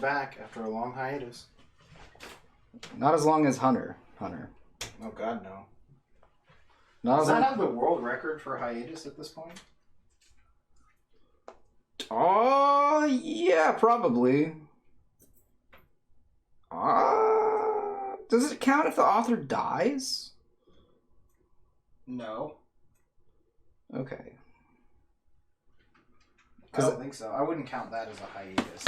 Back after a long hiatus. Not as long as Hunter. Oh God, no. Does that have the world record for hiatus at this point? Oh, yeah, probably. Does it count if the author dies? No. Okay. I don't think so. I wouldn't count that as a hiatus.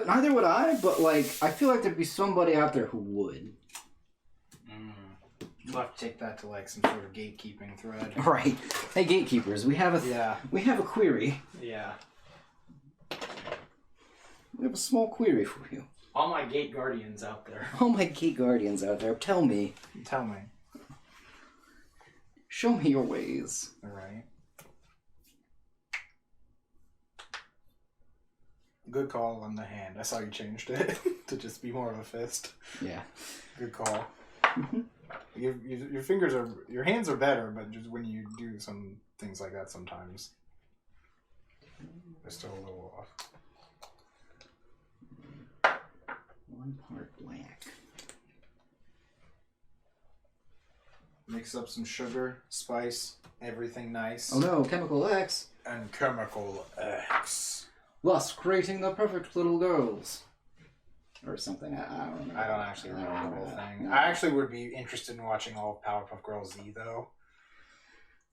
Neither would I, but like, I feel like there'd be somebody out there who would. We'll have to take that to like some sort of gatekeeping thread. Right. Hey, gatekeepers, we have a query. Yeah. We have a small query for you. All my gate guardians out there. All my gate guardians out there, tell me. Tell me. Show me your ways. All right. Good call on the hand. I saw you changed it to just be more of a fist. Yeah. Good call. Your fingers are... Your hands are better, but just when you do some things like that sometimes, they're still a little off. 1 part black. Mix up some sugar, spice, everything nice. Oh no, Chemical X. And Chemical X. Thus creating the perfect little girls. Or something. I don't remember. I don't actually remember the whole thing. No. I actually would be interested in watching all of Powerpuff Girls Z, though.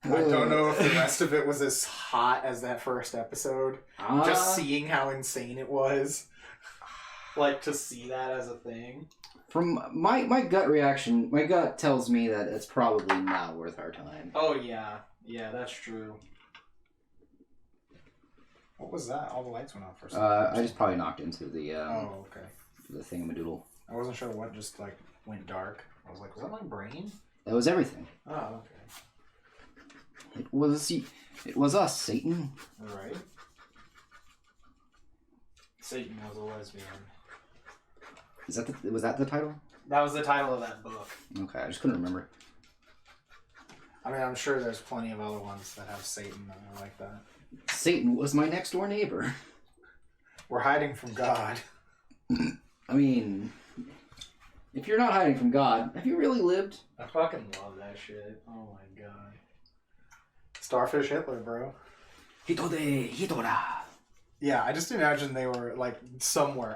I don't know if the rest of it was as hot as that first episode. Just seeing how insane it was. Like, to see that as a thing. From my gut reaction, my gut tells me that it's probably not worth our time. Oh, yeah. Yeah, that's true. What was that? All the lights went off for some I just probably knocked into the oh, okay. The thingamadoodle. I wasn't sure what just like went dark. I was like, was that my brain? That was everything. Oh, okay. It was us, Satan. Alright. Satan was a lesbian. Was that the title? That was the title of that book. Okay, I just couldn't remember. I mean, I'm sure there's plenty of other ones that have Satan that are like that. Satan was my next door neighbor. We're hiding from God. I mean, if you're not hiding from God, have you really lived? I fucking love that shit. Oh my god. Starfish Hitler, bro. Hitora. Yeah, I just imagine they were like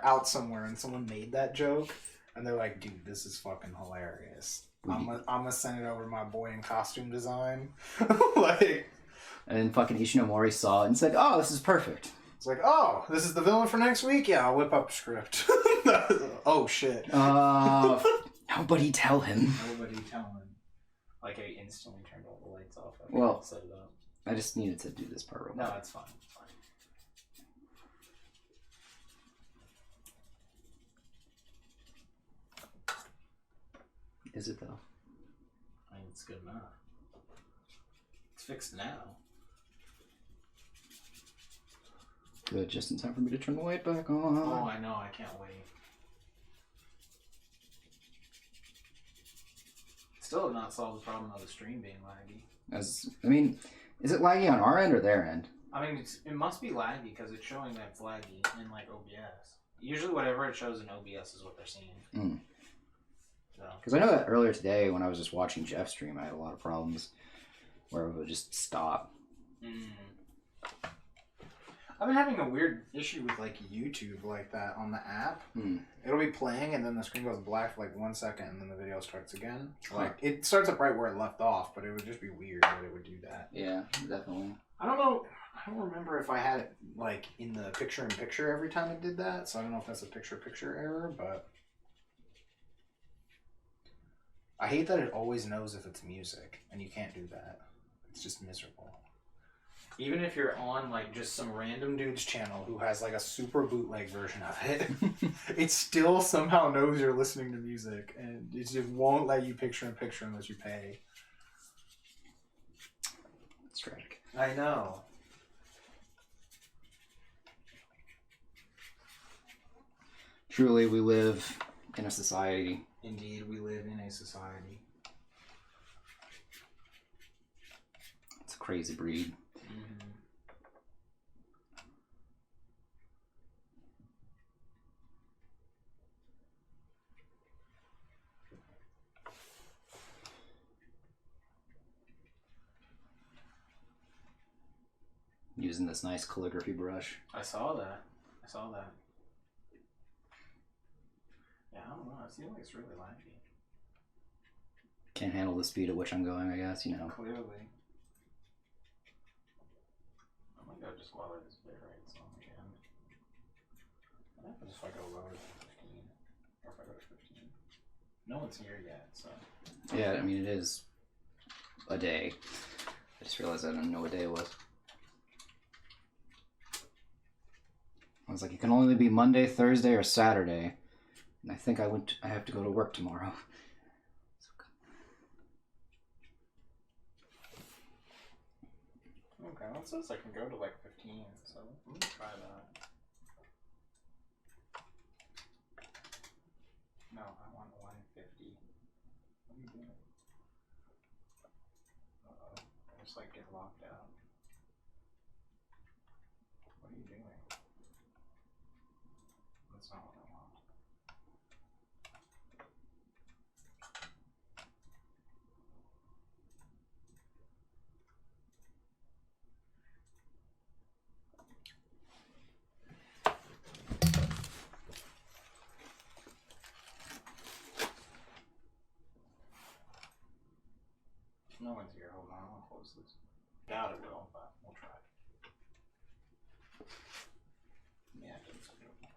out somewhere, and someone made that joke, and they're like, dude, this is fucking hilarious. I'm gonna send it over to my boy in costume design. Like... And then fucking Ishinomori saw it and said, oh, this is perfect. It's like, oh, this is the villain for next week? Yeah, I'll whip up a script. Oh, shit. Nobody tell him. Nobody tell him. Like, I instantly turned all the lights off. Well, set it up. I just needed to do this part real quick. No, it's fine. It's fine. Is it, though? I think it's good enough. It's fixed now. Good, just in time for me to turn the light back on. Oh, I know. I can't wait. Still have not solved the problem of the stream being laggy. Is it laggy on our end or their end? I mean, it must be laggy because it's showing that it's laggy in like OBS. Usually whatever it shows in OBS is what they're seeing. Because I know that earlier today when I was just watching Jeff stream, I had a lot of problems where it would just stop. I've been having a weird issue with like YouTube like that on the app. It'll be playing and then the screen goes black for like 1 second and then the video starts again. Like it starts up right where it left off, but it would just be weird that it would do that. Yeah, definitely. I don't know. I don't remember if I had it like in the picture-in-picture every time it did that, so I don't know if that's a picture-picture error, but I hate that it always knows if it's music, and you can't do that. It's just miserable. Even if you're on like just some random dude's channel who has like a super bootleg version of it, it still somehow knows you're listening to music, and it just won't let you picture-in-picture unless you pay. It's tragic. I know. Truly, we live in a society. Indeed, we live in a society. It's a crazy breed. using this nice calligraphy brush. I saw that. Yeah, I don't know. It seems like it's really laggy. Can't handle the speed at which I'm going, I guess, you know. Clearly. I might go just lower this bitrate some again. What happens if I go lower than 15? Or if I go to 15? No one's here yet, so. Yeah, I mean, it is a day. I just realized I didn't know what day it was. I was like, it can only be Monday, Thursday, or Saturday. And I think I have to go to work tomorrow. Okay, well, it says I can go to like 15, so let me try that. No, I want 150. What are you doing? Uh-oh, I just like get locked out. What are you doing? That's not what I want. No one's here. Hold on, I'll close this. Doubt it will, but we'll try. Yeah, it doesn't feel good.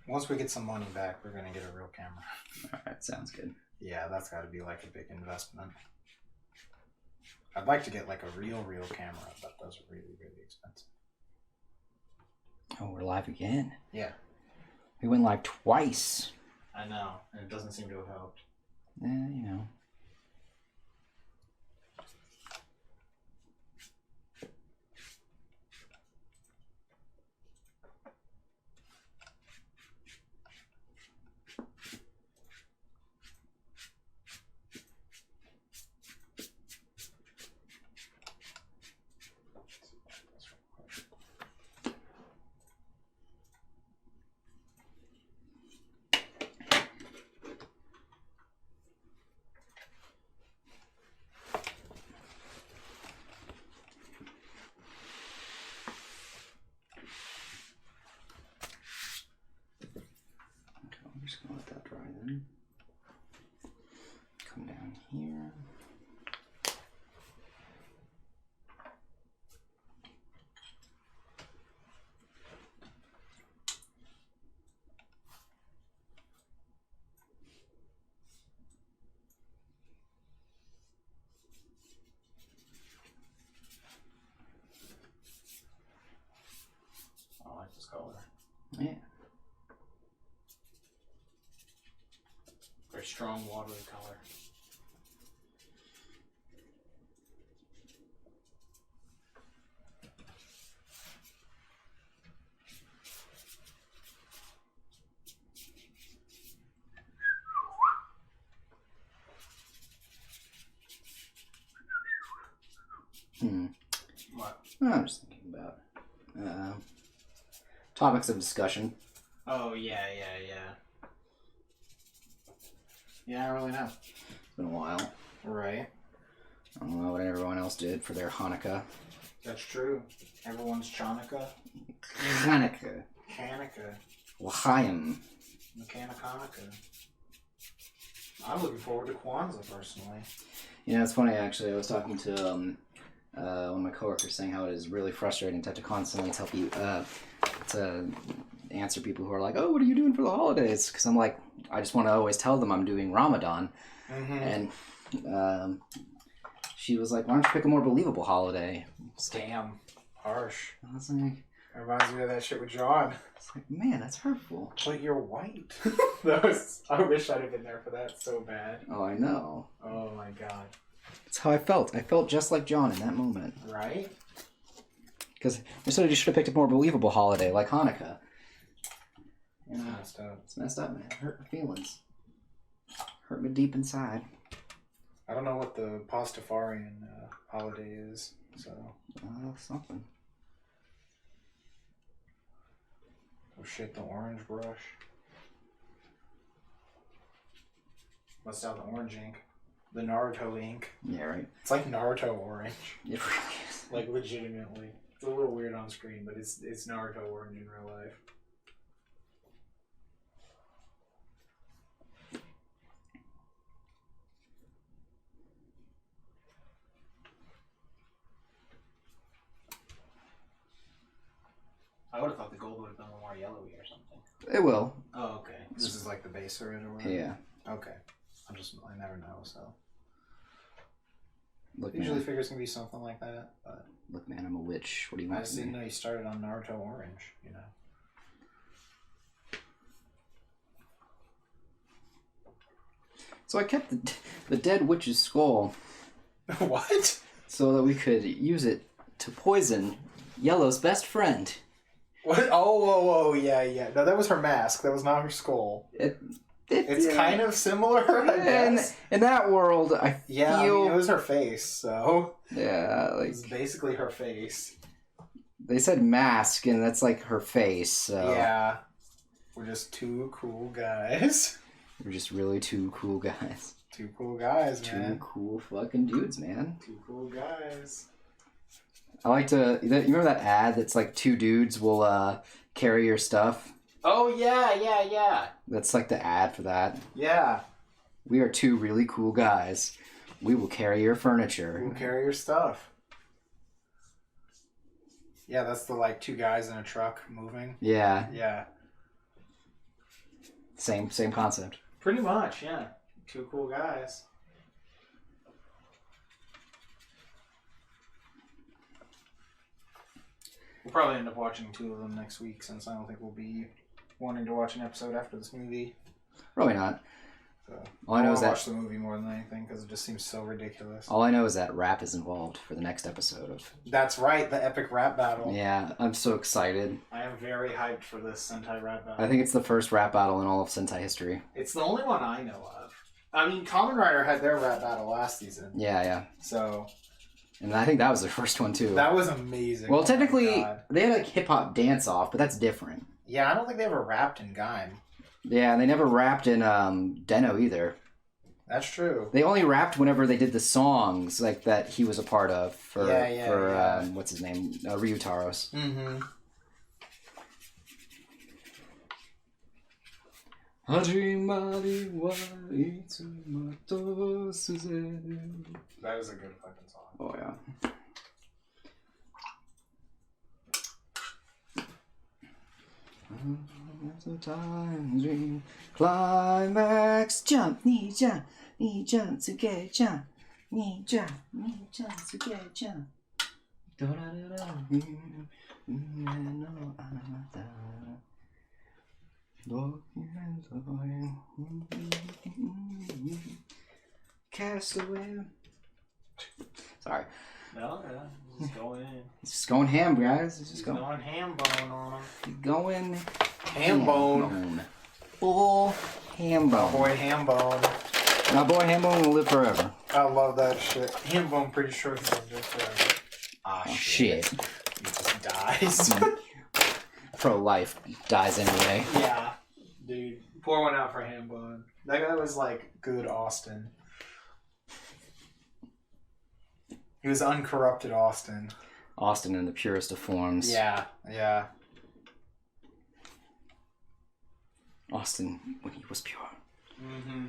Once we get some money back, we're gonna get a real camera. Alright, sounds good. Yeah, that's gotta be like a big investment. I'd like to get like a real camera, but those are really, really expensive. Oh, we're live again. Yeah. We went live twice. I know, and it doesn't seem to have helped. You know. I'm just gonna let that dry then. Come down here. I like this color. Yeah. Very strong watery color. What? I'm just thinking about topics of discussion. Oh, yeah. Yeah, I really know. It's been a while. Right. I don't know what everyone else did for their Hanukkah. That's true. Everyone's Chanukah. Hanukkah. Hanukkah. L'chaim. Mechanic Hanukkah. I'm looking forward to Kwanzaa, personally. You know, it's funny, actually. I was talking to one of my coworkers saying how it is really frustrating to have to constantly tell people, to answer people who are like, oh, what are you doing for the holidays? Because I'm like, I just want to always tell them I'm doing Ramadan. Mm-hmm. And she was like, why don't you pick a more believable holiday? Damn. Harsh. I was like... It reminds me of that shit with John. It's like, man, that's hurtful. But you're white. I wish I'd have been there for that so bad. Oh, I know. Oh my god. That's how I felt. I felt just like John in that moment. Right? Because instead, you should have picked a more believable holiday like Hanukkah. You It's know, messed up. it's messed up, man. Hurt my feelings. Hurt me deep inside. I don't know what the Pastafarian holiday is, so. Something. Oh shit, the orange brush. Bust out the orange ink. The Naruto ink. Yeah, right. It's like Naruto orange. It really is. Like, legitimately. It's a little weird on screen, but it's Naruto orange in real life. I would have thought the gold would have been a little more yellowy or something. It will. Oh, okay. This is like the base of it or whatever? Yeah. Okay. I never know, so. Look, Usually man. figure it's going to be something like that, but. Look, man, I'm a witch. What do you I want just from didn't me? know you started on Naruto orange, you know. So I kept the dead witch's skull What? so that we could use it to poison Yellow's best friend. What? Oh, yeah. No, that was her mask. That was not her skull. It's kind of similar, I guess. In that world, I feel... Yeah, I mean, it was her face, so... Yeah, It like... was basically her face. They said mask, and that's like her face, so... Yeah. We're just two cool guys. We're just really two cool guys. Two cool guys, man. Two cool fucking dudes, man. Two cool guys. I like to... You remember that ad that's like two dudes will carry your stuff? Oh, yeah. That's like the ad for that. Yeah. We are two really cool guys. We will carry your furniture. We'll carry your stuff. Yeah, that's the, like, two guys in a truck moving. Yeah. Yeah. Same concept. Pretty much, yeah. Two cool guys. We'll probably end up watching two of them next week, since I don't think we'll be wanting to watch an episode after this movie. Probably not. So, All I know is that watch the movie more than anything because it just seems so ridiculous. all I know is that rap is involved for the next episode of. That's right, the epic rap battle. Yeah, I'm so excited. I am very hyped for this Sentai rap battle. I think it's the first rap battle in all of Sentai history. It's the only one I know of. I mean, Kamen Rider had their rap battle last season. Yeah. So. And I think that was their first one too. That was amazing. Well, Oh technically, they had like hip hop dance off, but that's different. Yeah, I don't think they ever rapped in Gaim. Yeah, and they never rapped in Deno either. That's true. They only rapped whenever they did the songs like that he was a part of for what's his name, Ryutaros. Mm-hmm. That is a good fucking song. Oh yeah. Climax jump, knee jump to get jump, knee jump to get jump. Castaway. Sorry. No, yeah, just going in. It's just going ham, guys. It's just Going ham bone on him. going Ham bone. Full ham bone. Boy, ham bone. My boy ham bone will live forever. I love that shit. Ham bone, pretty sure he's gonna live forever. Oh, shit. He just dies. Pro-life dies anyway. Yeah, dude. Pour one out for ham bone. That guy was like good Austin. He was uncorrupted Austin. Austin in the purest of forms. Yeah. Austin when he was pure. Mm-hmm.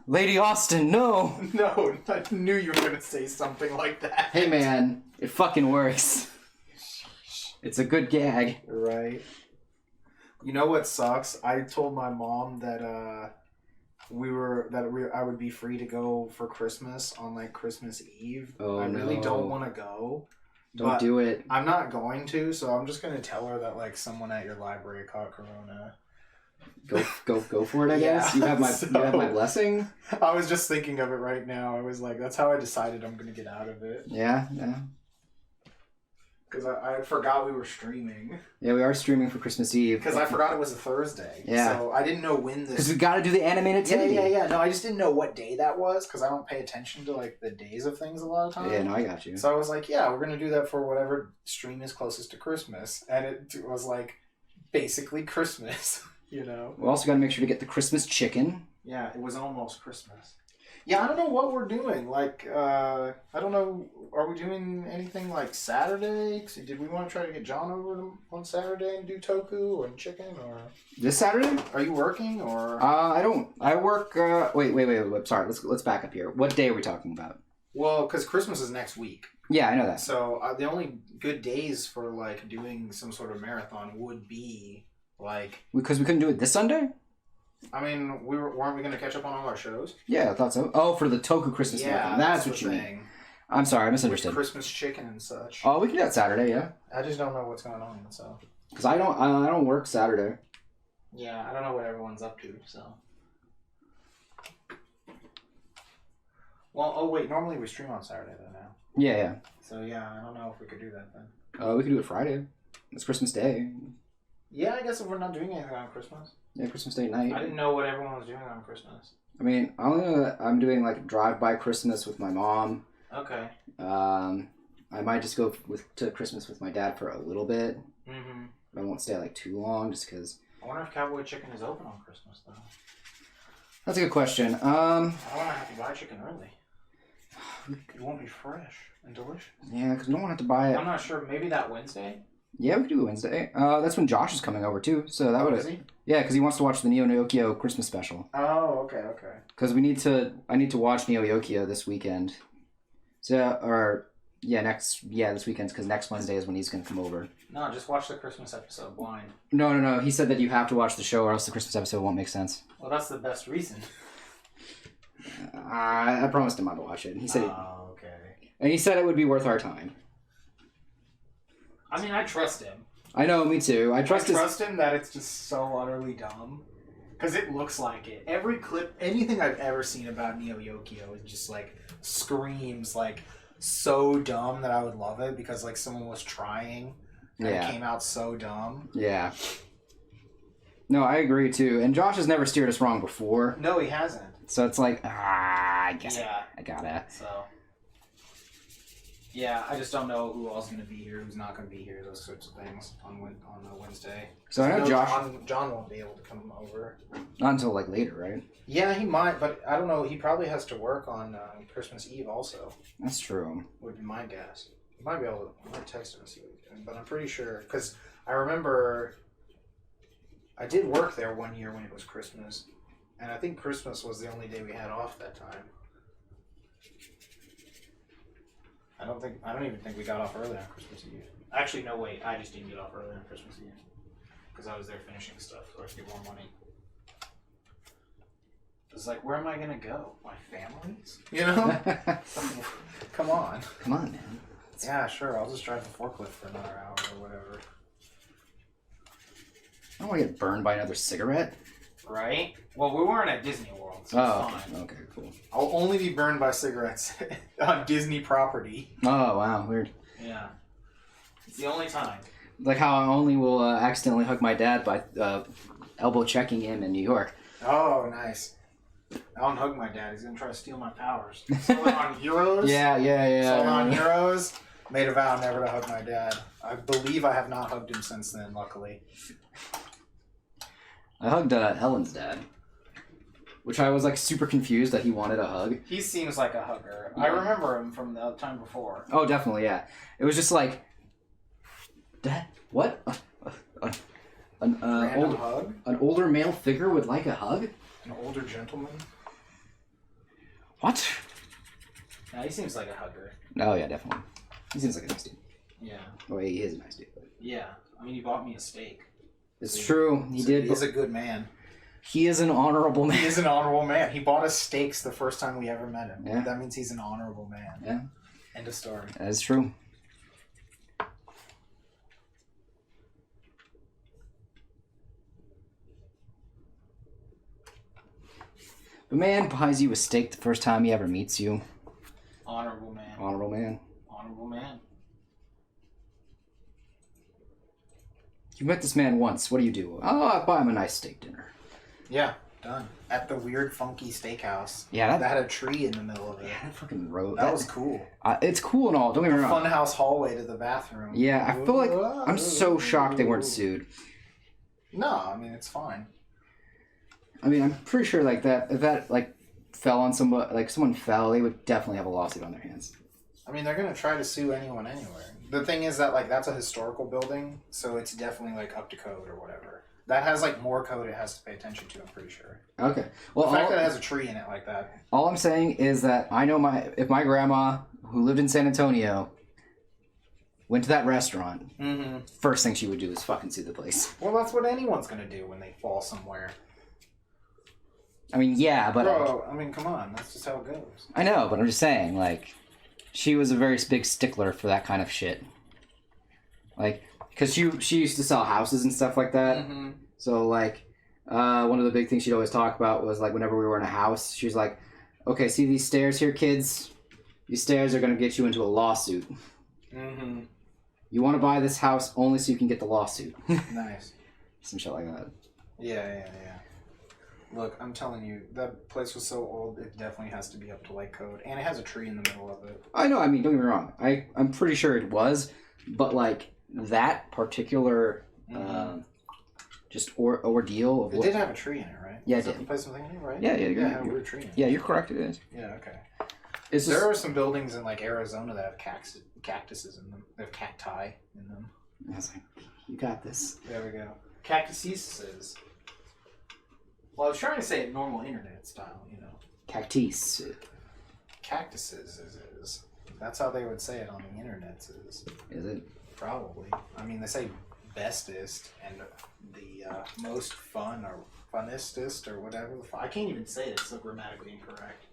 Lady Austin, no! No, I knew you were gonna say something like that. Hey man, it fucking works. It's a good gag. Right. You know what sucks? I told my mom that I would be free to go for Christmas on like Christmas Eve. Oh, I really no. don't want to go. Don't do it. I'm not going to, so I'm just gonna tell her that like someone at your library caught corona. Go for it, I guess. You have my blessing. I was just thinking of it right now. I was like, that's how I decided I'm gonna get out of it. Yeah. Because I forgot we were streaming. Yeah, we are streaming for Christmas Eve. Because I forgot it was a Thursday. Yeah. So I didn't know when this... Because we got to do the animated activity. Yeah. No, I just didn't know what day that was because I don't pay attention to like the days of things a lot of times. Yeah, no, I got you. So I was like, yeah, we're going to do that for whatever stream is closest to Christmas. And it was like basically Christmas, you know? We also got to make sure to get the Christmas chicken. Yeah, it was almost Christmas. Yeah, I don't know what we're doing. Like, I don't know. Are we doing anything like Saturday? Did we want to try to get John over on Saturday and do toku and chicken? Or This Saturday? are you working or? I don't. I work. Wait. Sorry. Let's back up here. What day are we talking about? Well, because Christmas is next week. Yeah, I know that. So the only good days for like doing some sort of marathon would be like. Because we couldn't do it this Sunday. I mean, weren't we going to catch up on all our shows? Yeah, I thought so. Oh, for the Toku Christmas marathon. That's what you mean. I'm sorry, I misunderstood. With Christmas chicken and such. Oh, we can do that Saturday, yeah. I just don't know what's going on, so. Because I don't work Saturday. Yeah, I don't know what everyone's up to, so. Well, oh wait, normally we stream on Saturday though now. Yeah. So yeah, I don't know if we could do that then. We could do it Friday. It's Christmas Day. Yeah, I guess if we're not doing anything on Christmas. Yeah, Christmas Day night. I didn't know what everyone was doing on Christmas. I mean, I only know that I'm doing like drive-by Christmas with my mom. Okay. I might just go to Christmas with my dad for a little bit. Mm-hmm. But I won't stay like too long just because... I wonder if Cowboy Chicken is open on Christmas though. That's a good question. I don't want to have to buy chicken early. It won't be fresh and delicious. Yeah, because we don't want to have to buy it. I'm not sure. Maybe that Wednesday? Yeah, we could do Wednesday. That's when Josh is coming over too. So that would. Is he? Yeah, because he wants to watch the Neo Yokio Christmas special. Oh, okay. Because I need to watch Neo Yokio this weekend. So this weekend because next Wednesday is when he's gonna come over. No, just watch the Christmas episode blind. No. He said that you have to watch the show or else the Christmas episode won't make sense. Well, that's the best reason. I promised him I'd watch it. And he said. Oh, okay. And he said it would be worth our time. I mean, I trust him. I know, me too. I trust him that it's just so utterly dumb. Because it looks like it. Every clip, anything I've ever seen about Neo Yokio is just like screams like so dumb that I would love it because like someone was trying and it came out so dumb. Yeah. No, I agree too. And Josh has never steered us wrong before. No, he hasn't. So it's like, I guess I gotta. So. Yeah, I just don't know who else is going to be here, who's not going to be here, those sorts of things on Wednesday. So I know Josh... John won't be able to come over. Not until, like, later, right? Yeah, he might, but I don't know. He probably has to work on Christmas Eve also. That's true. Would be my guess. He might be able to... I might text him and see what he's doing, but I'm pretty sure... Because I remember... I did work there one year when it was Christmas, and I think Christmas was the only day we had off that time. I don't even think we got off early on Christmas Eve. Actually, no, wait. I just didn't get off early on Christmas Eve. Because I was there finishing stuff, so I could get more money. It's like, where am I going to go? My family's? You know? Come on. Come on, man. Yeah, sure. I'll just drive the forklift for another hour or whatever. I don't want to get burned by another cigarette. Right? Well, we weren't at Disney World, so it's fine. Okay, cool. I'll only be burned by cigarettes on Disney property. Oh, wow, weird. Yeah. It's the only time. Like how I only will accidentally hug my dad by elbow checking him in New York. Oh, nice. I don't hug my dad. He's going to try to steal my powers. Sold it on Euros. Yeah. Sold on Euros. Made a vow never to hug my dad. I believe I have not hugged him since then, luckily. I hugged Helen's dad, which I was like super confused that he wanted a hug. He seems like a hugger. Yeah. I remember him from the time before. Oh, definitely, yeah. It was just like, Dad, what? Random hug? An older male figure would like a hug? An older gentleman? What? Yeah, he seems like a hugger. Oh, yeah, definitely. He seems like a nice dude. Yeah. Well, he is a nice dude. But... Yeah. I mean, he bought me a steak. It's true. He did. He's a good man. He is an honorable man. He is an honorable man. He bought us steaks the first time we ever met him. Yeah. That means he's an honorable man. Yeah. End of story. That is true. A man buys you a steak the first time he ever meets you. Honorable man. Honorable man. Honorable man. You met this man once. What do? Oh, I buy him a nice steak dinner. Yeah, done. At the weird, funky steakhouse. Yeah, that had a tree in the middle of it. Yeah, that fucking road. That was cool. It's cool and all. Don't get me wrong. Funhouse hallway to the bathroom. Yeah, I feel like I'm so shocked they weren't sued. No, I mean it's fine. I mean, I'm pretty sure like that if that like fell on somebody, like someone fell, they would definitely have a lawsuit on their hands. I mean, they're gonna try to sue anyone anywhere. The thing is that like that's a historical building, so it's definitely like up to code or whatever. That has like more code it has to pay attention to. I'm pretty sure. Okay. Well, the fact that it has a tree in it like that. All I'm saying is that I know if my grandma who lived in San Antonio went to that restaurant, first thing she would do is fucking sue the place. Well, that's what anyone's gonna do when they fall somewhere. I mean, yeah, but bro, I mean, come on, that's just how it goes. I know, but I'm just saying, like, she was a very big stickler for that kind of shit. Like, because she used to sell houses and stuff like that. Mm-hmm. So, like, one of the big things she'd always talk about was, like, whenever we were in a house, she was like, okay, see these stairs here, kids? These stairs are going to get you into a lawsuit. Mm-hmm. You want to buy this house only so you can get the lawsuit. Nice. Some shit like that. Yeah. Look, I'm telling you, that place was so old, it definitely has to be up to, like, code. And it has a tree in the middle of it. I know, I mean, don't get me wrong. I'm pretty sure it was, but, like, that particular just ordeal of it did have a tree in it, right? Yeah, it did. The place I'm thinking of, right? Yeah, it had a weird tree in it. Yeah, you're correct, it is. Yeah, okay. There are some buildings in, like, Arizona that have cactuses in them. They have cacti in them. I was like, you got this. There we go. Cactuses. Well, I was trying to say it normal internet style, you know. Cactus. Cactuses is. That's how they would say it on the internet. Is it? Probably. I mean, they say bestest and the most fun or funnestest or whatever. I can't even say it. It's so grammatically incorrect.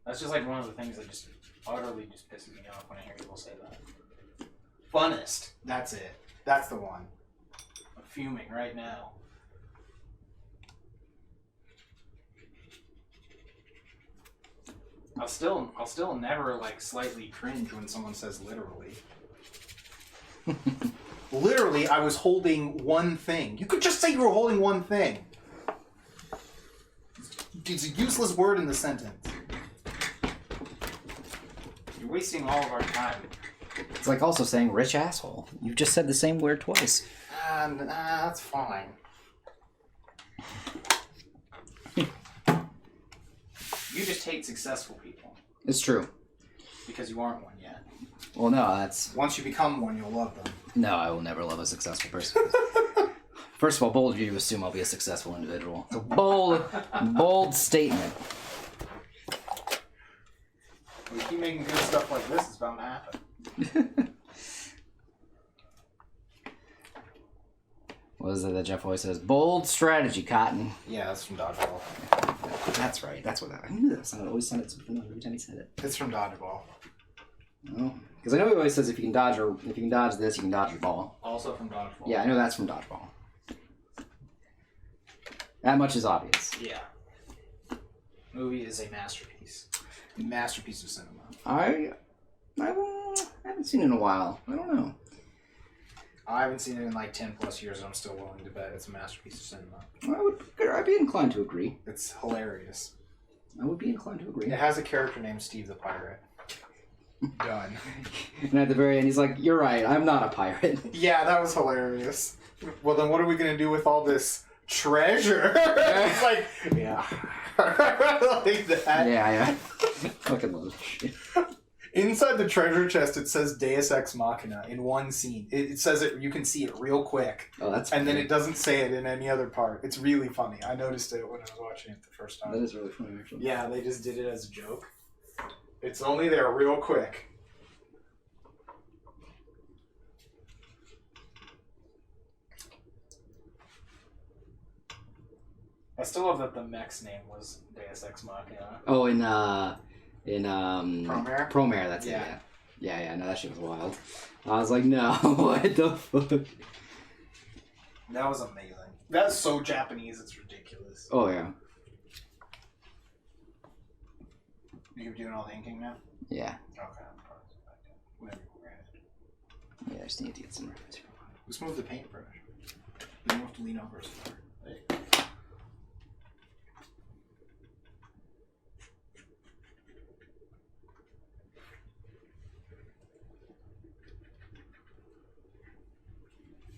That's just like one of the things that just utterly just pisses me off when I hear people say that. Funnest. That's it. That's the one. I'm fuming right now. I'll still never like slightly cringe when someone says literally. Literally, I was holding one thing. You could just say you were holding one thing. It's a useless word in the sentence. You're wasting all of our time. It's like also saying rich asshole. You just said the same word twice. That's fine. You just hate successful people. It's true. Because you aren't one yet. Well, no, that's... Once you become one, you'll love them. No, I will never love a successful person. First of all, bold of you to assume I'll be a successful individual. It's a bold statement. We keep making good stuff like this, it's bound to happen. What is it that Jeff always says? Bold strategy, Cotton. Yeah, that's from Dodgeball. That's right. That's what that. I knew that. It always sounded so familiar every time he said it. It's from Dodgeball. Oh, because I know he always says if you can dodge this, you can dodge your ball. Also from Dodgeball. Yeah, I know that's from Dodgeball. That much is obvious. Yeah. Movie is a masterpiece. Masterpiece of cinema. I haven't seen it in a while. I don't know. I haven't seen it in like 10 plus years, and I'm still willing to bet it's a masterpiece of cinema. I'd be inclined to agree. It's hilarious. I would be inclined to agree. It has a character named Steve the Pirate. Done. And at the very end, he's like, "You're right. I'm not a pirate." Yeah, that was hilarious. Well, then what are we gonna do with all this treasure? It's like, yeah, like that. Yeah. Fucking love that shit. Inside the treasure chest, it says Deus Ex Machina in one scene. It says it. You can see it real quick. Oh, that's. And then it doesn't say it in any other part. It's really funny. I noticed it when I was watching it the first time. That is really funny, actually. Yeah, they just did it as a joke. It's only there real quick. I still love that the mech's name was Deus Ex Machina. Oh, in Promare? Promare, that's it. Yeah. No, that shit was wild. I was like, no, what the fuck? That was amazing. That's so Japanese, it's ridiculous. Oh yeah. You're doing all the inking now? Yeah. Okay. Whenever you Yeah, I just need to get some reference. Let's move the paintbrush. You don't have to lean over so far. There you go.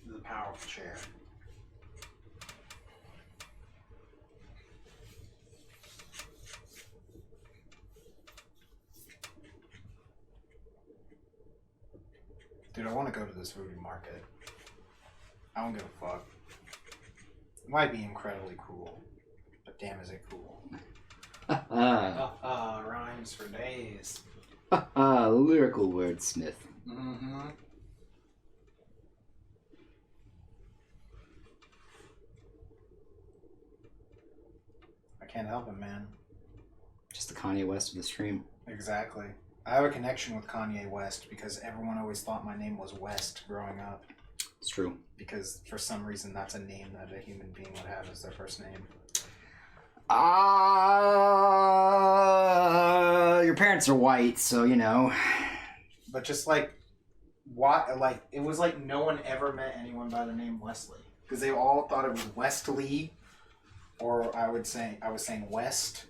This is a powerful chair. Dude, I want to go to this voodoo market. I don't give a fuck. It might be incredibly cool, but damn is it cool. Rhymes for days. Lyrical wordsmith. Mm-hmm. I can't help it, man. Just the Kanye West of the stream. Exactly. I have a connection with Kanye West because everyone always thought my name was West growing up. It's true. Because for some reason that's a name that a human being would have as their first name. Your parents are white, so you know. But just like, what? Like, it was like no one ever met anyone by the name Wesley because they all thought it was Wesley, or I was saying West.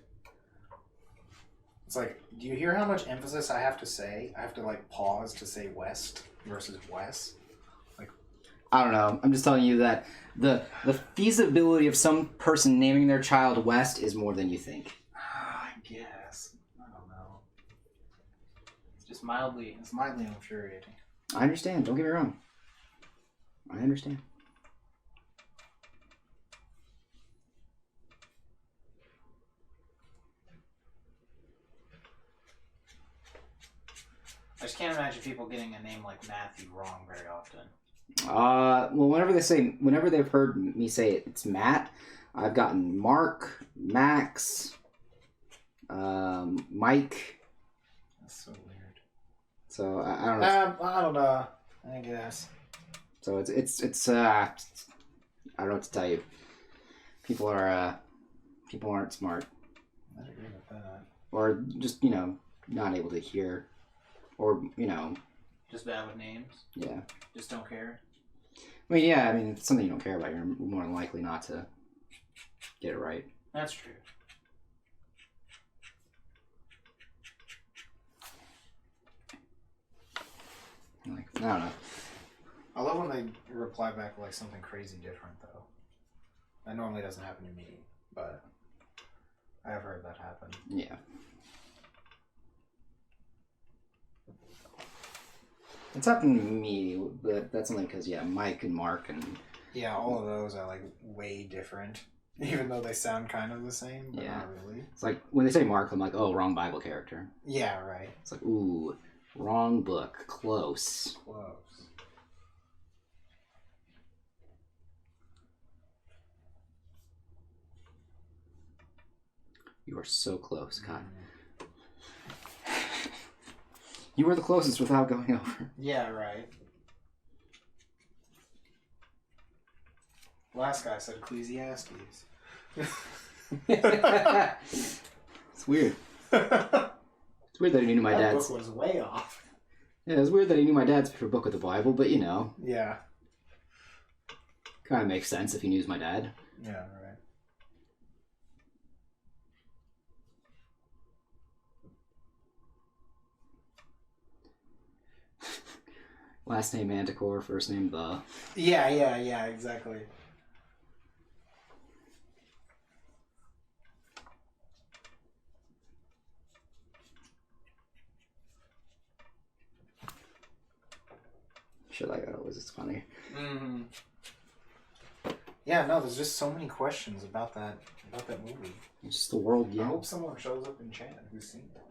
It's like, do you hear how much emphasis I have to say? I have to like pause to say West versus West. Like, I don't know. I'm just telling you that the feasibility of some person naming their child West is more than you think. I guess. I don't know. It's mildly infuriating. I understand. Don't get me wrong. I understand. I just can't imagine people getting a name like Matthew wrong very often. Well, whenever they've heard me say it's Matt, I've gotten Mark, Max, Mike. That's so weird. So I don't know. I don't know. I guess. So it's I don't know what to tell you. People aren't smart, I agree with that. or just not able to hear, or just bad with names. Yeah. Just don't care. I mean, yeah. I mean, if it's something you don't care about, you're more than likely not to get it right. That's true. Like, I don't know. I love when they reply back like something crazy different, though. That normally doesn't happen to me, but I have heard that happen. Yeah. It's happened to me, but that's only because, Mike and Mark and... Yeah, all of those are like way different, even though they sound kind of the same, but not really. It's like, when they say Mark, I'm like, oh, wrong Bible character. Yeah, right. It's like, ooh, wrong book. Close. Close. You are so close, God. You were the closest without going over. Yeah, right. Last guy said Ecclesiastes. It's weird. It's weird that he knew my dad's... book was way off. Yeah, it's weird that he knew my dad's favorite book of the Bible, but Yeah. Kind of makes sense if he knew my dad. Yeah, right. Last name Manticore, first name The. Yeah, exactly. Shit like that always is funny. Mm-hmm. Yeah, no, there's just so many questions about that movie. It's just the world, I hope someone shows up in chat who's seen it.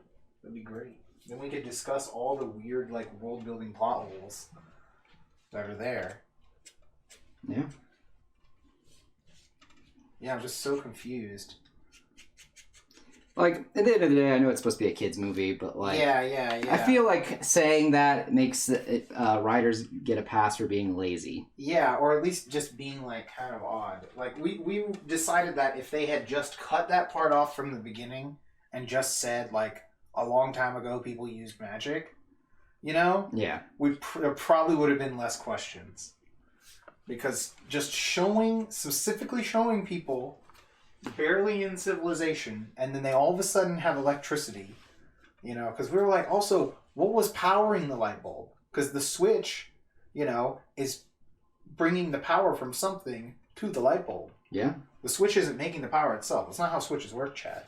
That'd be great. Then we could discuss all the weird, like, world-building plot holes that are there. Yeah. Yeah, I'm just so confused. Like, at the end of the day, I know it's supposed to be a kid's movie, but, like... Yeah. I feel like saying that makes writers get a pass for being lazy. Yeah, or at least just being, like, kind of odd. Like, we decided that if they had just cut that part off from the beginning and just said, like, a long time ago people used magic, You know? Yeah. There probably would have been less questions. Because just specifically showing people barely in civilization, and then they all of a sudden have electricity. You know, because we were like, also, what was powering the light bulb? Because the switch, you know, is bringing the power from something to the light bulb. Yeah. The switch isn't making the power itself. That's not how switches work, Chad.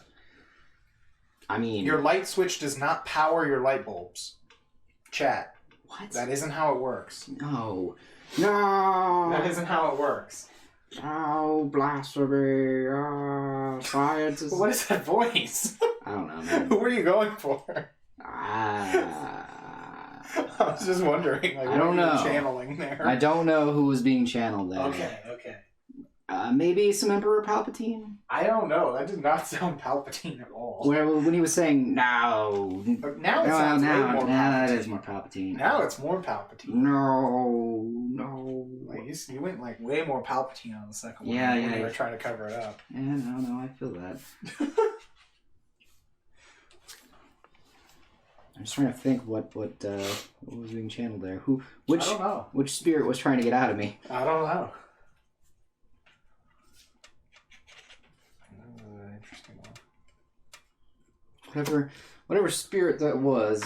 I mean... Your light switch does not power your light bulbs. Chad. What? That isn't how it works. No. No! That isn't how it works. Oh, blasphemy. Science is... What is that voice? I don't know, man. Who are you going for? I was just wondering. Like, I don't know. What are you channeling there? I don't know who was being channeled there. Okay. Maybe some Emperor Palpatine? I don't know. That did not sound Palpatine at all. When he was saying, no. But now it sounds way more Palpatine. That is more Palpatine. Now it's more Palpatine. No. Like, you went like way more Palpatine on the second one. Yeah. You were trying to cover it up. Yeah, no, I feel that. I'm just trying to think what was being channeled there. I don't know. Which spirit was trying to get out of me? I don't know. Interesting one. Whatever spirit that was,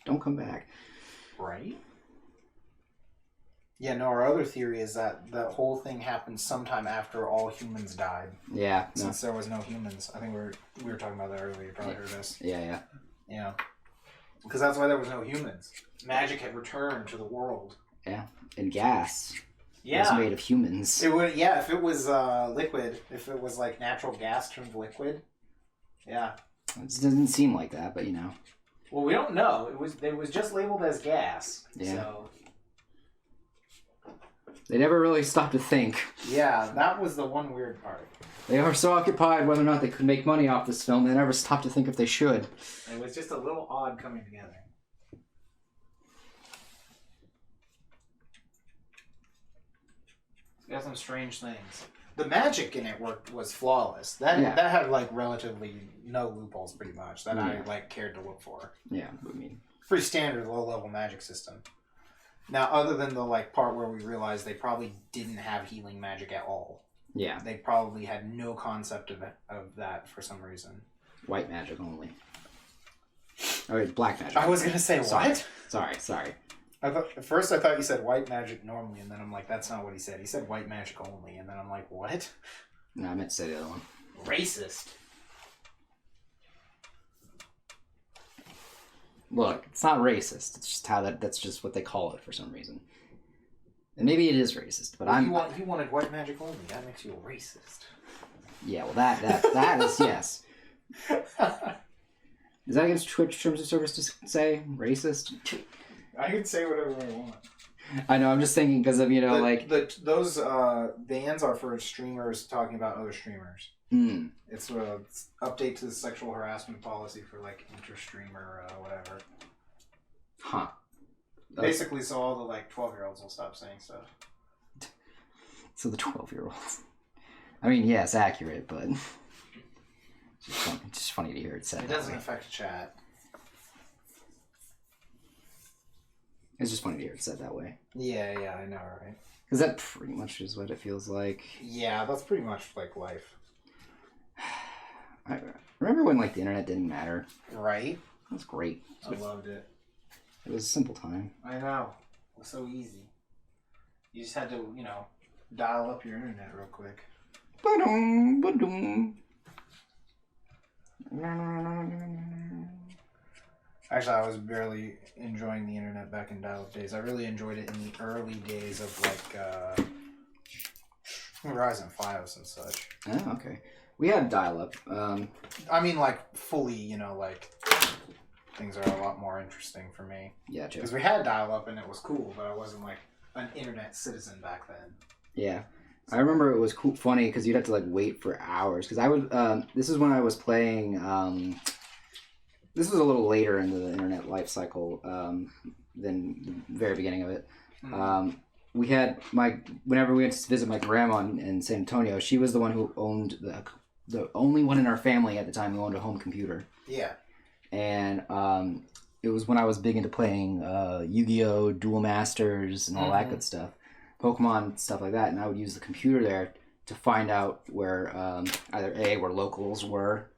don't come back. Right? Yeah, no, our other theory is that the whole thing happened sometime after all humans died. Yeah. Since there was no humans. I think we were talking about that earlier. You probably heard us. Yeah. Yeah. Because that's why there was no humans. Magic had returned to the world. Yeah. And gas. Yeah. Was made of humans. It would, yeah, if it was liquid, if it was like natural gas turned liquid. Yeah. It doesn't seem like that, but you know. Well, we don't know. It was just labeled as gas. Yeah. So. They never really stopped to think. Yeah, that was the one weird part. They are so occupied whether or not they could make money off this film, they never stopped to think if they should. It was just a little odd coming together. It got some strange things. The magic in it was flawless. That had like relatively no loopholes, pretty much, that I like cared to look for. Yeah, I mean, pretty standard low level magic system. Now, other than the like part where we realized they probably didn't have healing magic at all. Yeah. They probably had no concept of that for some reason. White magic only. Oh, wait, black magic. I was gonna say what? Sorry. At first I thought you said white magic normally, and then I'm like, that's not what he said. He said white magic only, and then I'm like, what? No, I meant to say the other one. Racist. Look, it's not racist. It's just that's just what they call it for some reason. And maybe it is racist, but You wanted white magic only. That makes you a racist. Yeah, well, that is yes. Is that against Twitch terms of service to say racist? I can say whatever I want. I know. I'm just thinking because of those bans are for streamers talking about other streamers. Mm. It's a update to the sexual harassment policy for like inter-streamer whatever. Huh. Basically, so all the like 12-year-olds will stop saying stuff. So the 12-year-olds. I mean, yes, accurate, but it's just funny to hear it said. It doesn't affect chat. It's just funny to hear it said that way. Yeah, I know, right? Because that pretty much is what it feels like. Yeah, that's pretty much like life. I remember when like the internet didn't matter. Right? That was great. I loved it. It was a simple time. I know. It was so easy. You just had to, dial up your internet real quick. Ba-dum, ba-dum. Actually, I was barely enjoying the internet back in dial-up days. I really enjoyed it in the early days of like Verizon Fios and such. Oh, okay. We had dial-up. I mean, like fully, like things are a lot more interesting for me. Yeah, true. Because we had dial-up and it was cool, but I wasn't like an internet citizen back then. Yeah. I remember it was funny because you'd have to like wait for hours. Because I would, this is when I was playing, this was a little later into the internet life cycle than the very beginning of it. Mm-hmm. We had whenever we went to visit my grandma in San Antonio, she was the one who owned the only one in our family at the time who owned a home computer. Yeah. And it was when I was big into playing Yu-Gi-Oh, Duel Masters, and all that good stuff, Pokemon stuff like that, and I would use the computer there to find out where either A, where locals were,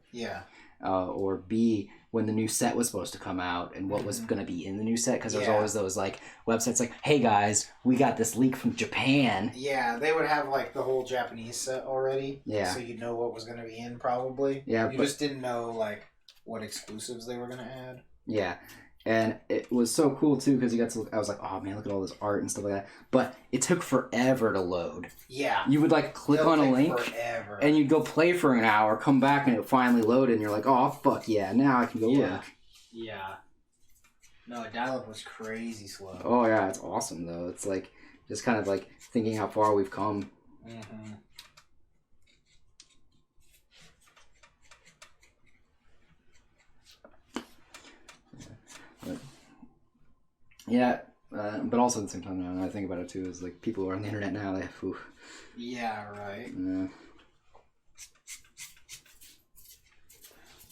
or B, when the new set was supposed to come out and what was going to be in the new set, because there's always those like websites like, hey guys, we got this leak from Japan. Yeah, they would have like the whole Japanese set already. Yeah. So you'd know what was going to be in probably. Yeah. You just didn't know like what exclusives they were going to add. Yeah. And it was so cool too because you got to look. I was like, oh man, look at all this art and stuff like that. But it took forever to load. Yeah. You would like click on a link, and you'd go play for an hour, come back, and it finally loaded, and you're like, oh fuck yeah, now I can go look. Yeah. No, dial-up was crazy slow. Oh yeah, it's awesome though. It's like just kind of like thinking how far we've come. Mm-hmm. But also at the same time, now I think about it too, is like people who are on the internet now, they have, yeah, right. Yeah.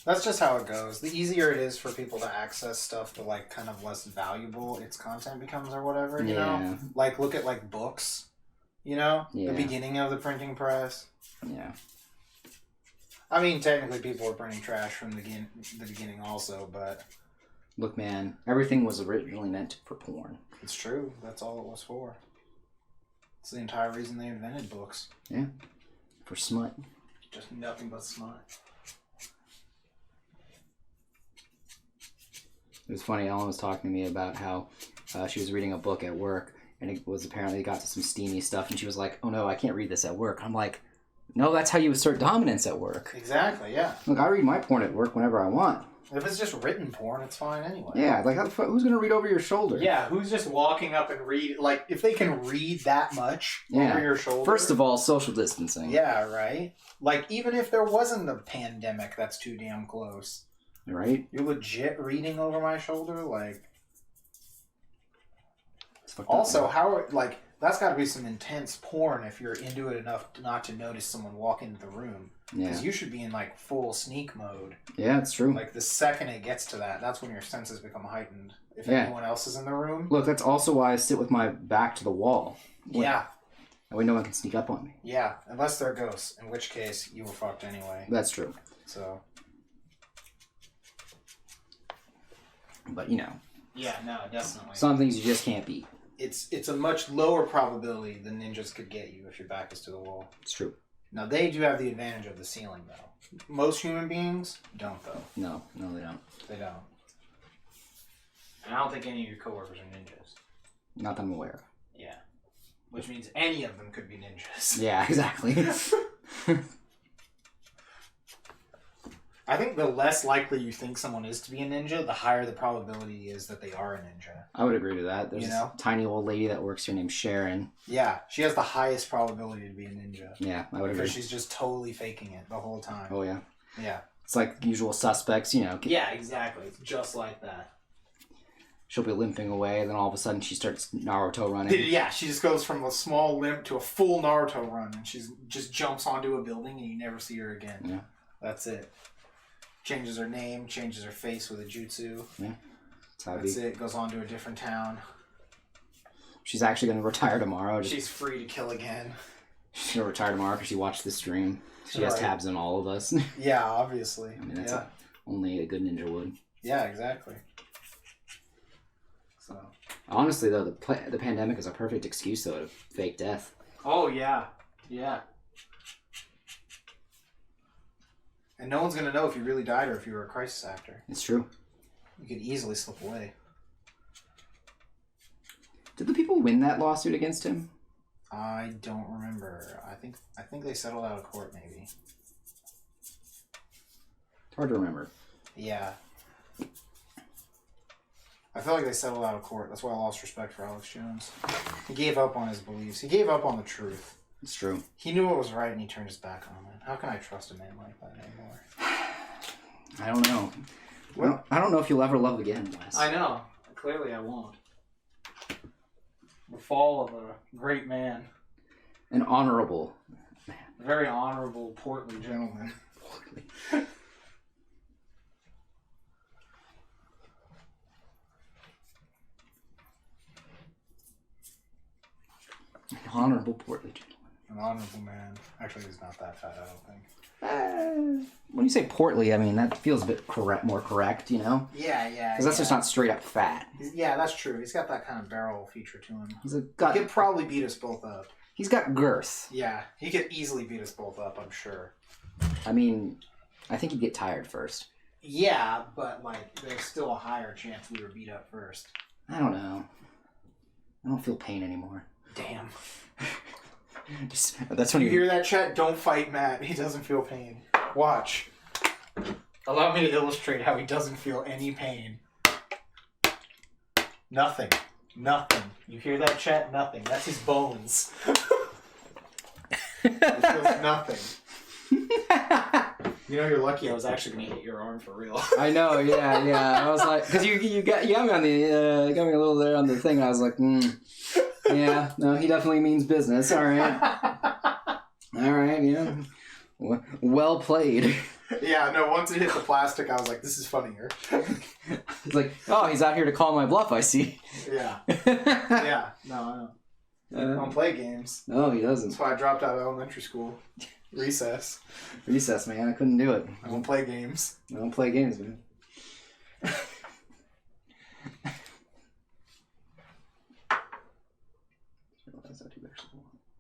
That's just how it goes. The easier it is for people to access stuff, the like kind of less valuable its content becomes or whatever, you know? Like look at like books, you know? Yeah. The beginning of the printing press. Yeah. I mean, technically people were printing trash from the beginning also, but... Look, man, everything was originally meant for porn. It's true. That's all it was for. It's the entire reason they invented books. Yeah. For smut. Just nothing but smut. It was funny, Ellen was talking to me about how she was reading a book at work, and it was apparently got to some steamy stuff, and she was like, oh no, I can't read this at work. I'm like, no, that's how you assert dominance at work. Exactly, yeah. Look, I read my porn at work whenever I want. If it's just written porn, it's fine anyway. Yeah, like who's going to read over your shoulder? Yeah, who's just walking up and read, like, if they can read that much over your shoulder. First of all, social distancing. Yeah, right? Like, even if there wasn't a pandemic that's too damn close. Right? You're legit reading over my shoulder? Like... Also, that's got to be some intense porn if you're into it enough not to notice someone walk into the room. Because you should be in, like, full sneak mode. Yeah, it's true. Like, the second it gets to that, that's when your senses become heightened. If anyone else is in the room. Look, that's also why I sit with my back to the wall. Yeah. That way no one can sneak up on me. Yeah, unless they're ghosts, in which case you were fucked anyway. That's true. So. But, you know. Yeah, no, definitely. Some things you just can't beat. It's a much lower probability than ninjas could get you if your back is to the wall. It's true. Now, they do have the advantage of the ceiling, though. Most human beings don't, though. No, they don't. They don't. And I don't think any of your coworkers are ninjas. Not that I'm aware of. Yeah. Which means any of them could be ninjas. Yeah, exactly. I think the less likely you think someone is to be a ninja, the higher the probability is that they are a ninja. I would agree to that. There's this tiny old lady that works here named Sharon. Yeah, she has the highest probability to be a ninja. Yeah, I would agree. Because she's just totally faking it the whole time. Oh, yeah. Yeah. It's like usual suspects, you know. Yeah, exactly. It's just like that. She'll be limping away, and then all of a sudden she starts Naruto running. Yeah, she just goes from a small limp to a full Naruto run, and she just jumps onto a building, and you never see her again. Yeah. That's it. Changes her name, changes her face with a jutsu. Yeah. That's it. Goes on to a different town. She's actually going to retire tomorrow. She's free to kill again. She's going to retire tomorrow because she watched the stream. She has tabs on all of us. Yeah, obviously. I mean, that's only a good ninja would. Yeah, exactly. So. Honestly, though, the pandemic is a perfect excuse, though, to fake death. Oh, yeah. Yeah. And no one's going to know if you really died or if you were a crisis actor. It's true. You could easily slip away. Did the people win that lawsuit against him? I don't remember. I think they settled out of court, maybe. It's hard to remember. Yeah. I feel like they settled out of court. That's why I lost respect for Alex Jones. He gave up on his beliefs. He gave up on the truth. It's true. He knew what was right and he turned his back on it. How can I trust a man like that anymore? I don't know. Well, I don't know if you'll ever love again, Wes. I know. Clearly I won't. The fall of a great man. An honorable man. A very honorable, portly gentleman. Honorable portly gentleman. An honorable man. Actually, he's not that fat, I don't think. When you say portly, I mean, that feels a bit more correct, you know? Yeah. Because that's just not straight up fat. Yeah, that's true. He's got that kind of barrel feature to him. He could probably beat us both up. He's got girth. Yeah, he could easily beat us both up, I'm sure. I mean, I think he'd get tired first. Yeah, but, like, there's still a higher chance we were beat up first. I don't know. I don't feel pain anymore. Damn. That's when you hear that, chat? Don't fight Matt. He doesn't feel pain. Watch. Allow me to illustrate how he doesn't feel any pain. Nothing. You hear that, chat? Nothing. That's his bones. He feels nothing. You know, you're lucky I was actually going to hit your arm for real. I know, yeah. I was like, because you got me on the, got me a little there on the thing, and I was like, yeah, no, he definitely means business. All right, yeah. Well played. Yeah, no, once it hit the plastic, I was like, this is funnier. It's like, oh, he's out here to call my bluff, I see. Yeah. Yeah, no, I don't play games. No, he doesn't. That's why I dropped out of elementary school. Recess, man. I couldn't do it. I don't play games. I don't play games, man.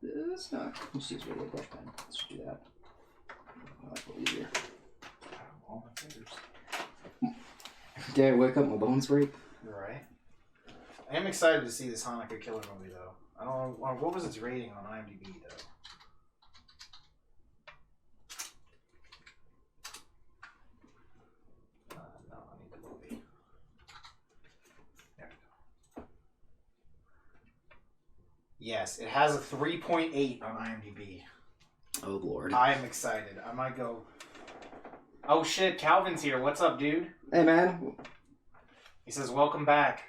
This? No, let's use regular brush pen. Let's do that. I like it easier. All my fingers. Did I wake up, my bones break? You're right. I am excited to see this Hanukkah killer movie, though. I don't know, what was its rating on IMDb, though? No, I need the movie. There we go. Yes, it has a 3.8 on IMDb. Oh, Lord. I am excited. I might go... Oh, shit, Calvin's here. What's up, dude? Hey, man. He says, welcome back.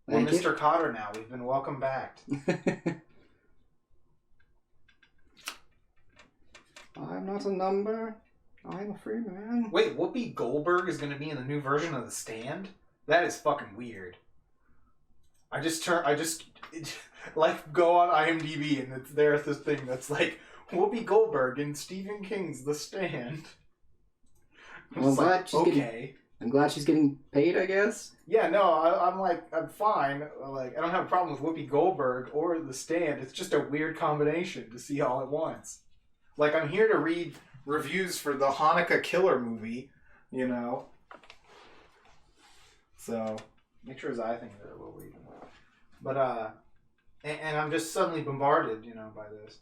We're Mr. Cotter now. We've been welcome back. I'm not a number. I'm a free man. Wait, Whoopi Goldberg is going to be in the new version of The Stand? That is fucking weird. Like, go on IMDb and there's this thing that's like, Whoopi Goldberg in Stephen King's The Stand. I'm glad she's getting paid, I guess. Yeah, no, I'm fine. Like, I don't have a problem with Whoopi Goldberg or The Stand. It's just a weird combination to see all at once. Like, I'm here to read reviews for the Hanukkah killer movie, you know. So, make sure his eye things are a little weak. But, and I'm just suddenly bombarded, you know, by this.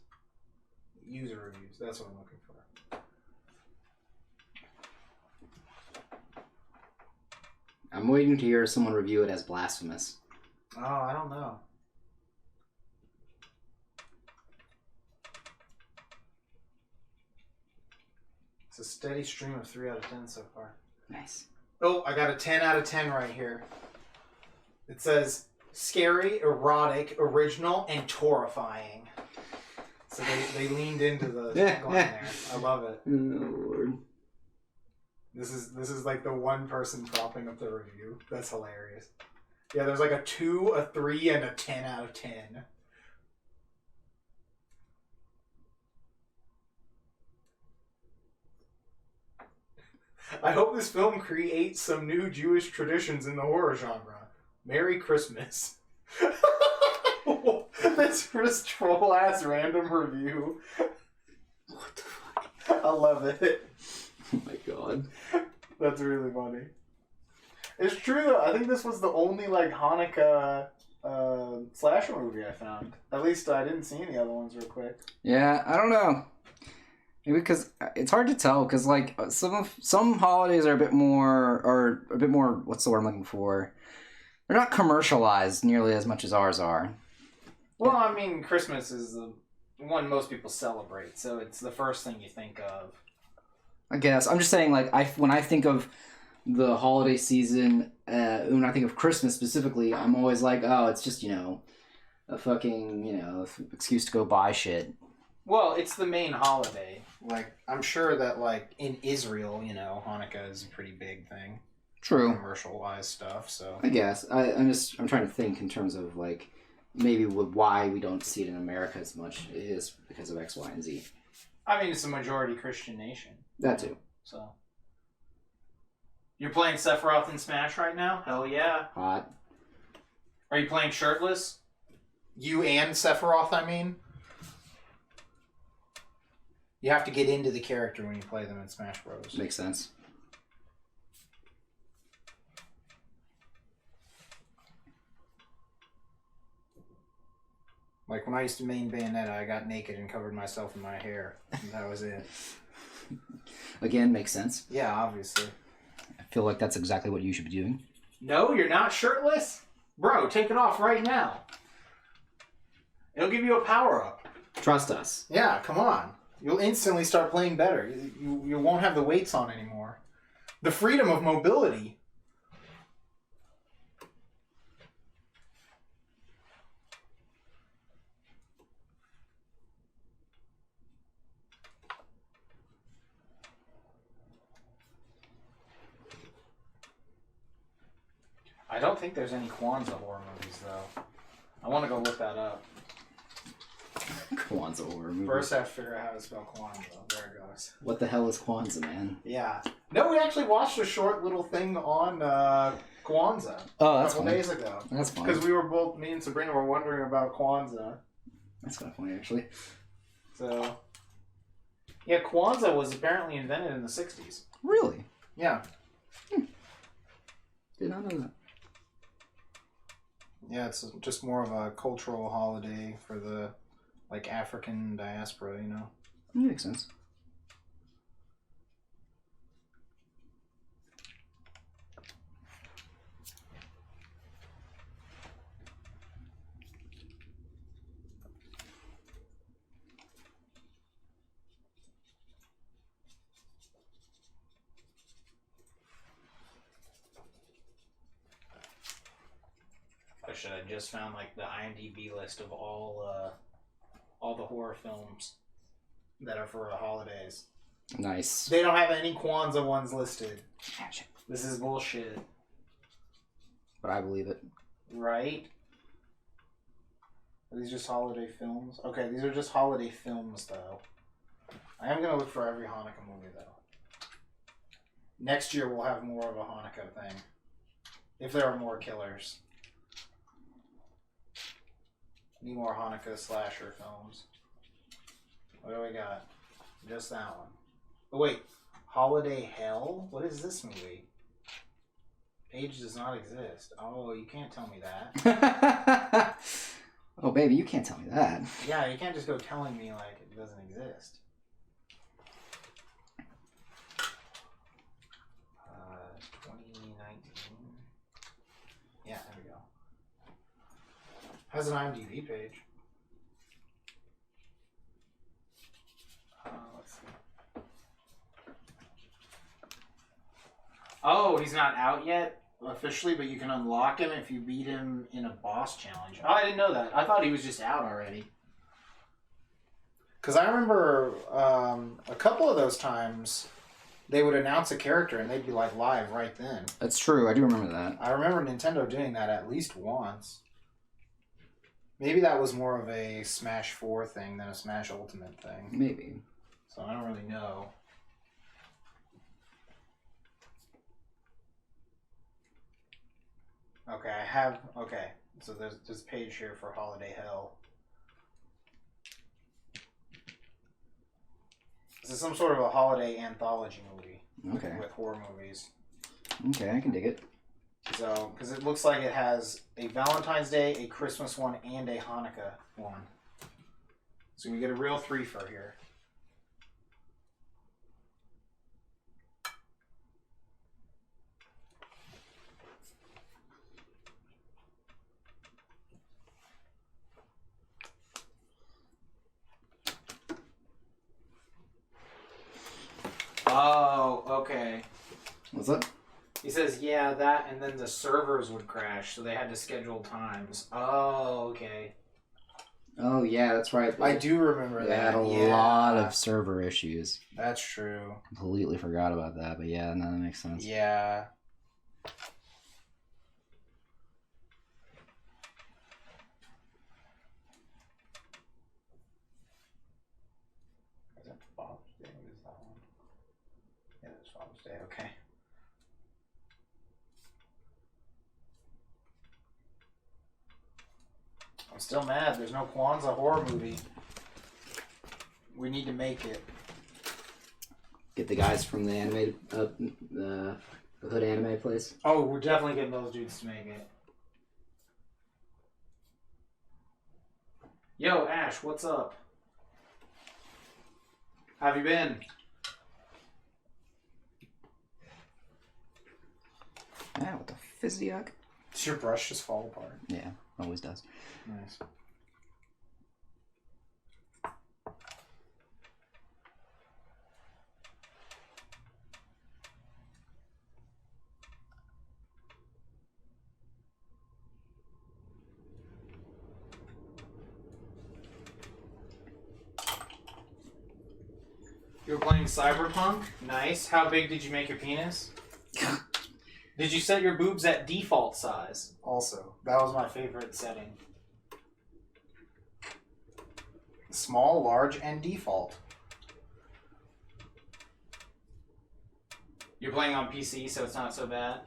User reviews. That's what I'm looking for. I'm waiting to hear someone review it as blasphemous. Oh, I don't know. It's a steady stream of 3 out of 10 so far. Nice. Oh, I got a 10 out of 10 right here. It says, scary, erotic, original, and horrifying. So they leaned into the tagline there. I love it. Oh, Lord. This is like the one person propping up the review. That's hilarious. Yeah, there's like a 2, a 3, and a 10 out of 10. I hope this film creates some new Jewish traditions in the horror genre. Merry Christmas. That's just troll ass random review. What the fuck? I love it. Oh my god. That's really funny. It's true though. I think this was the only like Hanukkah slasher movie I found. At least I didn't see any other ones real quick. Yeah, I don't know. Maybe because it's hard to tell because like some holidays are a bit more what's the word I'm looking for? They're not commercialized nearly as much as ours are. Well, I mean, Christmas is the one most people celebrate, so it's the first thing you think of. I guess I'm just saying, like, when I think of the holiday season, when I think of Christmas specifically, I'm always like, oh, it's just a fucking excuse to go buy shit. Well, it's the main holiday. Like, I'm sure that like in Israel, Hanukkah is a pretty big thing. True. Commercial-wise stuff. So I guess I'm trying to think in terms of like maybe why we don't see it in America as much is because of X, Y, and Z. I mean, it's a majority Christian nation. That too. So. You're playing Sephiroth in Smash right now? Hell yeah. Hot. Are you playing shirtless? You and Sephiroth, I mean? You have to get into the character when you play them in Smash Bros. Makes sense. Like when I used to main Bayonetta, I got naked and covered myself in my hair. And that was it. Again, makes sense. Yeah, obviously. I feel like that's exactly what you should be doing. No, you're not shirtless? Bro, take it off right now. It'll give you a power-up. Trust us. Yeah, come on. You'll instantly start playing better. You won't have the weights on anymore. The freedom of mobility. I don't think there's any Kwanzaa horror movies, though. I want to go look that up. Kwanzaa horror movie. First, I have to figure out how to spell Kwanzaa. There it goes. What the hell is Kwanzaa, man? Yeah. No, we actually watched a short little thing on Kwanzaa Oh, that's a couple funny. days ago. That's funny. Because we were both, me and Sabrina were wondering about Kwanzaa. That's kind of funny, actually. So, yeah, Kwanzaa was apparently invented in the 60s. Really? Yeah. Did not know that. Yeah, it's just more of a cultural holiday for the, like, African diaspora, you know? That makes sense. I should have just found like the IMDb list of all the horror films that are for the holidays. Nice. They don't have any Kwanzaa ones listed. Gotcha. This is bullshit. But I believe it. Right? Are these just holiday films? Okay, these are just holiday films though. I am gonna look for every Hanukkah movie though. Next year we'll have more of a Hanukkah thing. If there are more killers. Need more Hanukkah slasher films. What do we got? Just that one. Oh wait, Holiday Hell? What is this movie? Page does not exist. Oh, you can't tell me that. Oh, baby, you can't tell me that. Yeah, you can't just go telling me like it doesn't exist. 2019. Yeah, there we go. Has an IMDb page. Let's see. Oh, he's not out yet officially, but you can unlock him if you beat him in a boss challenge. Oh, I didn't know that. I thought he was just out already. Because I remember a couple of those times they would announce a character and they'd be like live right then. That's true. I do remember that. I remember Nintendo doing that at least once. Maybe that was more of a Smash 4 thing than a Smash Ultimate thing. Maybe. So I don't really know. Okay, I have... Okay, so there's this page here for Holiday Hell. This is some sort of a holiday anthology movie. Okay. With horror movies. Okay, I can dig it. So, because it looks like it has a Valentine's Day, a Christmas one, and a Hanukkah one. So we get a real threefer here. Oh, okay. What's that? He says, yeah, that, and then the servers would crash, so they had to schedule times. Oh, okay. Oh, yeah, that's right. I do remember They that. had a lot of server issues. That's true. Completely forgot about that, but yeah, no, that makes sense. Yeah. that Father's Day? What is that one? Yeah, it's Father's Day. Okay. I'm still mad. There's no Kwanzaa horror movie. We need to make it. Get the guys from the animated, the Hood anime place. Oh, we're definitely getting those dudes to make it. Yo, Ash, what's up? How have you been? Yeah, what the fizziac? Does your brush just fall apart? Yeah, always does. Nice. You were playing Cyberpunk? Nice. How big did you make your penis? Did you set your boobs at default size? Also, that was my favorite setting. Small, large, and default. You're playing on PC, so it's not so bad?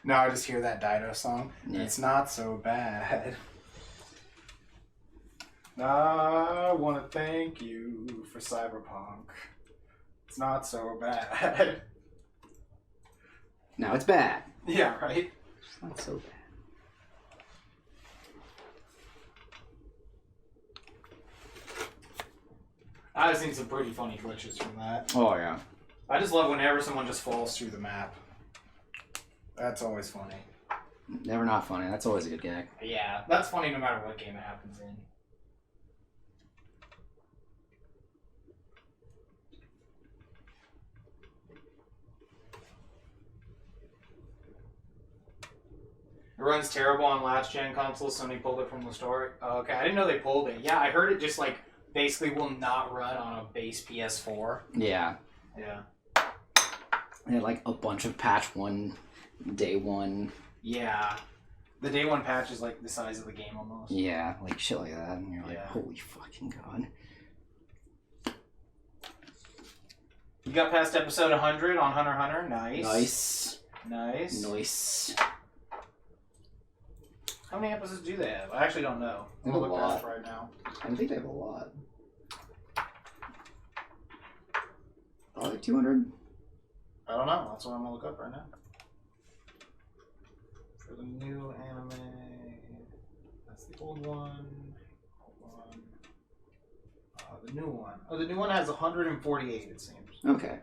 No, I just hear that Dido song. Yeah. It's not so bad. I want to thank you for Cyberpunk. It's not so bad. Now it's bad. Yeah, right? It's not so bad. I've seen some pretty funny glitches from that. Oh, yeah. I just love whenever someone just falls through the map. That's always funny. Never not funny. That's always a good gag. Yeah, that's funny no matter what game it happens in. It runs terrible on last gen consoles. Sony pulled it from the store. Oh, okay, I didn't know they pulled it. Yeah, I heard it just like basically will not run on a base PS4. Yeah. Yeah. They had like a bunch of patch one, day one. Yeah. The day one patch is like the size of the game almost. Yeah, like shit like that. And you're like, holy fucking god. You got past episode 100 on Hunter x Hunter. Nice. Nice. Nice. Nice. How many episodes do they have? I actually don't know. I'm gonna look that up right now. I think they have a lot. Probably like 200? I don't know. That's what I'm gonna look up right now. For the new anime. That's the old one. Hold on. The new one. Oh, the new one has 148, it seems. Okay.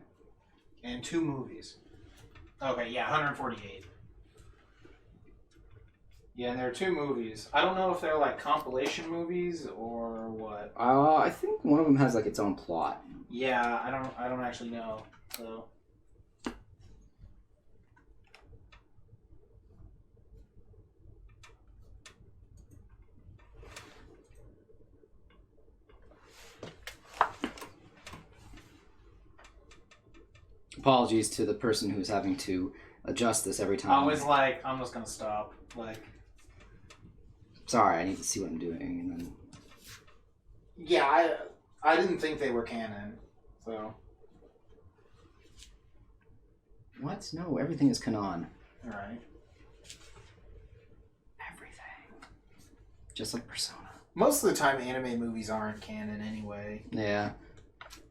And 2 movies. Okay, yeah, 148. Yeah, and there are 2 movies. I don't know if they're like compilation movies or what. I think one of them has like its own plot. Yeah, I don't actually know. So apologies to the person who's having to adjust this every time. I was like, I'm just gonna stop. Like, sorry, I need to see what I'm doing, and then. Yeah, I didn't think they were canon, so. What? No, everything is canon. All right. Everything. Just like Persona. Most of the time, anime movies aren't canon anyway. Yeah.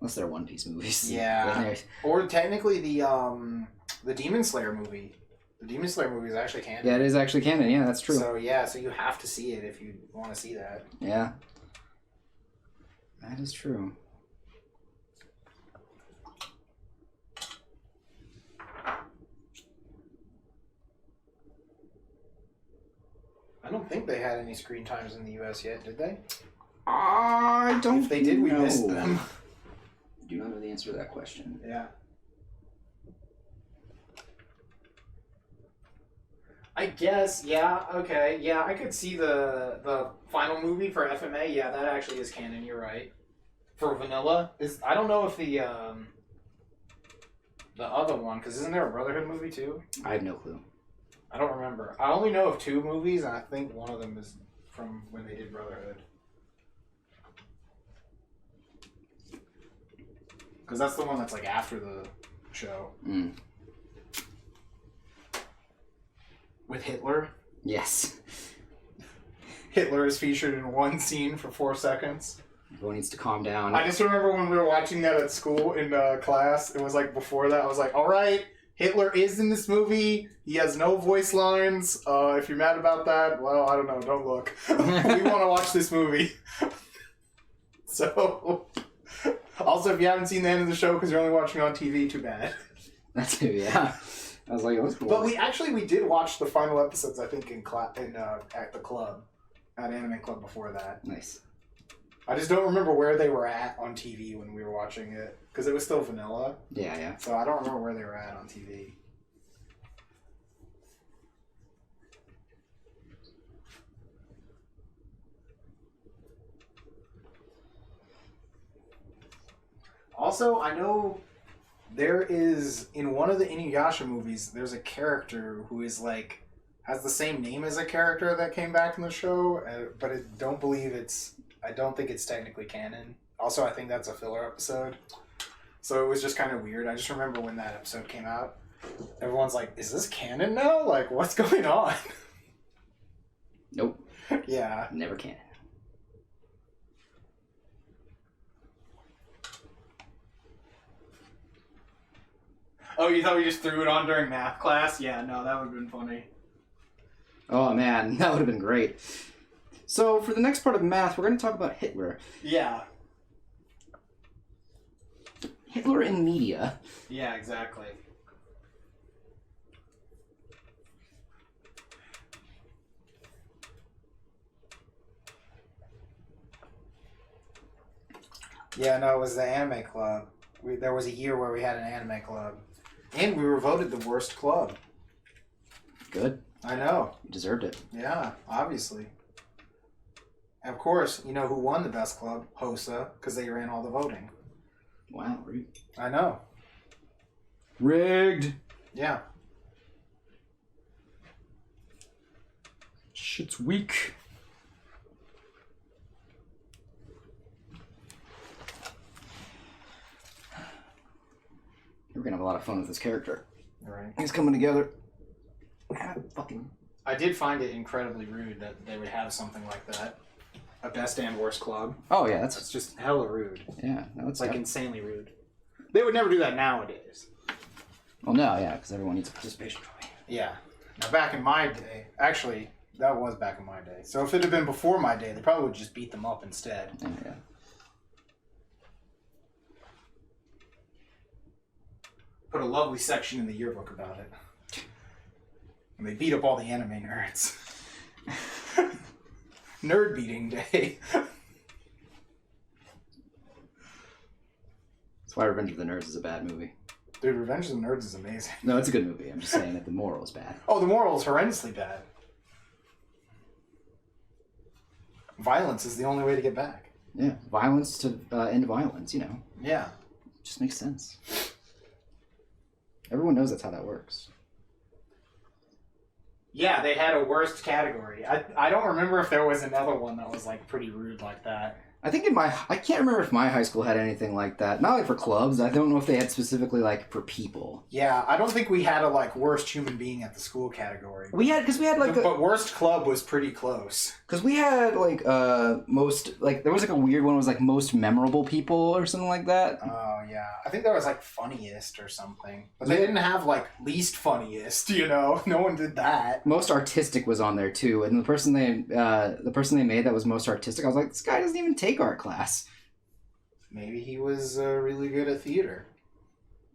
Unless they're One Piece movies. Yeah. Or technically the Demon Slayer movie. The Demon Slayer movie is actually canon. Yeah, it is actually canon. Yeah, that's true. So yeah, so you have to see it if you want to see that. Yeah. That is true. I don't think they had any screen times in the US yet, did they? I don't. If they did, we missed them. I do not know the answer to that question. Yeah. I guess, yeah, okay. Yeah, I could see the final movie for FMA. Yeah, that actually is canon, you're right. For Vanilla, I don't know if the other one, because isn't there a Brotherhood movie too? I have no clue. I don't remember. I only know of 2 movies, and I think one of them is from when they did Brotherhood. Because that's the one that's like after the show. Mm. With Hitler. Yes. Hitler is featured in one scene for 4 seconds. Everyone needs to calm down. I just remember when we were watching that at school in class. It was like before that. I was like, all right, Hitler is in this movie. He has no voice lines. If you're mad about that, well, I don't know. Don't look. We want to watch this movie. So, also, if you haven't seen the end of the show because you're only watching on TV, too bad. That too, yeah. I was like, it was cool. But we did watch the final episodes, I think, at the club, at Anime Club before that. Nice. I just don't remember where they were at on TV when we were watching it because it was still vanilla. Yeah, yeah. So I don't remember where they were at on TV. Also, I know there is, in one of the Inuyasha movies, there's a character who is like, has the same name as a character that came back in the show, but I don't think it's technically canon. Also, I think that's a filler episode. So it was just kind of weird. I just remember when that episode came out, everyone's like, is this canon now? Like, what's going on? Nope. Yeah. Never can. Oh, you thought we just threw it on during math class? Yeah, no, that would have been funny. Oh man, that would have been great. So for the next part of math, we're going to talk about Hitler. Yeah. Hitler in media. Yeah, exactly. Yeah, no, it was the anime club. There was a year where we had an anime club. And we were voted the worst club. Good. I know. You deserved it. Yeah, obviously. And of course, you know who won the best club? HOSA, because they ran all the voting. Wow, rigged. I know. Rigged. Yeah. Shit's weak. We're gonna have a lot of fun with this character. Right. He's coming together. Fucking. I did find it incredibly rude that they would have something like that. A best and worst club. Oh yeah, That's just hella rude. yeah. No, It's like insanely rude. They would never do that nowadays. Well, no, yeah, because everyone needs a participation trophy. Yeah. Now, back in my day, actually, that was back in my day. So if it had been before my day, they probably would just beat them up instead. Yeah. Put a lovely section in the yearbook about it. And they beat up all the anime nerds. Nerd beating day. That's why Revenge of the Nerds is a bad movie. Dude, Revenge of the Nerds is amazing. No, it's a good movie. I'm just saying that the moral is bad. Oh, the moral is horrendously bad. Violence is the only way to get back. Yeah, violence to end violence, you know. Yeah. It just makes sense. Everyone knows that's how that works. Yeah, they had a worst category. I don't remember if there was another one that was like pretty rude like that. I think I can't remember if my high school had anything like that. Not like for clubs. I don't know if they had specifically like for people. Yeah, I don't think we had a like worst human being at the school category. We had like but worst club was pretty close. Because we had like most like there was like a weird one that was like most memorable people or something like that. Oh yeah, I think there was like funniest or something, but they didn't have like least funniest. You know, no one did that. Most artistic was on there too, and the person they made that was most artistic, I was like, this guy doesn't even take art class. Maybe he was really good at theater.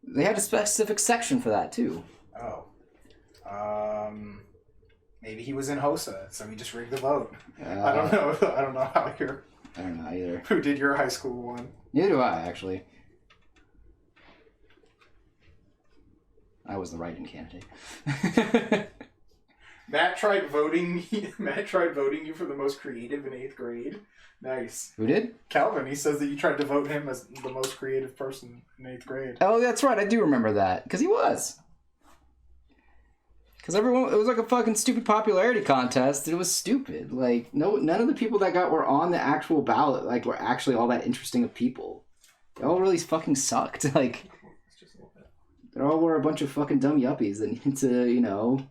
They had a specific section for that too. Oh. Maybe he was in HOSA, so he just rigged the vote. I don't know. I don't know how you're... I don't know either. Who did your high school one? Neither do I, actually. I was the write-in candidate. Matt tried voting you for the most creative in 8th grade. Nice. Who did? Calvin. He says that you tried to vote him as the most creative person in 8th grade. Oh, that's right. I do remember that. Because he was. Because everyone, it was like a fucking stupid popularity contest. It was stupid. Like, none of the people that were on the actual ballot, like, were actually all that interesting of people. They all really fucking sucked. Like, they all were a bunch of fucking dumb yuppies that need to, you know,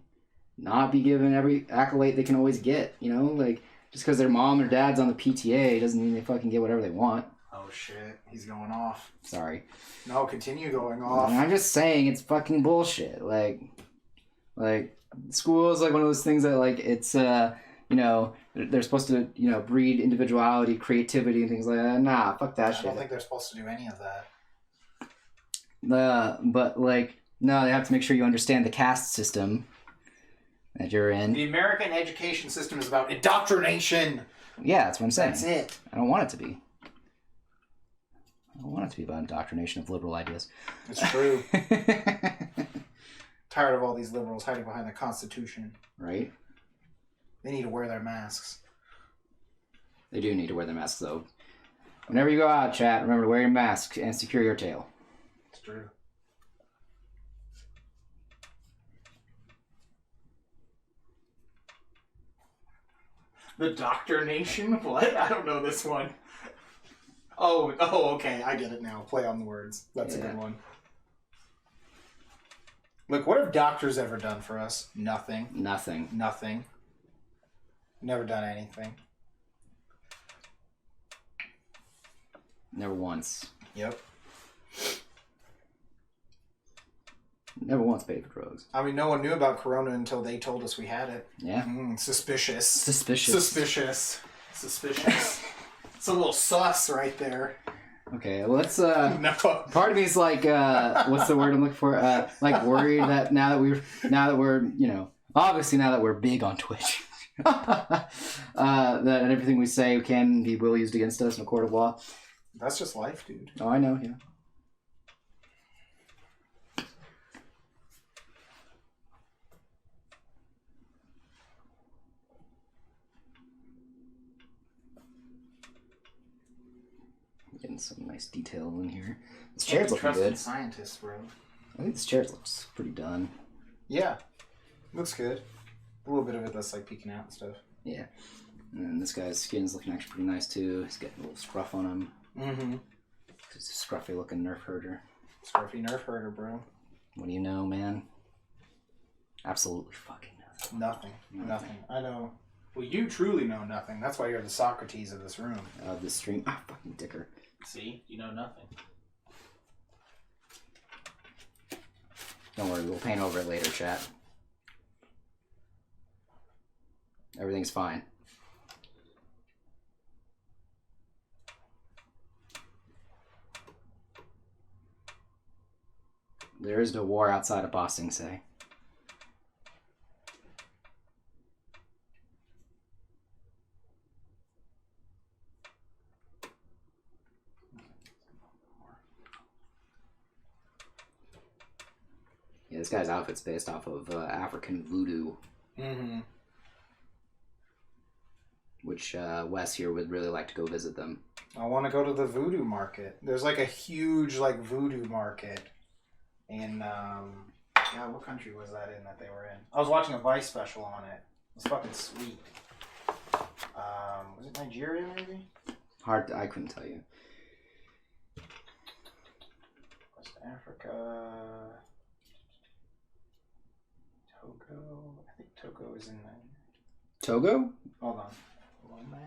not be given every accolade they can always get, you know? Like, just because their mom or dad's on the PTA doesn't mean they fucking get whatever they want. Oh shit, he's going off. Sorry. No, continue going off. And I'm just saying it's fucking bullshit. Like school is like one of those things that like it's you know, they're supposed to, you know, breed individuality, creativity, and things like that. Nah, fuck that shit. I don't think they're supposed to do any of that. But like, no, they have to make sure you understand the caste system that you're in. The American education system is about indoctrination. Yeah, that's what I'm saying. That's it. I don't want it to be. I don't want it to be about indoctrination of liberal ideas. It's true. Tired of all these liberals hiding behind the Constitution. Right? They need to wear their masks. They do need to wear their masks, though. Whenever you go out, chat, remember to wear your mask and secure your tail. It's true. The Doctrination? What? I don't know this one. Oh, okay. I get it now. Play on the words. That's a good one. Look, what have doctors ever done for us? Nothing. Nothing. Nothing. Never done anything. Never once. Yep. Never once paid for drugs. I mean, no one knew about Corona until they told us we had it. Yeah. Suspicious. Suspicious. Suspicious. Suspicious. It's a little sus right there. Okay, let's No. part of me is like what's the word I'm looking for? Like worried that now that we're, you know, obviously now that we're big on Twitch. That everything we say can be will used against us in a court of law. That's just life, dude. Oh, I know, yeah. Getting some nice detail in here. This chair's looking good. Scientists, bro. I think this chair looks pretty done. Yeah, looks good. A little bit of it that's like peeking out and stuff. Yeah, and this guy's skin's looking actually pretty nice too. He's getting a little scruff on him. Mm-hmm. He's a scruffy looking nerf herder. Scruffy nerf herder, bro. What do you know, man? Absolutely fucking nothing. Nothing. I know. Well, you truly know nothing. That's why you're the Socrates of this room. Of the stream. Ah, fucking dicker. See? You know nothing. Don't worry, we'll paint over it later, chat. Everything's fine. There is no war outside of Boston, say. Yeah, this guy's outfit's based off of African voodoo. Mm-hmm. Which Wes here would really like to go visit them. I want to go to the voodoo market. There's like a huge like voodoo market in God, what country was that in that they were in? I was watching a Vice special on it. It was fucking sweet. Was it Nigeria maybe? Hard, I couldn't tell you. West Africa. Togo. I think Togo is in there. Togo? Hold on. Lomé?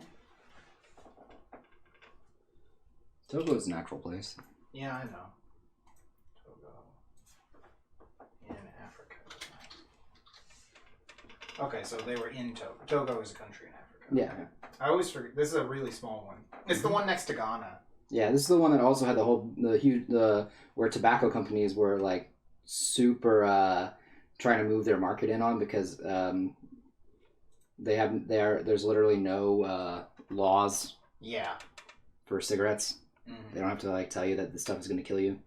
Togo's a natural place. Yeah, I know. Togo. In Africa. Okay, so they were in Togo. Togo is a country in Africa. Yeah. I always forget. This is a really small one. It's the one next to Ghana. Yeah, this is the one that also had where tobacco companies were like super trying to move their market in on because there's literally no laws. Yeah. For cigarettes. Mm-hmm. They don't have to like tell you that this stuff is going to kill you.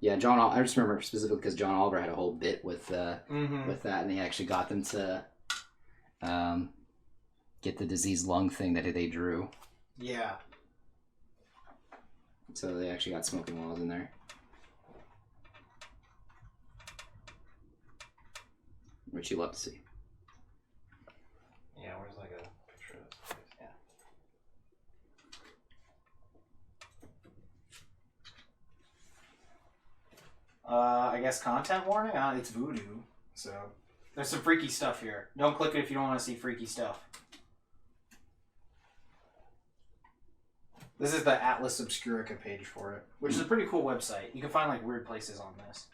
Yeah, I just remember specifically because John Oliver had a whole bit with that, and he actually got them to get the diseased lung thing that they drew. Yeah. So they actually got smoking laws in there. which you love to see. Yeah, where's like a picture of this place? Yeah. I guess content warning? It's voodoo, so there's some freaky stuff here. Don't click it if you don't want to see freaky stuff. This is the Atlas Obscurica page for it, which is a pretty cool website. You can find like weird places on this.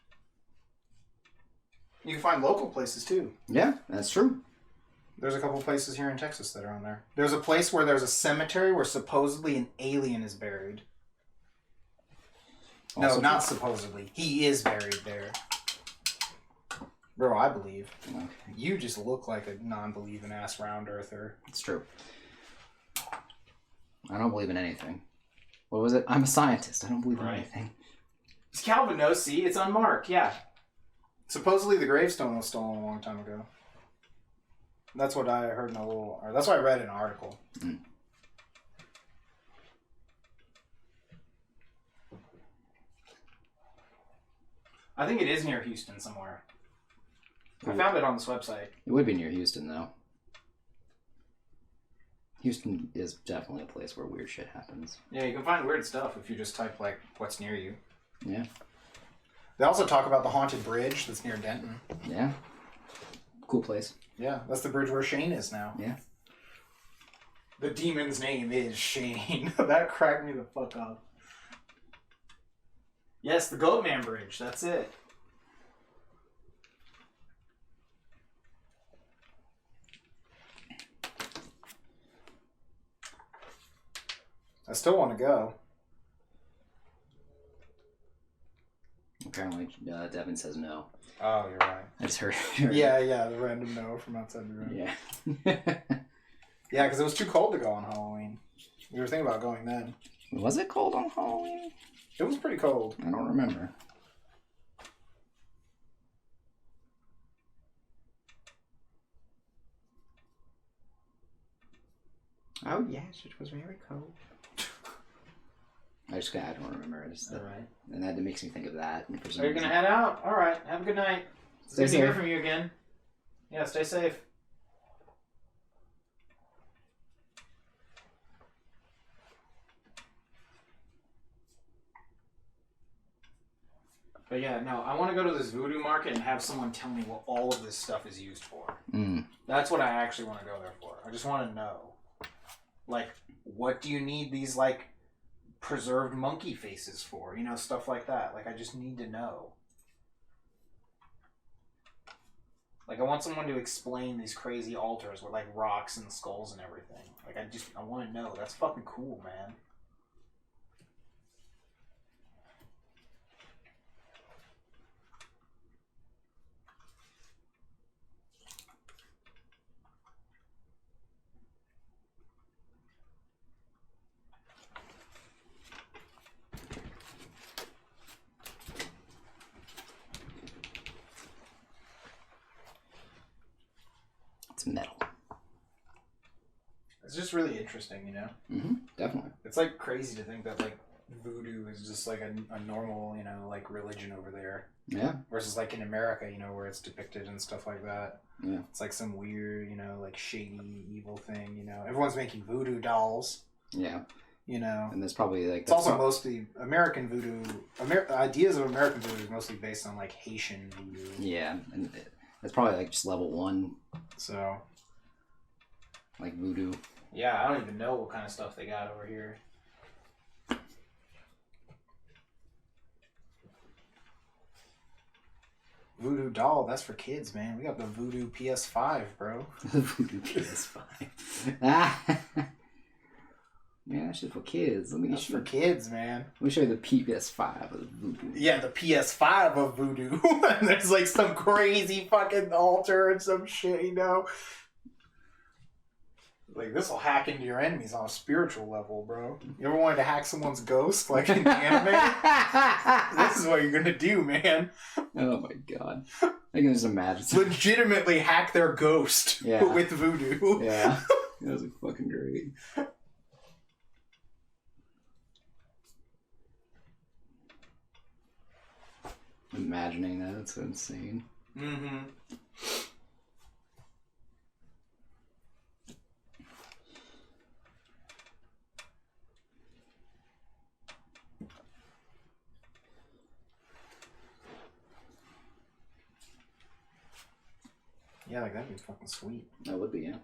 You can find local places too. Yeah, that's true. There's a couple places here in Texas that are on there. There's a place where there's a cemetery where supposedly an alien is buried. Also no, not supposedly. He is buried there. Bro, I believe. Okay. You just look like a non-believing ass round earther. It's true. I don't believe in anything. What was it? I'm a scientist. I don't believe in anything. It's Calvin knows, see? It's unmarked, yeah. Supposedly the gravestone was stolen a long time ago. That's what I heard in a little... Or that's what I read in an article. Mm. I think it is near Houston somewhere. I found it on this website. It would be near Houston, though. Houston is definitely a place where weird shit happens. Yeah, you can find weird stuff if you just type, like, what's near you. Yeah. They also talk about the haunted bridge that's near Denton. Yeah. Cool place. Yeah, that's the bridge where Shane is now. Yeah. The demon's name is Shane. That cracked me the fuck up. Yes, the Goatman Bridge. That's it. I still want to go. Apparently, Devin says no. Oh, you're right. I just heard. Yeah, the random no from outside the room. Yeah. Yeah, because it was too cold to go on Halloween. We were thinking about going then. Was it cold on Halloween? It was pretty cold. I don't remember. Oh, yes, it was very cold. I don't remember. All right. And that makes me think of that. Are you going to head out? All right. Have a good night. Stay Good to safe. hear from you again. Yeah, stay safe. But yeah, no, I want to go to this voodoo market and have someone tell me what all of this stuff is used for. Mm. That's what I actually want to go there for. I just want to know. Like, what do you need these, like, preserved monkey faces for? You know, stuff like that. Like, I just need to know. Like, I want someone to explain these crazy altars with, like, rocks and skulls and everything. Like, I want to know. That's fucking cool, man. It's metal. It's just really interesting, you know? Mm-hmm. Definitely. It's, like, crazy to think that, like, voodoo is just, like, a normal, you know, like, religion over there. Yeah. Versus, like, in America, you know, where it's depicted and stuff like that. Yeah. It's, like, some weird, you know, like, shady, evil thing, you know? Everyone's making voodoo dolls. Yeah. You know? And there's probably, like... It's also mostly American voodoo... ideas of American voodoo is mostly based on, like, Haitian voodoo. Yeah. And that's probably, like, just level 1. So... Like, voodoo. Yeah, I don't even know what kind of stuff they got over here. Voodoo doll, that's for kids, man. We got the Voodoo PS5, bro. Voodoo PS5. Ah! Man, that shit for kids. That's for kids, man. Let me show you the PS5 of Voodoo. Yeah, the PS5 of Voodoo. And there's like some crazy fucking altar and some shit, you know? Like, this will hack into your enemies on a spiritual level, bro. You ever wanted to hack someone's ghost, like in the anime? This is what you're gonna do, man. Oh my god. I can just imagine. Legitimately hack their ghost with voodoo. Yeah. That was fucking great. Imagining that, it's so insane. Mm-hmm. Yeah, like that'd be fucking sweet. That would be, yeah.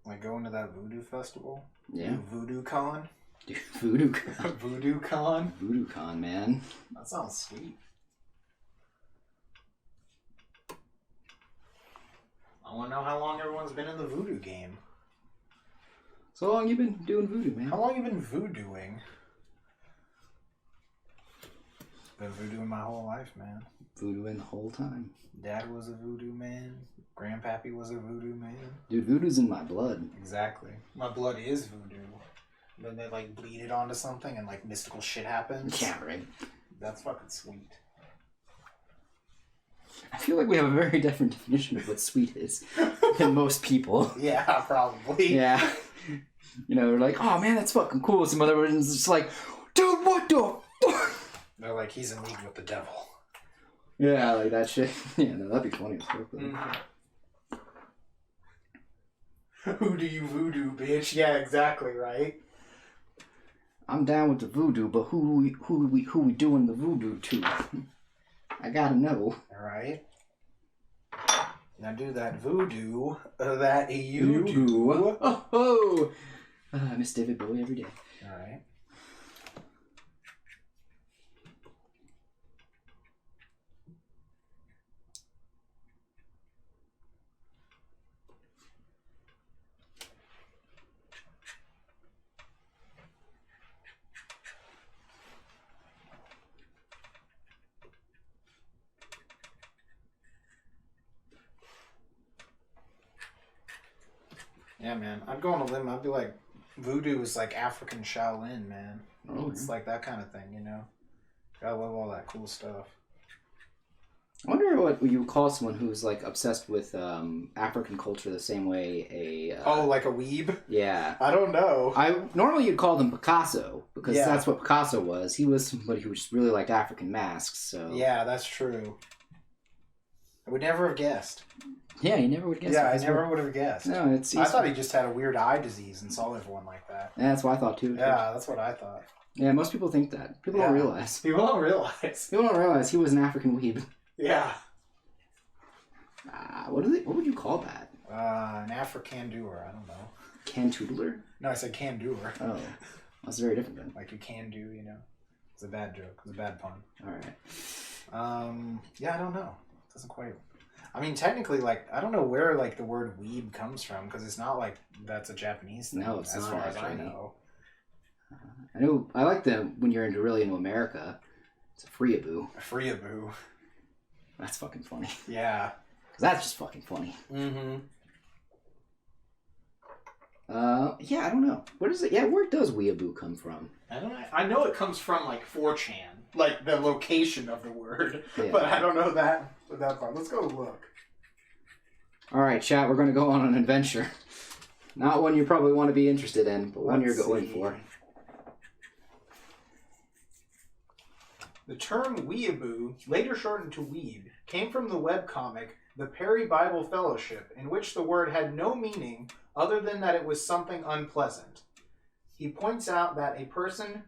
Like going to that voodoo festival. Yeah. Voodoo Con. Dude, Voodoo Con. Voodoo Con. Voodoo Con, man. That sounds sweet. I want to know how long everyone's been in the voodoo game. So long you been doing voodoo, man? How long you been voodooing? Been voodooing my whole life, man. Voodooing the whole time. Dad was a voodoo man. Grandpappy was a voodoo man. Dude, voodoo's in my blood. Exactly. My blood is voodoo. Then they like bleed it onto something and like mystical shit happens. Yeah, right. That's fucking sweet. I feel like we have a very different definition of what sweet is than most people. Yeah, probably. Yeah. You know, they're like, oh man, that's fucking cool. Some other ones just like, dude, what the fuck? They're like, he's in league with the devil. Yeah, like that shit. Yeah, no, that'd be funny as fuck, though. Mm-hmm. Who do you voodoo, bitch? Yeah, exactly, right? I'm down with the voodoo, but who we doing the voodoo to? I gotta know. Alright. Now do that voodoo that you do. Oh, oh. I miss David Bowie every day. Alright. Yeah, man. I'd go on a limb. I'd be like, voodoo is like African Shaolin, man. Oh, It's like that kind of thing, you know? I love all that cool stuff. I wonder what you would call someone who's like obsessed with African culture the same way like a weeb? Yeah. I don't know. Normally you'd call them Picasso because Yeah. that's what Picasso was. He was somebody who just really liked African masks. So Yeah, that's true. I would never have guessed. yeah, you never would guess. Yeah, I that's never what- would have guessed. No, it's. I thought he just had a weird eye disease and saw everyone like that. Yeah, that's what I thought too. Yeah, that's what I thought. Yeah, most people think that. People don't realize. People don't realize. People don't realize he was an African weeb. Yeah. What would you call that? An African-doer, I don't know. Can-toodler? No, I said can-doer. Oh, that's very different then. Like you can do, you know. It's a bad joke. It's a bad pun. All right. Yeah, I don't know. It doesn't quite... I mean, technically, like, I don't know where, like, the word weeb comes from, because it's not like that's a Japanese thing. No, it's as not, far as I actually. know. I know. I like when you're really into America. It's a freeaboo. A freeaboo. That's fucking funny. Yeah. Because that's just fucking funny. Mm-hmm. Yeah, I don't know. What is it? Yeah, where does weeaboo come from? I don't know. I know it comes from, like, 4chan. Like, the location of the word. Yeah. But I don't know that part. Let's go look. All right, chat. We're going to go on an adventure. Not one you probably want to be interested in, but one you're going for. The term weeaboo, later shortened to weeb, came from the webcomic The Perry Bible Fellowship, in which the word had no meaning other than that it was something unpleasant. He points out that a person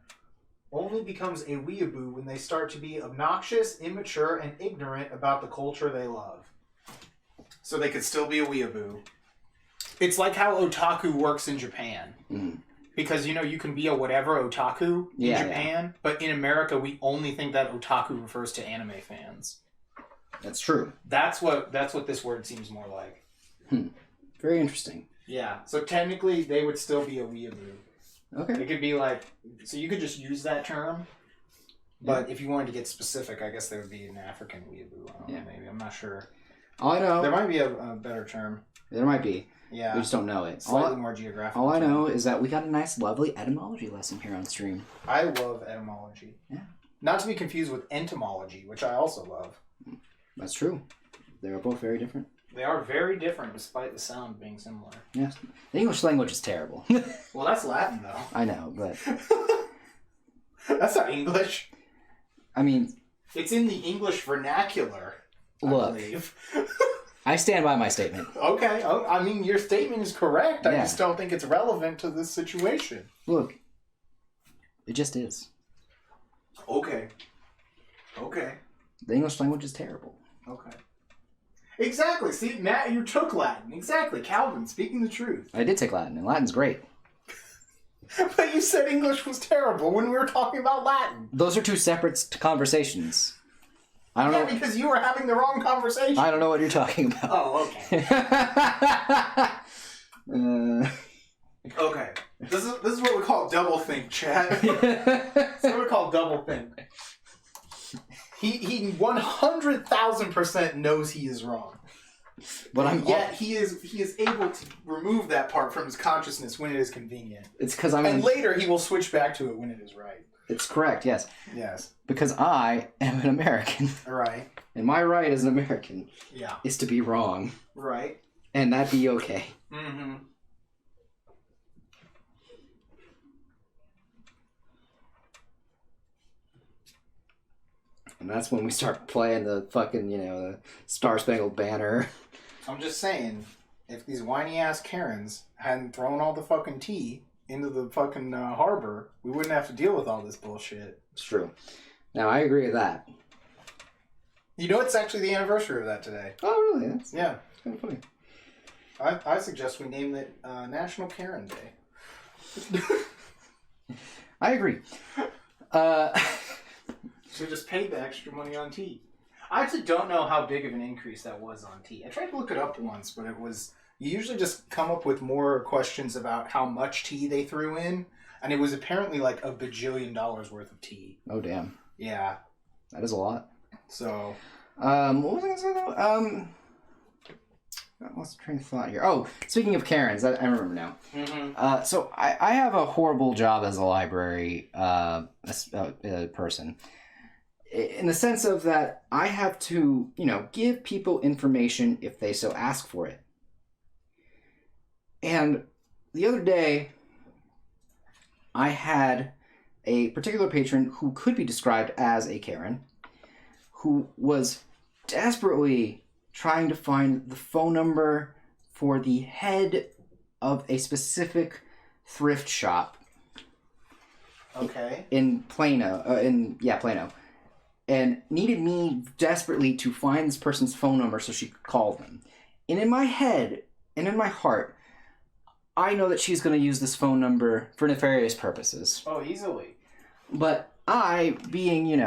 only becomes a weeaboo when they start to be obnoxious, immature, and ignorant about the culture they love. So they could still be a weeaboo. It's like how otaku works in Japan. Mm. Because, you know, you can be a whatever otaku in Japan, but in America we only think that otaku refers to anime fans. That's true. That's what this word seems more like. Very interesting. Yeah. So technically they would still be a weeaboo. Okay. It could be like, so you could just use that term, but if you wanted to get specific, I guess there would be an African weeaboo. I don't know, maybe. I'm not sure. All I know... There might be a better term. There might be. Yeah. We just don't know it. Slightly more geographical. All I know is that we got a nice, lovely etymology lesson here on stream. I love etymology. Yeah. Not to be confused with entomology, which I also love. That's true. They are both very different. They are very different despite the sound being similar. Yes. The English language is terrible. Well, that's Latin, though. I know, but... That's not English. I mean... It's in the English vernacular, I look, believe. I stand by my statement. Okay. Oh, I mean, your statement is correct. I Yeah. just don't think it's relevant to this situation. Look, it just is. Okay. Okay. The English language is terrible. Okay. Exactly. See, Matt, you took Latin. Exactly. Calvin, speaking the truth. I did take Latin, and Latin's great. But you said English was terrible when we were talking about Latin. Those are two separate conversations. I don't know. Because you were having the wrong conversation. I don't know what you're talking about. Oh, okay. Okay. This is what we call double think, Chad. This is what we call double think. He 100,000% knows he is wrong. But yet he is able to remove that part from his consciousness when it is convenient. It's because and later he will switch back to it when it is right. It's correct, yes. Yes. Because I am an American. Right. And my right as an American is to be wrong. Right. And that be okay. Mm-hmm. And that's when we start playing the fucking, the Star Spangled Banner. I'm just saying, if these whiny ass Karens hadn't thrown all the fucking tea into the fucking harbor, we wouldn't have to deal with all this bullshit. It's true. Now, I agree with that. You know, it's actually the anniversary of that today. Oh, really? That's kind of funny. I suggest we name it National Karen Day. I agree. So just paid the extra money on tea. I actually don't know how big of an increase that was on tea. I tried to look it up once, but it was... You usually just come up with more questions about how much tea they threw in, and it was apparently like $1 bajillion worth of tea. Oh, damn. Yeah. That is a lot. So... what was I going to say, though? I lost the train of thought here. Oh, speaking of Karens, I remember now. Mm-hmm. So I have a horrible job as a library person. In the sense of that I have to, give people information if they so ask for it. And the other day, I had a particular patron who could be described as a Karen, who was desperately trying to find the phone number for the head of a specific thrift shop. Okay. In Plano. Plano. And needed me desperately to find this person's phone number so she could call them. And in my head and in my heart, I know that she's going to use this phone number for nefarious purposes. Oh, easily. But I, being,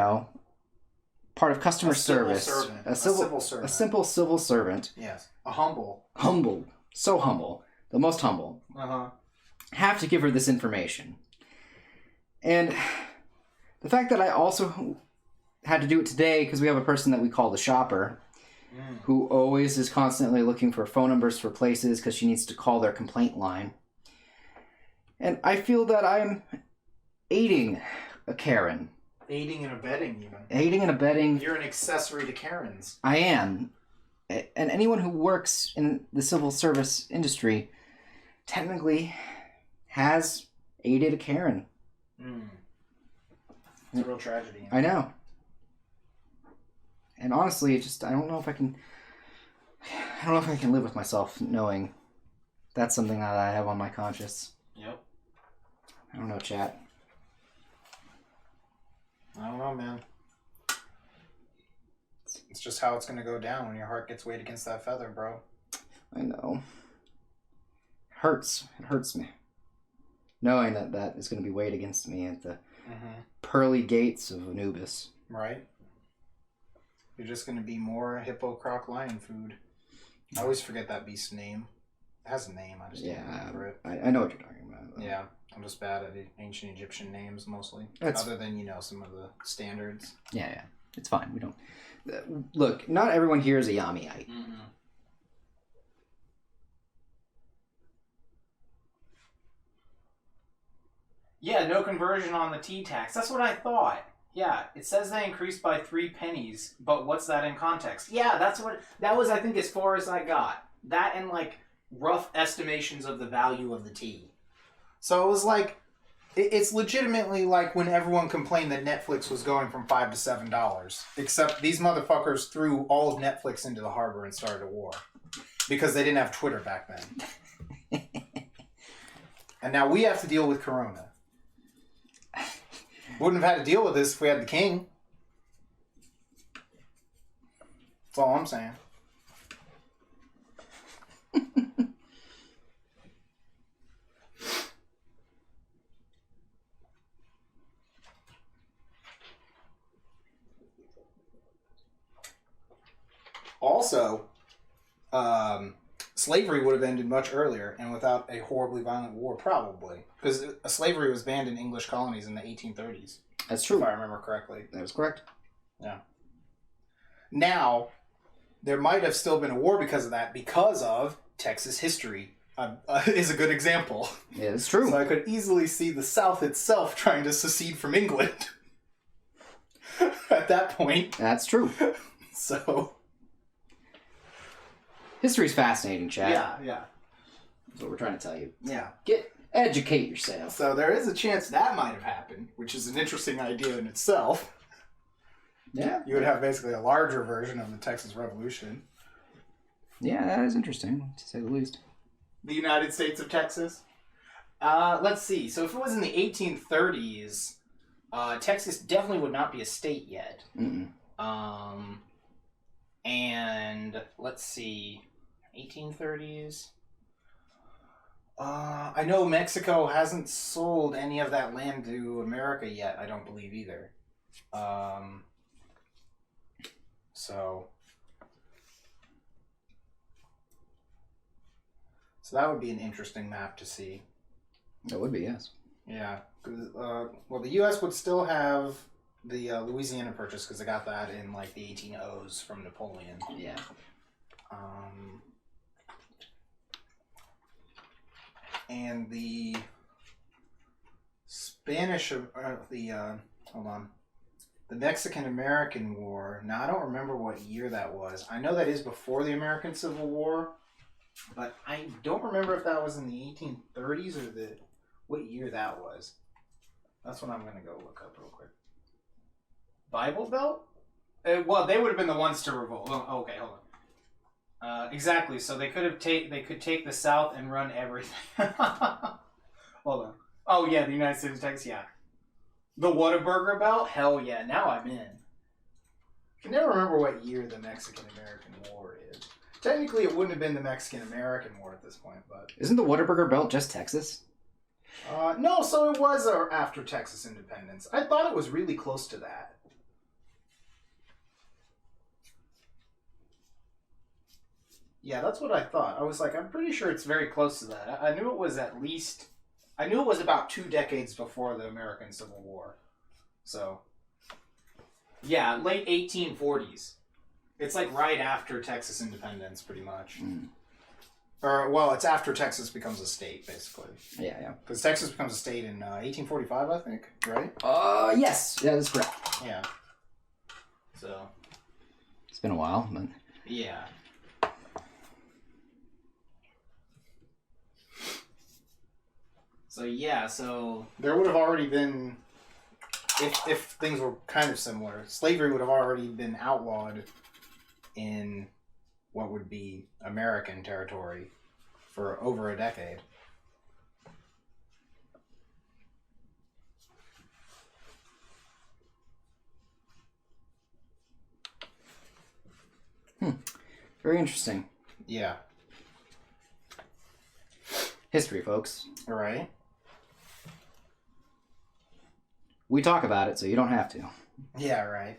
part of customer service, a simple civil servant. Yes. A humble. So humble, the most humble. Have to give her this information. And the fact that I also had to do it today because we have a person that we call the shopper who always is constantly looking for phone numbers for places because she needs to call their complaint line. And I feel that I'm aiding a Karen. Aiding and abetting, even. Aiding and abetting. You're an accessory to Karens. I am. And anyone who works in the civil service industry technically has aided a Karen. It's a real tragedy. I know. And honestly, I don't know if I can live with myself knowing that's something that I have on my conscience. Yep. I don't know, chat. I don't know, man. It's just how it's going to go down when your heart gets weighed against that feather, bro. I know. It hurts me. Knowing that is going to be weighed against me at the pearly gates of Anubis. Right. You're just going to be more hippo croc lion food. I always forget that beast's name. It has a name, I just don't remember it. I know what you're talking about. Though. Yeah, I'm just bad at ancient Egyptian names, mostly. That's... Other than, some of the standards. Yeah. It's fine. We don't... Look, not everyone here is a Yamiite. Yeah, no conversion on the tea tax. That's what I thought. Yeah, it says they increased by 3 pennies, but what's that in context? Yeah, that was, I think, as far as I got. That and, rough estimations of the value of the tea. So it was like, It's legitimately like when everyone complained that Netflix was going from $5 to $7. Except these motherfuckers threw all of Netflix into the harbor and started a war. Because they didn't have Twitter back then. And now we have to deal with Corona. Wouldn't have had to deal with this if we had the king. That's all I'm saying. Also, slavery would have ended much earlier and without a horribly violent war, probably. Because slavery was banned in English colonies in the 1830s. That's true. If I remember correctly. That was correct. Yeah. Now, there might have still been a war because of that, because of Texas history. Is a good example. Yeah, it's true. So I could easily see the South itself trying to secede from England at that point. That's true. So... History's fascinating, Chad. Yeah. That's what we're trying to tell you. Yeah. Educate yourself. So there is a chance that might have happened, which is an interesting idea in itself. Yeah. You would have basically a larger version of the Texas Revolution. Yeah, that is interesting, to say the least. The United States of Texas? Let's see. So if it was in the 1830s, Texas definitely would not be a state yet. Mm-mm. And let's see, 1830s. I know Mexico hasn't sold any of that land to America yet. I don't believe either. So that would be an interesting map to see. That would be, yes. Yeah, well, the U.S. would still have the Louisiana Purchase because they got that in like the 1800s from Napoleon. Yeah. And the Spanish, hold on, the Mexican-American War. Now I don't remember what year that was. I know that is before the American Civil War, but I don't remember if that was in the 1830s or what year that was. That's what I'm gonna go look up real quick. Bible Belt? Well, they would have been the ones to revolt. Oh, okay, hold on. Exactly. So they could take the South and run everything. Hold on. Oh yeah, the United States of Texas. Yeah. The Whataburger Belt? Hell yeah. Now I'm in. I can never remember what year the Mexican-American War is. Technically, it wouldn't have been the Mexican-American War at this point, but Isn't the Whataburger Belt just Texas? no. So it was after Texas independence. I thought it was really close to that. Yeah, that's what I thought. I was like, I'm pretty sure it's very close to that. I knew it was about 2 decades before the American Civil War. So, yeah, late 1840s. It's like right after Texas independence, pretty much. Mm. Or, well, it's after Texas becomes a state, basically. Yeah. Because Texas becomes a state in 1845, I think, right? Yes. Yeah, that's correct. Yeah. So. It's been a while, but... Yeah. So there would have already been, if things were kind of similar, slavery would have already been outlawed in what would be American territory for over a decade. Very interesting. Yeah. History, folks. All right. We talk about it, so you don't have to. Yeah, right.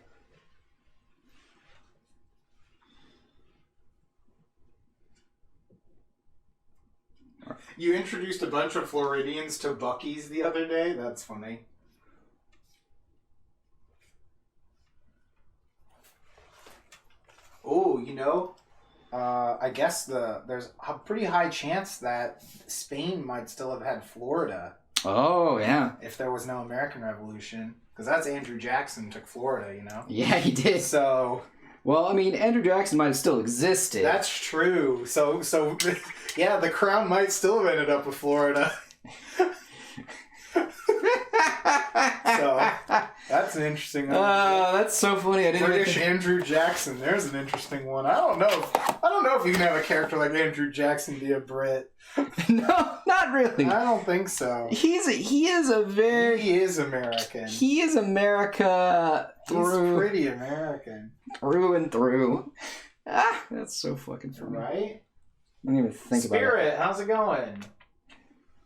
You introduced a bunch of Floridians to Buc-ee's the other day? That's funny. Oh, I guess there's a pretty high chance that Spain might still have had Florida. Oh, yeah. If there was no American Revolution. Because that's Andrew Jackson took Florida, Yeah, he did. So... Well, I mean, Andrew Jackson might have still existed. That's true. So yeah, the crown might still have ended up with Florida. So that's an interesting one. That's so funny. I didn't British even Andrew Jackson. There's an interesting one. I don't know if you can have a character like Andrew Jackson be a Brit. No, not really. I don't think so. He is American. He is America through. He's pretty American. Through and through. That's so fucking funny. Right? I didn't even think about it. Spirit, how's it going?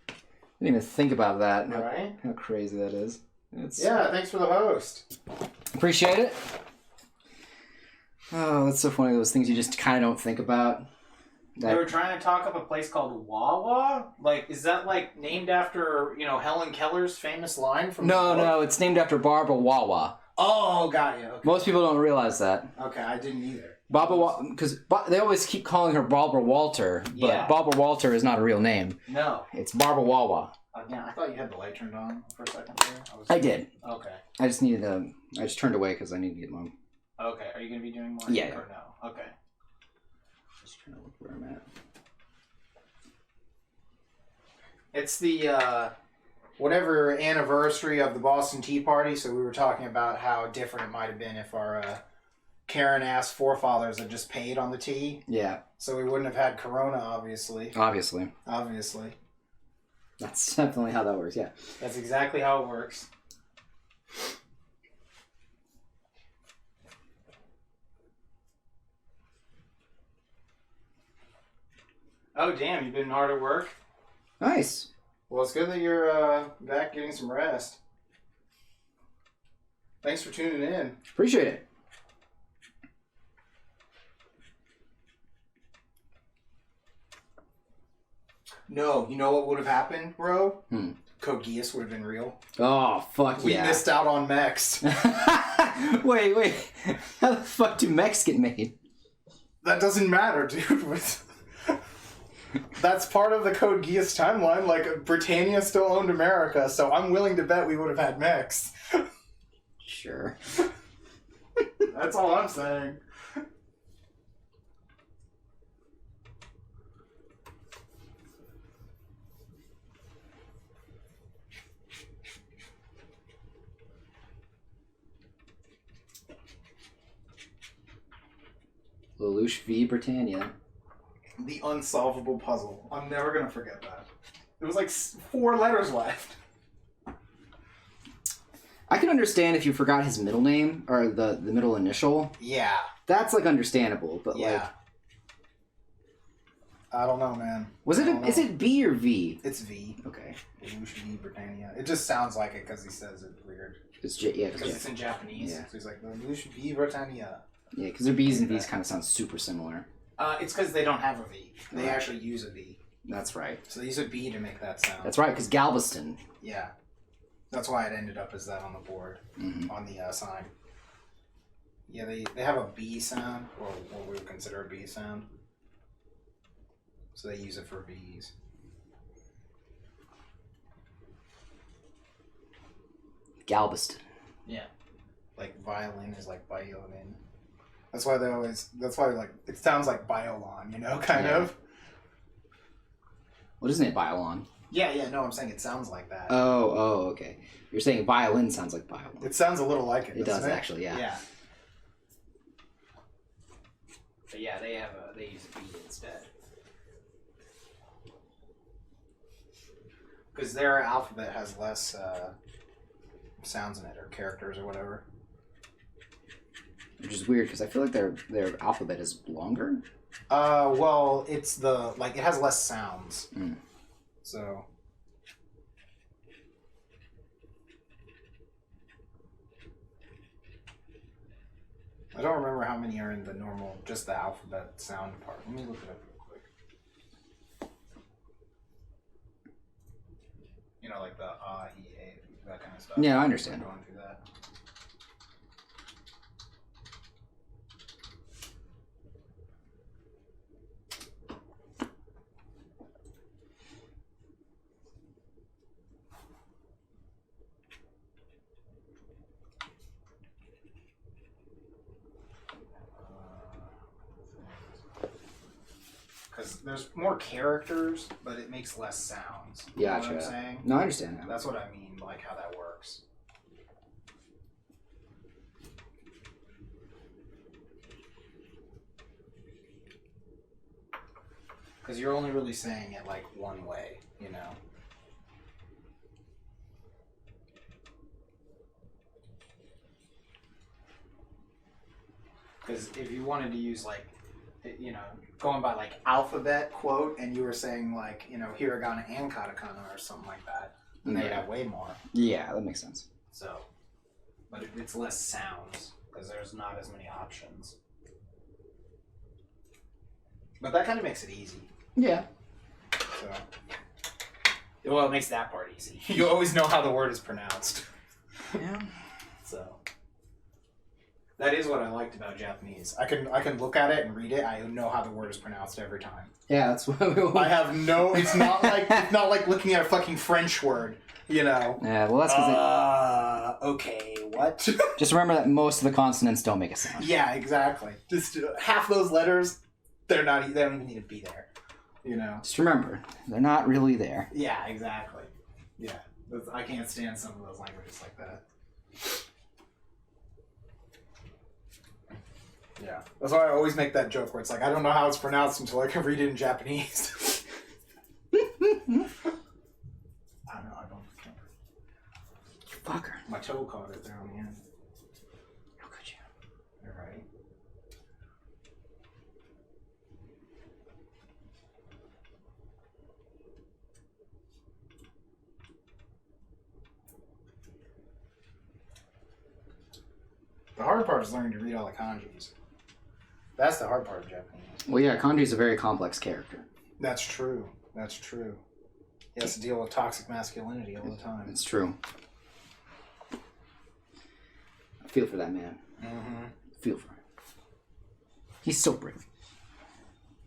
I didn't even think about that. Right? How crazy that is. Yeah, thanks for the host. Appreciate it. Oh, that's so funny. Those things you just kind of don't think about. They were trying to talk up a place called Wawa. Like, is that like named after Helen Keller's famous line from? No, it's named after Barbara Wawa. Oh, got you. Okay. Most people don't realize that. Okay, I didn't either. Barbara, because they always keep calling her Barbara Walter, but Yeah. Barbara Walter is not a real name. No. It's Barbara Wawa. Yeah, I thought you had the light turned on for a second there. I did. Okay. I just turned away because I need to get my... Okay, are you going to be doing more? Yeah. Or no? Okay. Just trying to look where I'm at. It's the, whatever anniversary of the Boston Tea Party, so we were talking about how different it might have been if our Karen-ass forefathers had just paid on the tea. Yeah. So we wouldn't have had Corona, obviously. Obviously. That's definitely how that works, yeah. That's exactly how it works. Oh, damn, you've been hard at work? Nice. Well, it's good that you're back getting some rest. Thanks for tuning in. Appreciate it. No, you know what would have happened, bro? Code Geass would have been real. Oh, fuck We yeah. missed out on mechs. Wait. How the fuck do mechs get made? That doesn't matter, dude. That's part of the Code Geass timeline. Like, Britannia still owned America, so I'm willing to bet we would have had mechs. Sure. That's all I'm saying. Lelouch v. Britannia. The unsolvable puzzle. I'm never going to forget that. There was like 4 letters left. I can understand if you forgot his middle name, or the middle initial. Yeah. That's, like, understandable, but, like... I don't know, man. Is it B or V? It's V. Okay. Lelouch v. Britannia. It just sounds like it because he says it weird. It's J, yeah. Because it's in Japanese. Yeah. So he's like, Lelouch v. Britannia. Yeah, because their B's and V's kind of sound super similar. It's because they don't have a V. They actually use a V. That's right. So they use a B to make that sound. That's right, because Galveston. Yeah. That's why it ended up as that on the board, on the sign. Yeah, they have a B sound, or what we would consider a B sound. So they use it for V's. Galveston. Yeah. Like violin is like violin. That's why like, it sounds like violon, kind of. Well, isn't it violon? Yeah, no, I'm saying it sounds like that. Oh, okay. You're saying violin sounds like violin. It sounds a little like it. It does, actually, yeah. Yeah. But yeah, they use a B instead. Because their alphabet has less sounds in it, or characters, or whatever. Which is weird, because I feel like their alphabet is longer. Well, it's it has less sounds. So. I don't remember how many are in the normal, just the alphabet sound part. Let me look it up real quick. Like the he, a, that kind of stuff. Yeah, I understand. Going through that. Because there's more characters, but it makes less sounds. You know what I'm saying? No, I understand that. That's what I mean, like how that works. Because you're only really saying it like one way, you know. Because if you wanted to use like, you know, going by like alphabet quote, and you were saying like, you know, hiragana and katakana or something like that, then they'd have way more. Yeah, that makes sense. So, but it's less sounds because there's not as many options. But that kind of makes it easy. Yeah. So Well, it makes that part easy. you always know how the word is pronounced. Yeah. So that is what I liked about Japanese. I can look at it and read it. I know how the word is pronounced every time. Yeah, that's what I have no. It's not like looking at a fucking French word. You know. Yeah, well, that's because okay, what? just remember that most of the consonants don't make a sound. Yeah, exactly. Just half those letters, they don't even need to be there. You know. Just remember, they're not really there. Yeah, exactly. Yeah, I can't stand some of those languages like that. Yeah, that's why I always make that joke where it's like I don't know how it's pronounced until I can read it in Japanese. I don't know. I don't. Fucker. My toe caught it there on the end. How could you? You're right. The hard part is learning to read all the kanjis. That's the hard part of Japanese. Well, yeah, Kanji is a very complex character. That's true. That's true. He has to deal with toxic masculinity all the time. It's true. I feel for that man. Mm-hmm. Feel for him. He's so brave.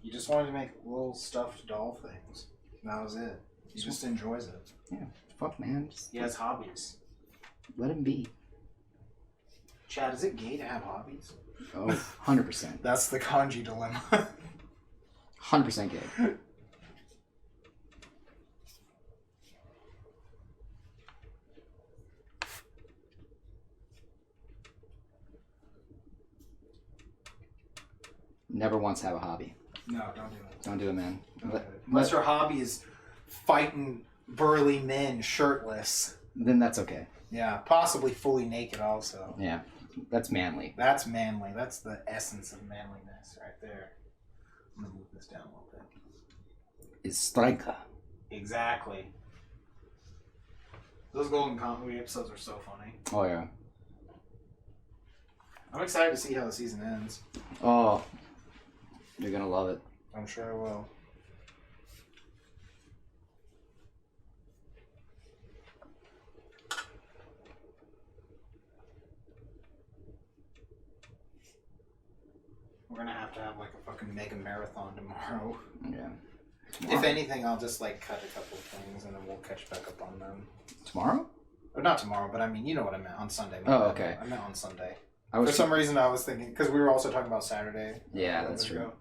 He just wanted to make little stuffed doll things. That was it. He just enjoys it. Yeah. Fuck, man. Just He has hobbies. let him be. Chad, is it gay to have hobbies? Oh, 100%. That's the kanji dilemma. 100% gay. Never once have a hobby. No, don't do it. Don't do it, man. Don't do it. Unless your hobby is fighting burly men shirtless. Then that's okay. Yeah, possibly fully naked also. Yeah, that's manly. That's manly. That's the essence of manliness right there. I'm going to move this down a little bit. Is striker. Exactly. Those Golden Kamuy episodes are so funny. Oh, yeah. I'm excited to see how the season ends. Oh, you're gonna love it. I'm sure I will. We're gonna have to have like a fucking mega marathon tomorrow. Yeah. If anything, I'll just like cut a couple of things and then we'll catch back up on them. Tomorrow? Or not tomorrow, but I mean, you know what I meant, on Sunday. Oh, okay. I meant on Sunday. For some reason, I was thinking, because we were also talking about Saturday. Yeah, that's true. Ago.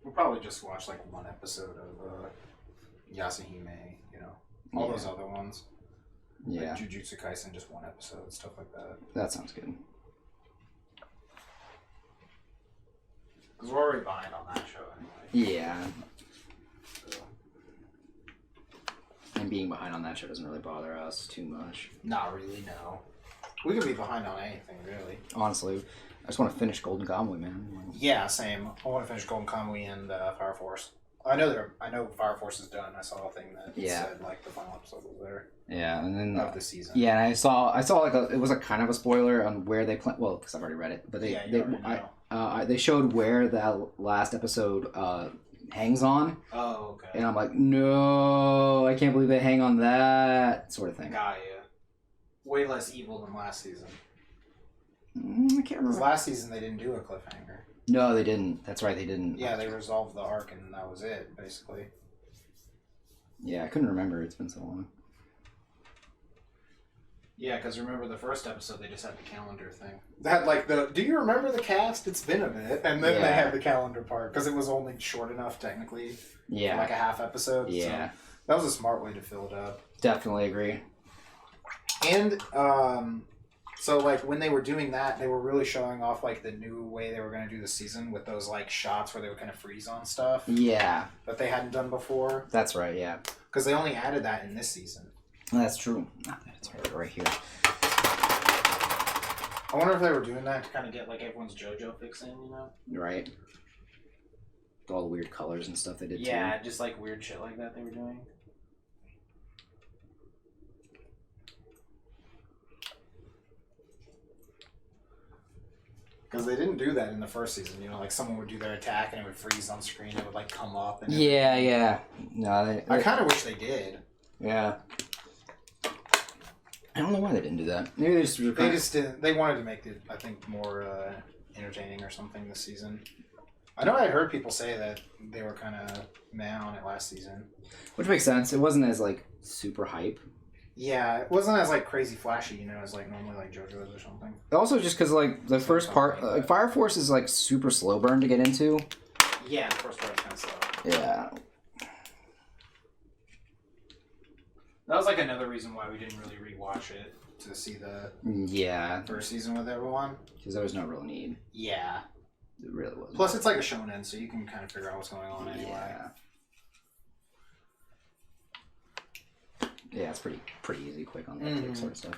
We'll probably just watch like one episode of Yasuhime, you know, all those other ones. Yeah. Like Jujutsu Kaisen, just one episode, stuff like that. That sounds good. Because we're already behind on that show anyway. Yeah. And being behind on that show doesn't really bother us too much. Not really, no. We could be behind on anything, really. Honestly, I just want to finish Golden Kamuy, man. Yeah, same. I want to finish Golden Kamuy and Fire Force. I know Fire Force is done. I saw a thing that said like the final episode was there. Yeah, and then of the season. Yeah, and I saw like it was a kind of a spoiler on where they well, because I've already read it, but they showed where that last episode hangs on. Oh, okay. And I'm like, no, I can't believe they hang on that sort of thing. Got ya. Way less evil than last season. I can't remember. Last season they didn't do a cliffhanger. No, they didn't. That's right, they didn't. Yeah, they resolved the arc and that was it, basically. Yeah, I couldn't remember. It's been so long. Yeah, because remember the first episode, they just had the calendar thing. They had like do you remember the cast? It's been a bit. And then they had the calendar part, because it was only short enough, technically. Yeah. For like a half episode. Yeah. So that was a smart way to fill it up. Definitely agree. And so like when they were doing that, they were really showing off like the new way they were going to do the season with those like shots where they would kind of freeze on stuff. Yeah. That they hadn't done before. That's right. Yeah. Because they only added that in this season. That's true. It's right here. I wonder if they were doing that to kind of get like everyone's JoJo fix in, you know? Right. All the weird colors and stuff they did too. Yeah, just like weird shit like that they were doing. Because they didn't do that in the first season, you know, like someone would do their attack and it would freeze on screen, it would like come up. And yeah. No, I kind of wish they did. Yeah. I don't know why they didn't do that. Maybe they just didn't. They wanted to make it, I think, more entertaining or something this season. I know I heard people say that they were kind of meh on it last season. Which makes sense. It wasn't as like super hype. Yeah, it wasn't as like crazy flashy, you know, as like normally like JoJo's or something. Also, just because like the first part, like Fire Force is like super slow burn to get into. Yeah, the first part's kind of slow. Yeah. That was like another reason why we didn't really rewatch it, to see the first season with everyone. Because there was no real need. Yeah. It really wasn't. Plus, it's like a shonen, so you can kind of figure out what's going on anyway. Yeah, it's pretty easy, quick on that sort of stuff.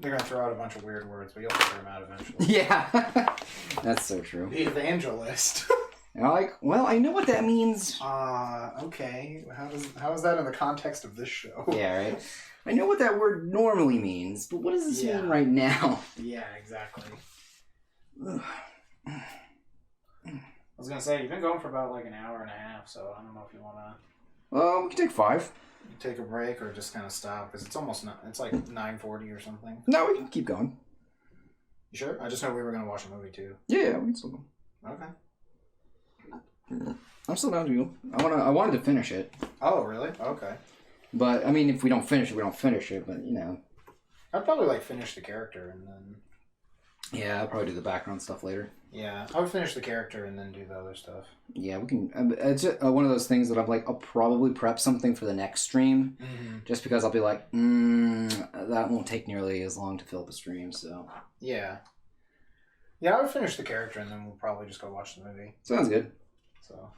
They're gonna throw out a bunch of weird words, but you'll figure them out eventually. Yeah, that's so true. The evangelist. And I'm like, well, I know what that means. Okay. How is that in the context of this show? Yeah, right. I know what that word normally means, but what does this mean right now? Yeah, exactly. I was gonna say, you've been going for about like an hour and a half, so I don't know if you wanna. We can take 5. Take a break or just kind of stop because it's almost not. It's like 9:40 or something. No, we can keep going. You sure? I just know we were gonna watch a movie too. Yeah, we can still go. Okay. I'm still down to go. I wanted to finish it. Oh, really? Okay. But I mean, if we don't finish it, we don't finish it. But you know, I'd probably like finish the character and then. Yeah, I'll probably do the background stuff later. Yeah, I would finish the character and then do the other stuff. Yeah, we can. It's just, one of those things that I'm like, I'll probably prep something for the next stream, just because I'll be like, that won't take nearly as long to fill up a stream. So. Yeah. Yeah, I would finish the character and then we'll probably just go watch the movie. Sounds good. So.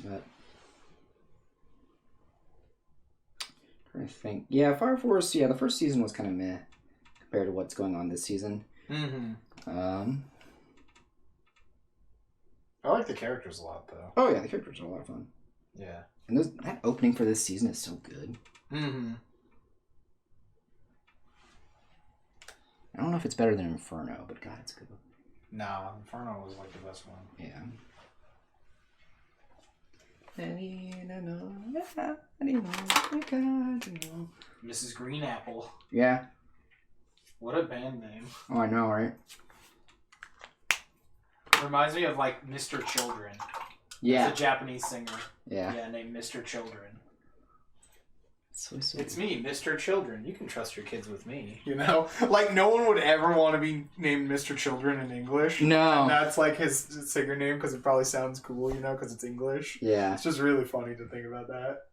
But I think, yeah, Fire Force. Yeah, the first season was kind of meh compared to what's going on this season. I like the characters a lot, though. Oh yeah, the characters are a lot of fun. Yeah, and that opening for this season is so good. I don't know if it's better than Inferno, but God, it's good. No, Inferno was like the best one. Yeah. Mrs. Green Apple. Yeah. What a band name. Oh, I know, right? Reminds me of like Mr. Children. Yeah. It's a Japanese singer. Yeah. Yeah, named Mr. Children. So it's me, Mr. Children. You can trust your kids with me. You know? Like, no one would ever want to be named Mr. Children in English. No. And that's like his singer name because it probably sounds cool, you know, because it's English. Yeah. It's just really funny to think about that.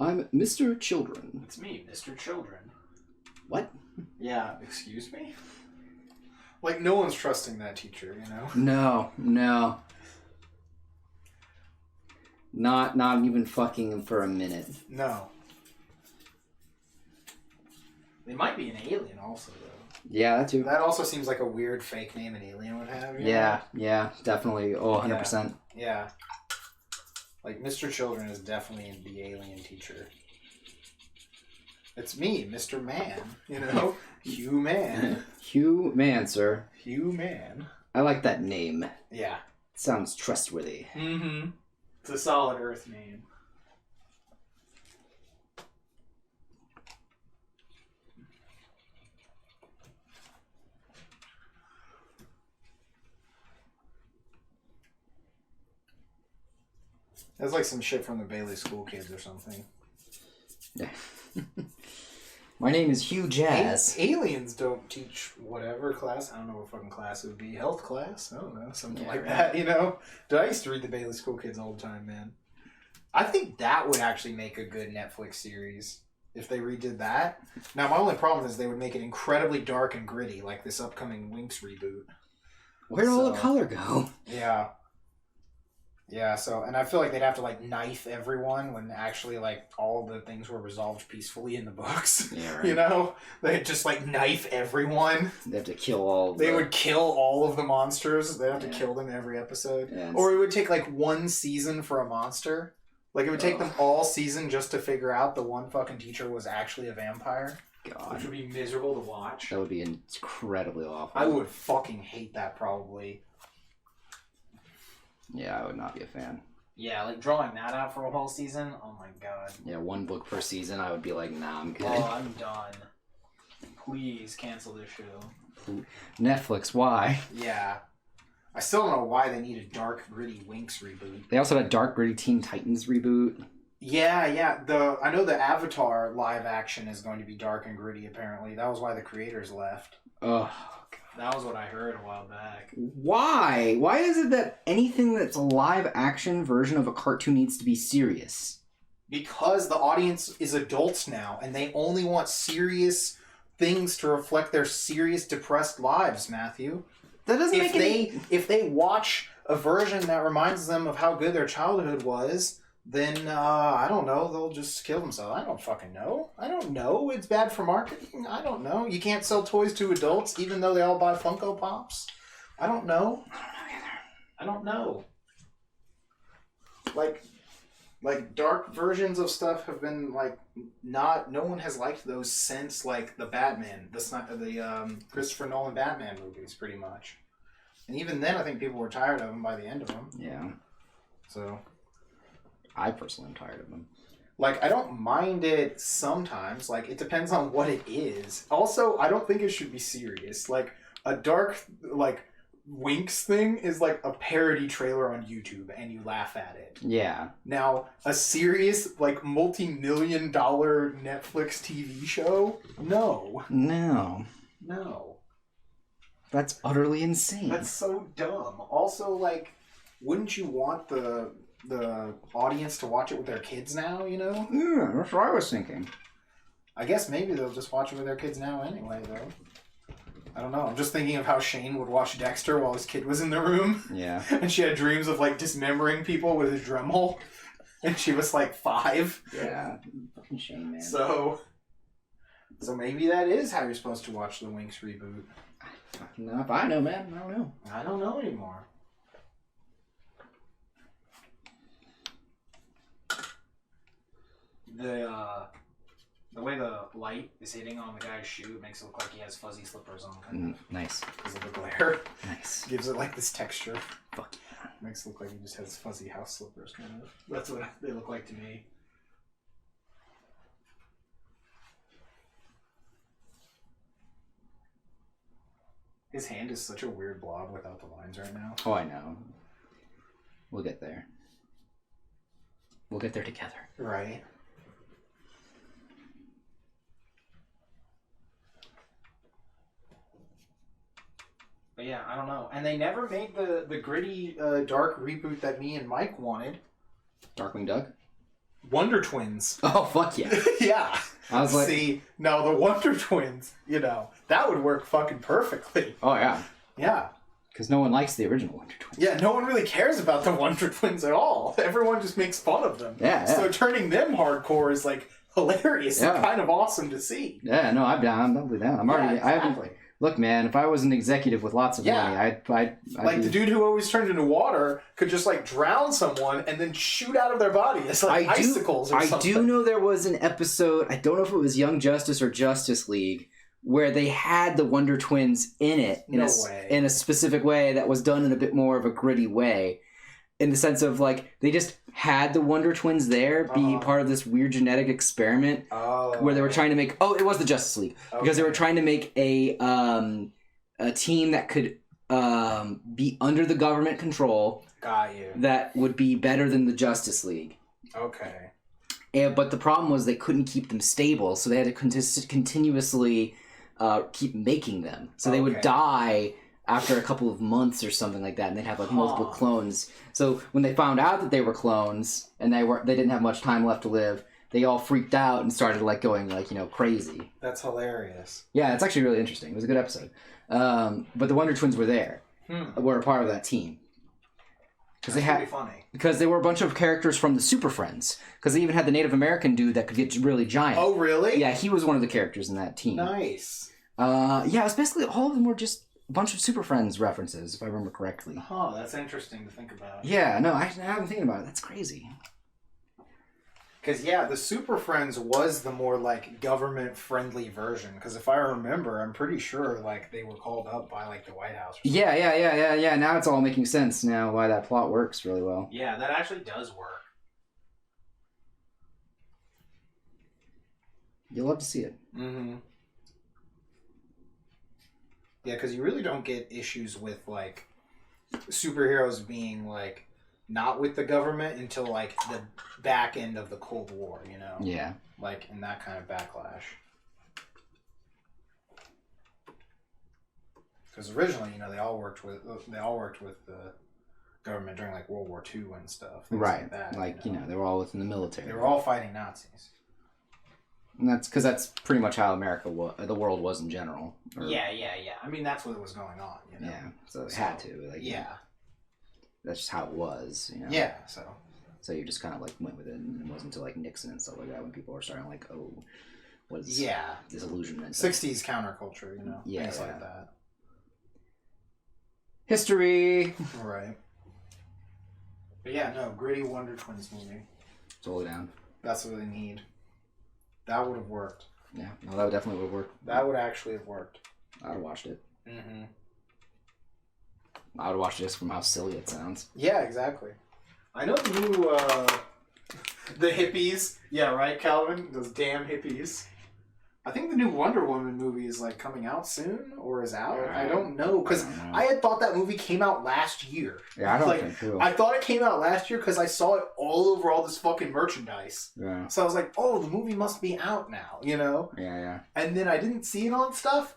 I'm Mr. Children. It's me, Mr. Children. What? Yeah, excuse me? Like, no one's trusting that teacher, you know? No. Not even fucking him for a minute. No. They might be an alien also, though. Yeah, that too. That also seems like a weird fake name an alien would have. You yeah, know? Yeah, definitely. Oh, 100%. Yeah. Like, Mr. Children is definitely the alien teacher. It's me, Mr. Man, you know? Hugh Man. Hugh Man, sir. Hugh Man. I like that name. Yeah. It sounds trustworthy. Mm-hmm. It's a solid Earth name. That's like some shit from the Bailey School Kids or something. Yeah. My name is Hugh Jazz. Aliens don't teach whatever class. I don't know what fucking class it would be. Health class? I don't know. Something Yeah, like right. that, you know? Dude, I used to read the Bailey School Kids all the time, man. I think that would actually make a good Netflix series if they redid that. Now, my only problem is they would make it incredibly dark and gritty, like this upcoming Winx reboot. Where'd all the color go? Yeah. Yeah, so, and I feel like they'd have to, like, knife everyone when actually, like, all the things were resolved peacefully in the books. Yeah, right. You know? They'd just, like, knife everyone. They have to kill all. They would kill all of the monsters. They'd have to Yeah. kill them in every episode. Yeah, Or it would take, like, one season for a monster. Like, it would take them all season just to figure out the one fucking teacher was actually a vampire. God. Which would be miserable to watch. That would be incredibly awful. I would fucking hate that, probably. Yeah, I would not be a fan. Yeah, like drawing that out for a whole season. Oh my god. Yeah, one book per season, I would be like, nah, I'm good. Oh, I'm done. Please cancel this show. Netflix, why? Yeah. I still don't know why they need a dark, gritty Winx reboot. They also had a Dark Gritty Teen Titans reboot. Yeah. I know the Avatar live action is going to be dark and gritty, apparently. That was why the creators left. Ugh. That was what I heard a while back. Why? Why is it that anything that's a live action version of a cartoon needs to be serious? Because the audience is adults now, and they only want serious things to reflect their serious, depressed lives, Matthew. That doesn't make If they watch a version that reminds them of how good their childhood was, then, I don't know, they'll just kill themselves. I don't fucking know. I don't know. It's bad for marketing. I don't know. You can't sell toys to adults even though they all buy Funko Pops. I don't know. I don't know. Like dark versions of stuff have been, like, no one has liked those since, like, the Batman, the Christopher Nolan Batman movies, pretty much. And even then, I think people were tired of them by the end of them. Yeah. So... I personally am tired of them. Like, I don't mind it sometimes. Like, it depends on what it is. Also, I don't think it should be serious. Like, a dark, like, Winx thing is like a parody trailer on YouTube, and you laugh at it. Yeah. Now, a serious, like, multi-million-dollar Netflix TV show? No. No. No. That's utterly insane. That's so dumb. Also, like, wouldn't you want the audience to watch it with their kids now, you know? Yeah, that's what I was thinking. I guess maybe they'll just watch it with their kids now anyway, though. I don't know. I'm just thinking of how Shane would watch Dexter while his kid was in the room. Yeah. And she had dreams of, like, dismembering people with his Dremel. And she was, like, 5. Yeah. Fucking shame, man. So maybe that is how you're supposed to watch the Winx reboot. No, if I know, man, I don't know. I don't know anymore. The way the light is hitting on the guy's shoe makes it look like he has fuzzy slippers on. Kind of. Nice. Because of the glare. Nice. Gives it, like, this texture. Fuck yeah. Makes it look like he just has fuzzy house slippers, kind of. That's what they look like to me. His hand is such a weird blob without the lines right now. Oh, I know. We'll get there. We'll get there together. Right. But yeah, I don't know. And they never made the gritty, dark reboot that me and Mike wanted. Darkwing Duck? Wonder Twins. Oh, fuck yeah. Yeah. I was like... See, no, the Wonder Twins, you know, that would work fucking perfectly. Oh, yeah. Yeah. Because no one likes the original Wonder Twins. Yeah, no one really cares about the Wonder Twins at all. Everyone just makes fun of them. Yeah, So yeah. turning them hardcore is, like, hilarious and Yeah. kind of awesome to see. Yeah, no, I'm down. I'm totally down. I'm already... Yeah, I haven't... exactly. Look, man, if I was an executive with lots of Yeah. money, I'd Like, be... the dude who always turned into water could just, like, drown someone and then shoot out of their body. It's like icicles or something. I do know there was an episode, I don't know if it was Young Justice or Justice League, where they had the Wonder Twins in it in a specific way that was done in a bit more of a gritty way. In the sense of, like, they just had the Wonder Twins there be part of this weird genetic experiment where they were trying to make... Oh, it was the Justice League. Okay. Because they were trying to make a team that could be under the government control, Got you. that would be better than the Justice League. Okay. But the problem was they couldn't keep them stable, so they had to continuously keep making them. So they would Okay. die after a couple of months or something like that, and they'd have like multiple clones. So when they found out that they were clones and they didn't have much time left to live, they all freaked out and started like going like crazy. That's hilarious. Yeah, it's actually really interesting. It was a good episode. But the Wonder Twins were there, were a part of that team. Because they were a bunch of characters from the Super Friends. Because they even had the Native American dude that could get really giant. Oh, really? Yeah, he was one of the characters in that team. Nice. Yeah, it was basically all of them were just a bunch of Super Friends references, if I remember correctly. Huh, that's interesting to think about. Yeah, no, I haven't been thinking about it. That's crazy. Because, yeah, the Super Friends was the more, like, government-friendly version. Because if I remember, I'm pretty sure, like, they were called up by, like, the White House. Or Yeah. Now it's all making sense now why that plot works really well. Yeah, that actually does work. You'll love to see it. Mm-hmm. Yeah, because you really don't get issues with, like, superheroes being, like, not with the government until, like, the back end of the Cold War, Yeah. Like, in that kind of backlash. Because originally, they all worked with the government during, like, World War II and stuff. Right. Like that, they were all within the military. They were all fighting Nazis. And that's because that's pretty much how the world was in general. Yeah. I mean, that's what was going on, Yeah, so it had to. Like, yeah. That's just how it was, Yeah, So you just kind of, like, went with it, and it wasn't until, like, Nixon and stuff like that when people were starting, like, oh, what is disillusionment? 60s counterculture, Yeah, things yeah. like that. History! Right. But yeah, no, gritty Wonder Twins movie. Totally down. That's what they need. That would have worked. Yeah, no, that definitely would work. That would actually have worked. I would have watched it. Mm-hmm. I would watch it just from how silly it sounds. Yeah, exactly. I know the new, the hippies. Yeah, right, Calvin? Those damn hippies. I think the new Wonder Woman movie is, like, coming out soon, or is out. I don't know, because I had thought that movie came out last year. Yeah, I don't think so. I thought it came out last year because I saw it all over all this fucking merchandise. Yeah. So I was like, oh, the movie must be out now, Yeah. And then I didn't see it on stuff.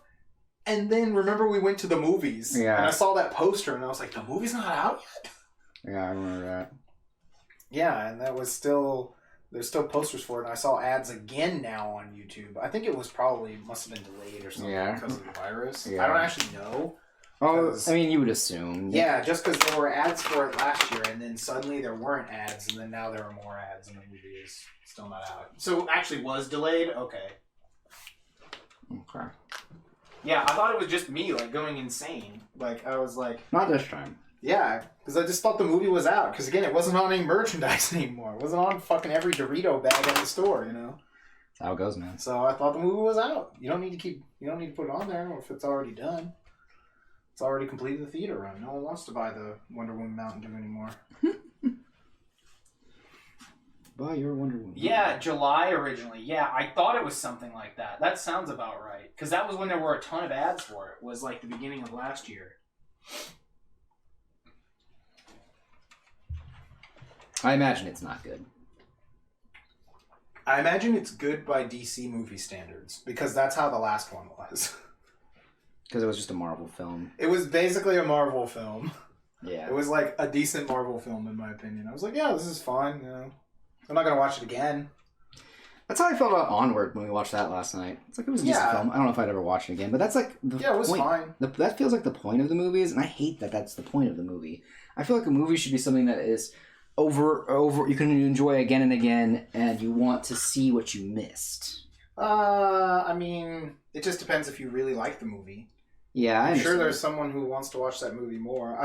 And then, remember, we went to the movies. Yeah. And I saw that poster, and I was like, the movie's not out yet? Yeah, I remember that. Yeah, and that was still... There's still posters for it, and I saw ads again now on YouTube. I think it must have been delayed or something because of the virus. Yeah. I don't actually know. Oh, I mean, you would assume. Yeah, just because there were ads for it last year, and then suddenly there weren't ads, and then now there are more ads, and the movie is still not out. So it actually was delayed? Okay. Okay. Yeah, I thought it was just me, like, going insane. Like, I was like... Not this time. Yeah, because I just thought the movie was out. Because, again, it wasn't on any merchandise anymore. It wasn't on fucking every Dorito bag at the store, That's how it goes, man. So I thought the movie was out. You don't need to put it on there if it's already done. It's already completed the theater run. No one wants to buy the Wonder Woman Mountain Dew anymore. Buy your Wonder Woman. Yeah, July originally. Yeah, I thought it was something like that. That sounds about right. Because that was when there were a ton of ads for it. Was like the beginning of last year. I imagine it's not good. I imagine it's good by DC movie standards. Because that's how the last one was. Because it was just a Marvel film. It was basically a Marvel film. Yeah. It was like a decent Marvel film, in my opinion. I was like, yeah, this is fine. I'm not going to watch it again. That's how I felt about Onward when we watched that last night. It's like it was a decent film. I don't know if I'd ever watch it again, but that's like the it was point. fine. That feels like the point of the movies, and I hate that that's the point of the movie. I feel like a movie should be something that is over you can enjoy again and again, and you want to see what you missed. I mean, it just depends if you really like the movie. Yeah, I'm sure there's someone who wants to watch that movie more.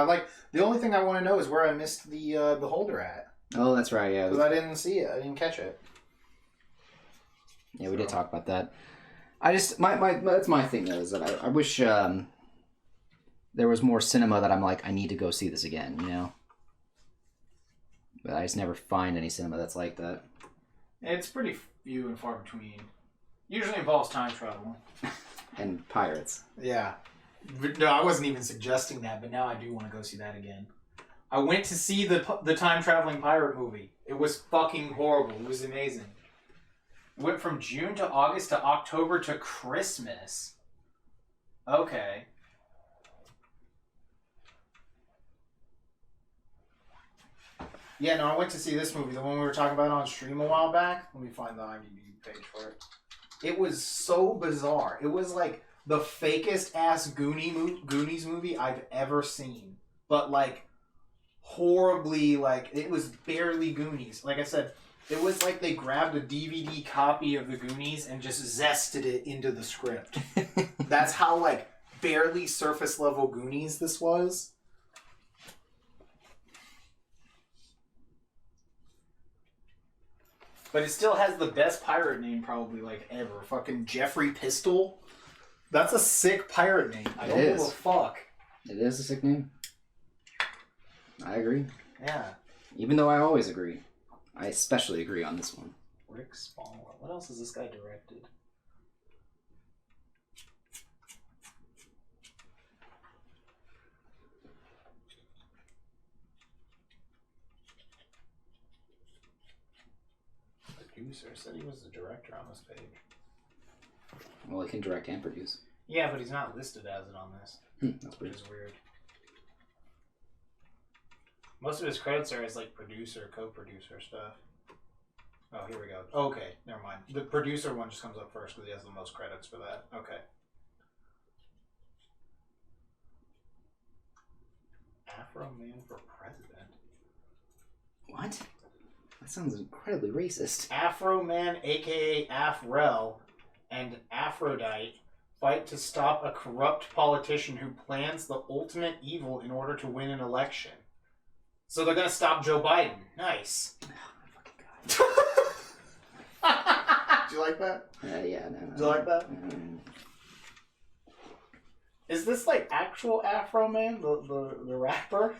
The only thing I want to know is where I missed the Beholder at. Oh, that's right, yeah. Because I didn't see it. I didn't catch it. Yeah, we did talk about that. I just, that's my thing, though, is that I wish there was more cinema that I'm like, I need to go see this again, But I just never find any cinema that's like that. It's pretty few and far between. Usually involves time travel. And pirates. Yeah. No, I wasn't even suggesting that, but now I do want to go see that again. I went to see the time traveling pirate movie. It was fucking horrible. It was amazing. Went from June to August to October to Christmas. Okay. Yeah, no, I went to see this movie, the one we were talking about on stream a while back. Let me find the IMDb page for it. It was so bizarre. It was like the fakest ass Goonies movie I've ever seen. But like horribly, like it was barely Goonies. Like I said, it was like they grabbed a DVD copy of the Goonies and just zested it into the script. That's how like barely surface level Goonies this was. But it still has the best pirate name probably like ever. Fucking Jeffrey Pistol. That's a sick pirate name. I don't give a fuck. It is a sick name. I agree. Yeah. Even though I always agree. I especially agree on this one. Rick Spallman. What else has this guy directed? Producer. Said he was the director on this page. Well, he can direct and produce. Yeah, but he's not listed as it on this. That's Which weird. is weird. Most of his credits are as like producer, co-producer stuff. Oh, here we go. Okay, never mind. The producer one just comes up first because he has the most credits for that. Okay. Afro Man for President. What? That sounds incredibly racist. Afro Man, aka Afrel, and Aphrodite fight to stop a corrupt politician who plans the ultimate evil in order to win an election. So they're gonna stop Joe Biden. Nice. Did you like that? Yeah, no. Did you like that? Is this like actual Afro Man, the rapper?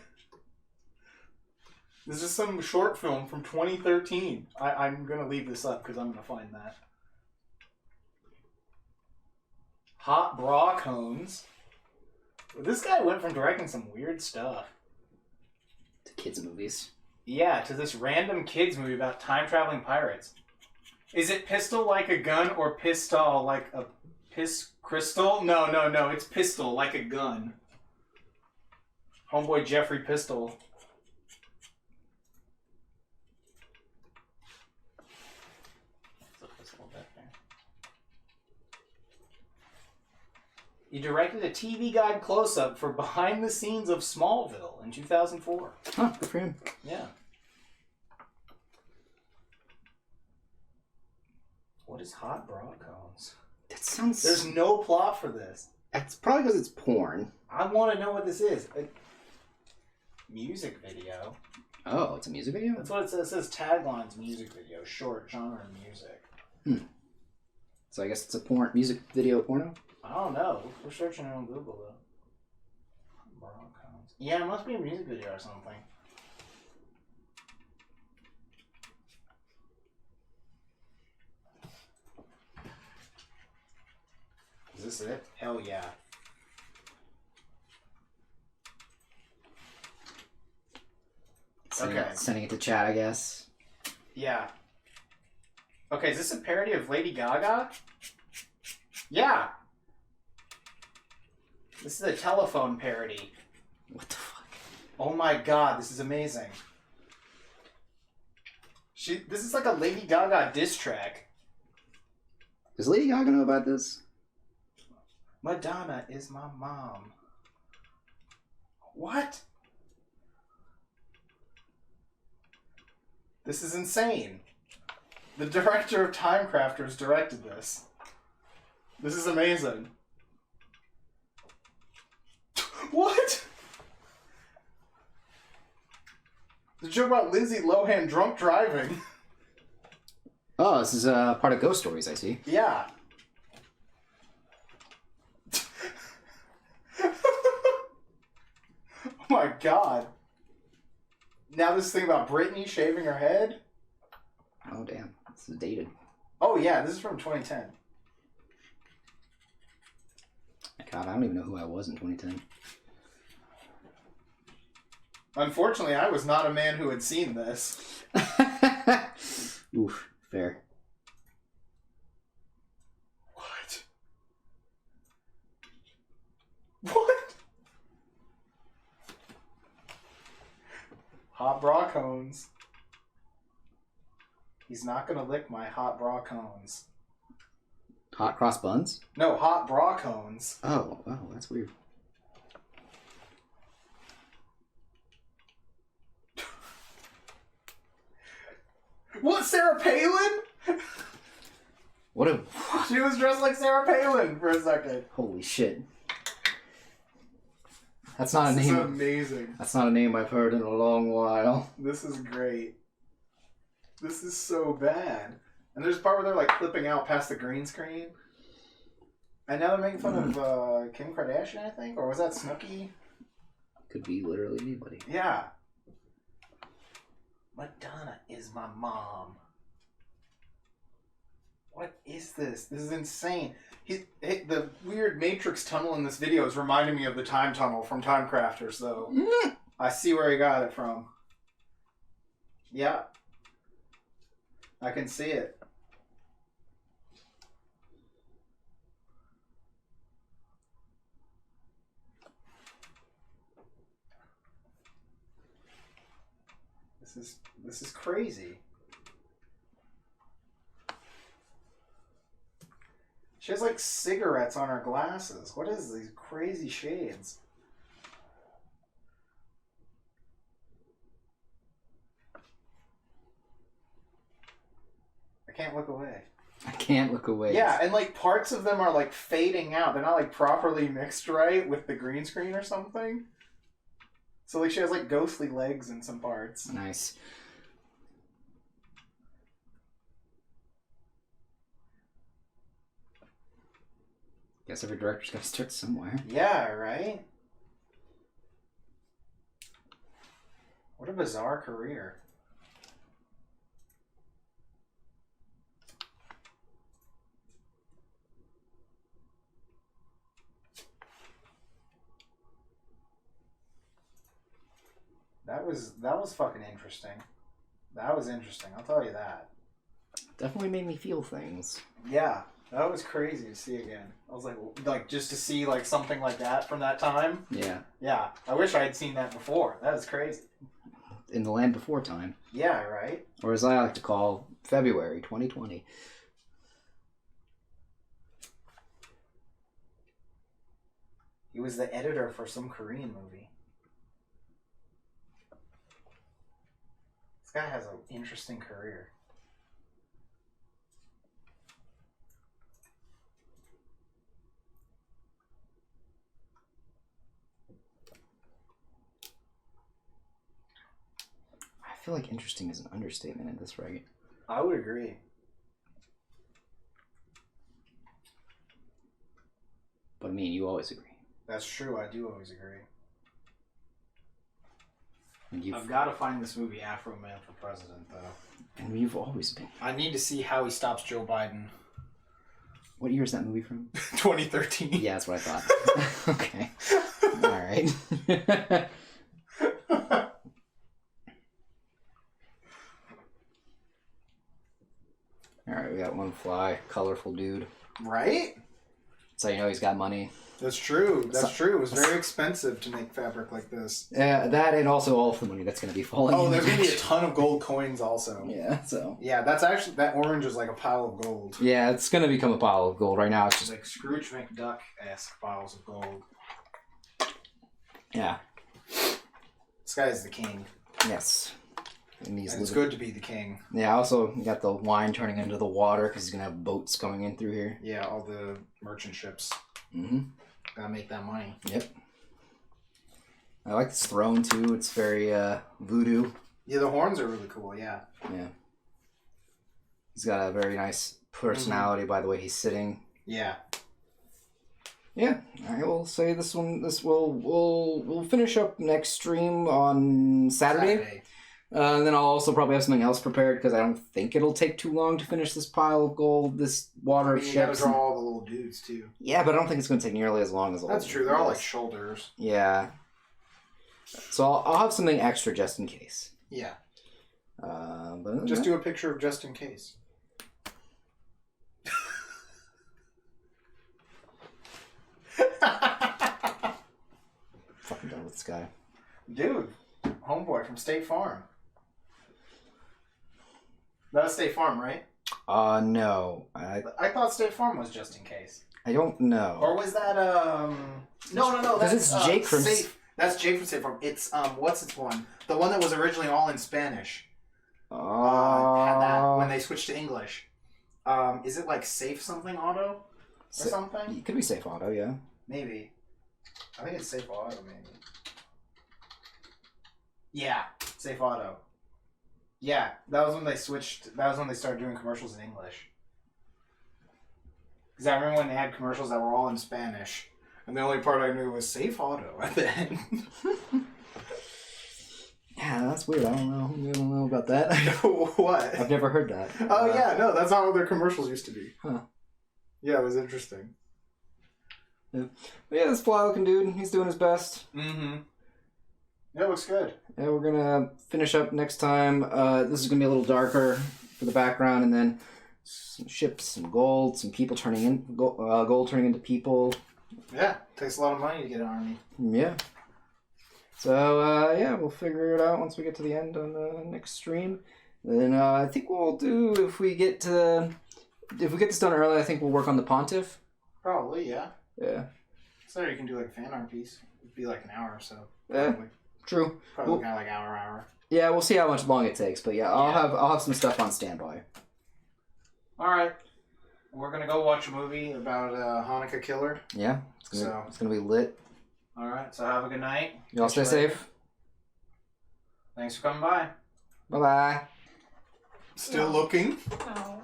This is some short film from 2013. I'm gonna leave this up because I'm gonna find that. Hot bra cones. This guy went from directing some weird stuff. To kids' movies. Yeah, to this random kids movie about time-traveling pirates. Is it pistol like a gun or pistol like a piss crystal? No, it's pistol like a gun. Homeboy Jeffrey Pistol. He directed a TV guide close-up for behind the scenes of Smallville in 2004. Huh, good for him. Yeah. What is hot bra cones? That sounds... There's no plot for this. It's probably because it's porn. I want to know what this is. A music video. Oh, it's a music video? That's what it says. It says taglines music video. Short genre music. So I guess it's a music video porno? I don't know. We're searching it on Google, though. Bra cones. Yeah, it must be a music video or something. Is this it? Hell yeah. Sending it to chat, I guess. Yeah. Okay, is this a parody of Lady Gaga? Yeah. This is a telephone parody. What the fuck? Oh my god, this is amazing. This is like a Lady Gaga diss track. Does Lady Gaga know about this? Madonna is my mom. What? This is insane. The director of Time Crafters directed this. This is amazing. What? The joke about Lindsay Lohan drunk driving. Oh, this is part of Ghost Stories, I see. Yeah. Oh my god. Now this thing about Britney shaving her head? Oh, damn. This is dated. Oh yeah, this is from 2010. God, I don't even know who I was in 2010. Unfortunately, I was not a man who had seen this. Oof, fair. What? What? Hot bra cones. He's not gonna lick my hot bra cones. Hot cross buns? No, hot bra cones. Oh, that's weird. What, Sarah Palin? What a... She was dressed like Sarah Palin for a second. Holy shit. That's not a This is name. amazing. That's not a name I've heard in a long while. This is great. This is so bad. And there's a part where they're like clipping out past the green screen. And now they're making fun of Kim Kardashian, I think? Or was that Snooki? Could be literally anybody. Yeah. Madonna is my mom. What is this? This is insane. The weird Matrix tunnel in this video is reminding me of the time tunnel from Time Crafters, though. I see where he got it from. Yeah. I can see it. This is crazy. She has like cigarettes on her glasses. What is these crazy shades? I can't look away. I can't look away. Yeah, and like parts of them are like fading out. They're not like properly mixed right with the green screen or something. So like she has like ghostly legs in some parts. Nice. Guess every director's got to start somewhere. Yeah, right? What a bizarre career. That was fucking interesting. That was interesting, I'll tell you that. Definitely made me feel things. Yeah, that was crazy to see again. I was like just to see like something like that from that time. Yeah. Yeah, I wish I had seen that before. That was crazy. In the land before time. Yeah, right? Or as I like to call, February 2020. He was the editor for some Korean movie. This guy has an interesting career. I feel like interesting is an understatement at this rate. I would agree. But I mean, you always agree. That's true, I do always agree. And I've got to find this movie Afro Man for President, though. And you've always been. I need to see how he stops Joe Biden. What year is that movie from? 2013. Yeah, that's what I thought. Okay. Alright. Alright, we got one fly. Colorful dude. Right? So you know he's got money. That's true. That's true. It was very expensive to make fabric like this. Yeah, that and also all of the money that's going to be falling. Oh, there's going to be a ton of gold coins also. Yeah, so. Yeah, that's actually, that orange is like a pile of gold. Yeah, it's going to become a pile of gold. Right now it's It's just. like Scrooge McDuck-esque piles of gold. Yeah. This guy is the king. Yes. And And it's good to be the king. Yeah, also you got the wine turning into the water because he's going to have boats coming in through here. Yeah, all the merchant ships. Mm-hmm. Gotta make that money. Yep. I like this throne too. It's very voodoo. Yeah, the horns are really cool, yeah. Yeah. He's got a very nice personality by the way he's sitting. Yeah. Yeah, I will say this we'll finish up next stream on Saturday. And then I'll also probably have something else prepared because I don't think it'll take too long to finish this pile of gold, this water of You gotta ships. draw all the little dudes, too. Yeah, but I don't think it's going to take nearly as long as That's true. They're all like shoulders. Yeah. So I'll have something extra just in case. Yeah. But Just do a picture of just in case. Fucking done with this guy. Dude, homeboy from State Farm. That was State Farm, right? No. I thought State Farm was just in case. I don't know. Or was that No. Because it's Jake from That's Jake from State Farm. It's what's its one? The one that was originally all in Spanish. Had that when they switched to English. Is it like Safe something auto or something? It could be Safe Auto, yeah. Maybe. I think it's Safe Auto, maybe. Yeah, Safe Auto. Yeah, that was when they switched. That was when they started doing commercials in English. Because I remember when they had commercials that were all in Spanish, and the only part I knew was Safe Auto at the end. Yeah, that's weird. I don't know about that. What? I've never heard that. Oh yeah, no, that's how their commercials used to be. Huh. Yeah, it was interesting. Yeah. But yeah, this fly looking dude, he's doing his best. Mm-hmm. Yeah, it looks good. Yeah, we're gonna finish up next time. This is gonna be a little darker for the background, and then some ships, some gold, some people turning in gold turning into people. Yeah, takes a lot of money to get an army. Yeah. So yeah, we'll figure it out once we get to the end on the next stream. Then I think we'll do if we get this done early. I think we'll work on the Pontiff. Probably, yeah. Yeah. So you can do like a fan art piece. It'd be like an hour or so. Yeah. Probably. True. Probably kind of like hour. Yeah, we'll see how much long it takes, but yeah, I'll have some stuff on standby. All right. We're gonna go watch a movie about a Hanukkah killer. Yeah, it's gonna be lit. All right. So have a good night. Y'all stay safe. Thanks for coming by. Bye bye. Still looking. No.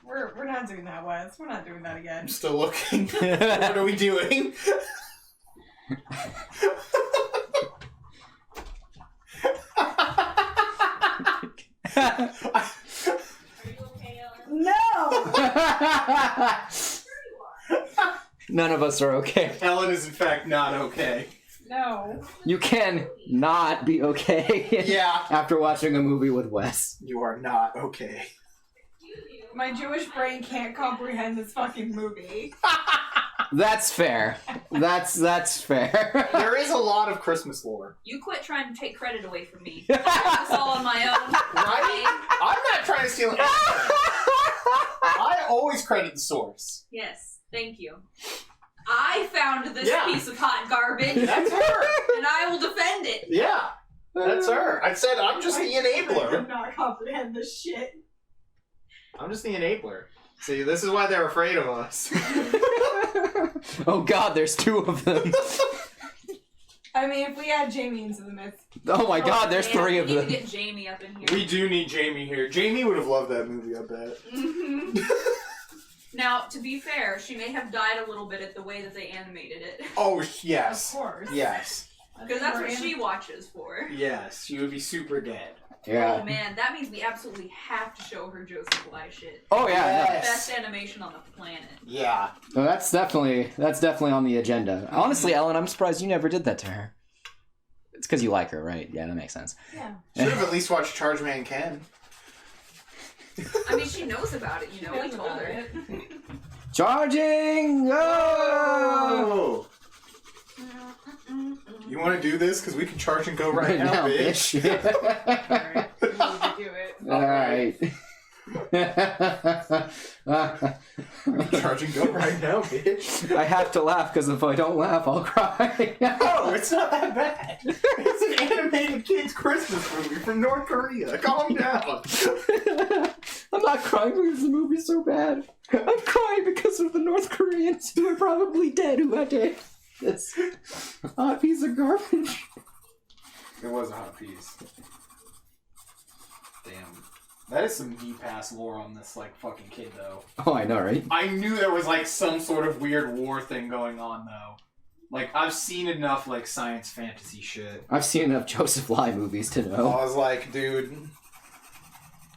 We're not doing that, Wes. We're not doing that again. I'm still looking. What are we doing? No! None of us are okay. Ellen is in fact not okay. No. You can not be okay. Yeah. After watching a movie with Wes. You are not okay. My Jewish brain can't comprehend this fucking movie. That's fair. That's fair. There is a lot of Christmas lore. You quit trying to take credit away from me. I did this all on my own. Right? I'm not trying to steal anything. I always credit the source. Yes, thank you. I found this Yeah. piece of hot garbage, That's her. and I will defend it. Yeah. That's her. I said I'm just the I enabler. could not comprehend this shit. I'm just the enabler. See, this is why they're afraid of us. Oh god, there's two of them. I mean, if we add Jamie into the mix. Oh my god, there's Man, three of we need them. to get Jamie up in here. We do need Jamie here. Jamie would have loved that movie, I bet. Mhm. Now, to be fair, she may have died a little bit at the way that they animated it. Oh, Of yes. course. Yes. Because that's what she watches for. Yes. She would be super dead. Yeah. Oh man, that means we absolutely have to show her Joseph Bly shit. Oh yeah. Yes. Best animation on the planet. Yeah. No, that's definitely on the agenda. Honestly, Ellen, I'm surprised you never did that to her. It's because you like her, right? Yeah, that makes sense. Yeah. Should have at least watched Charge Man Ken. I mean, she knows about it, you know. We told her. Charging! Oh! You want to do this? Because we can charge and go right now, bitch. Alright. We need to do it. Alright. Charge and go right now, bitch. I have to laugh because if I don't laugh, I'll cry. No, it's not that bad. It's an animated kids' Christmas movie from North Korea. Calm down. I'm not crying because the movie's so bad. I'm crying because of the North Koreans who are probably dead who had to this hot piece of garbage. It was a hot piece. Damn. That is some deep ass lore on this like fucking kid though. Oh, I know, right? I knew there was like some sort of weird war thing going on though. Like I've seen enough like science fantasy shit. I've seen enough Joseph Lai movies to I know. was like, dude,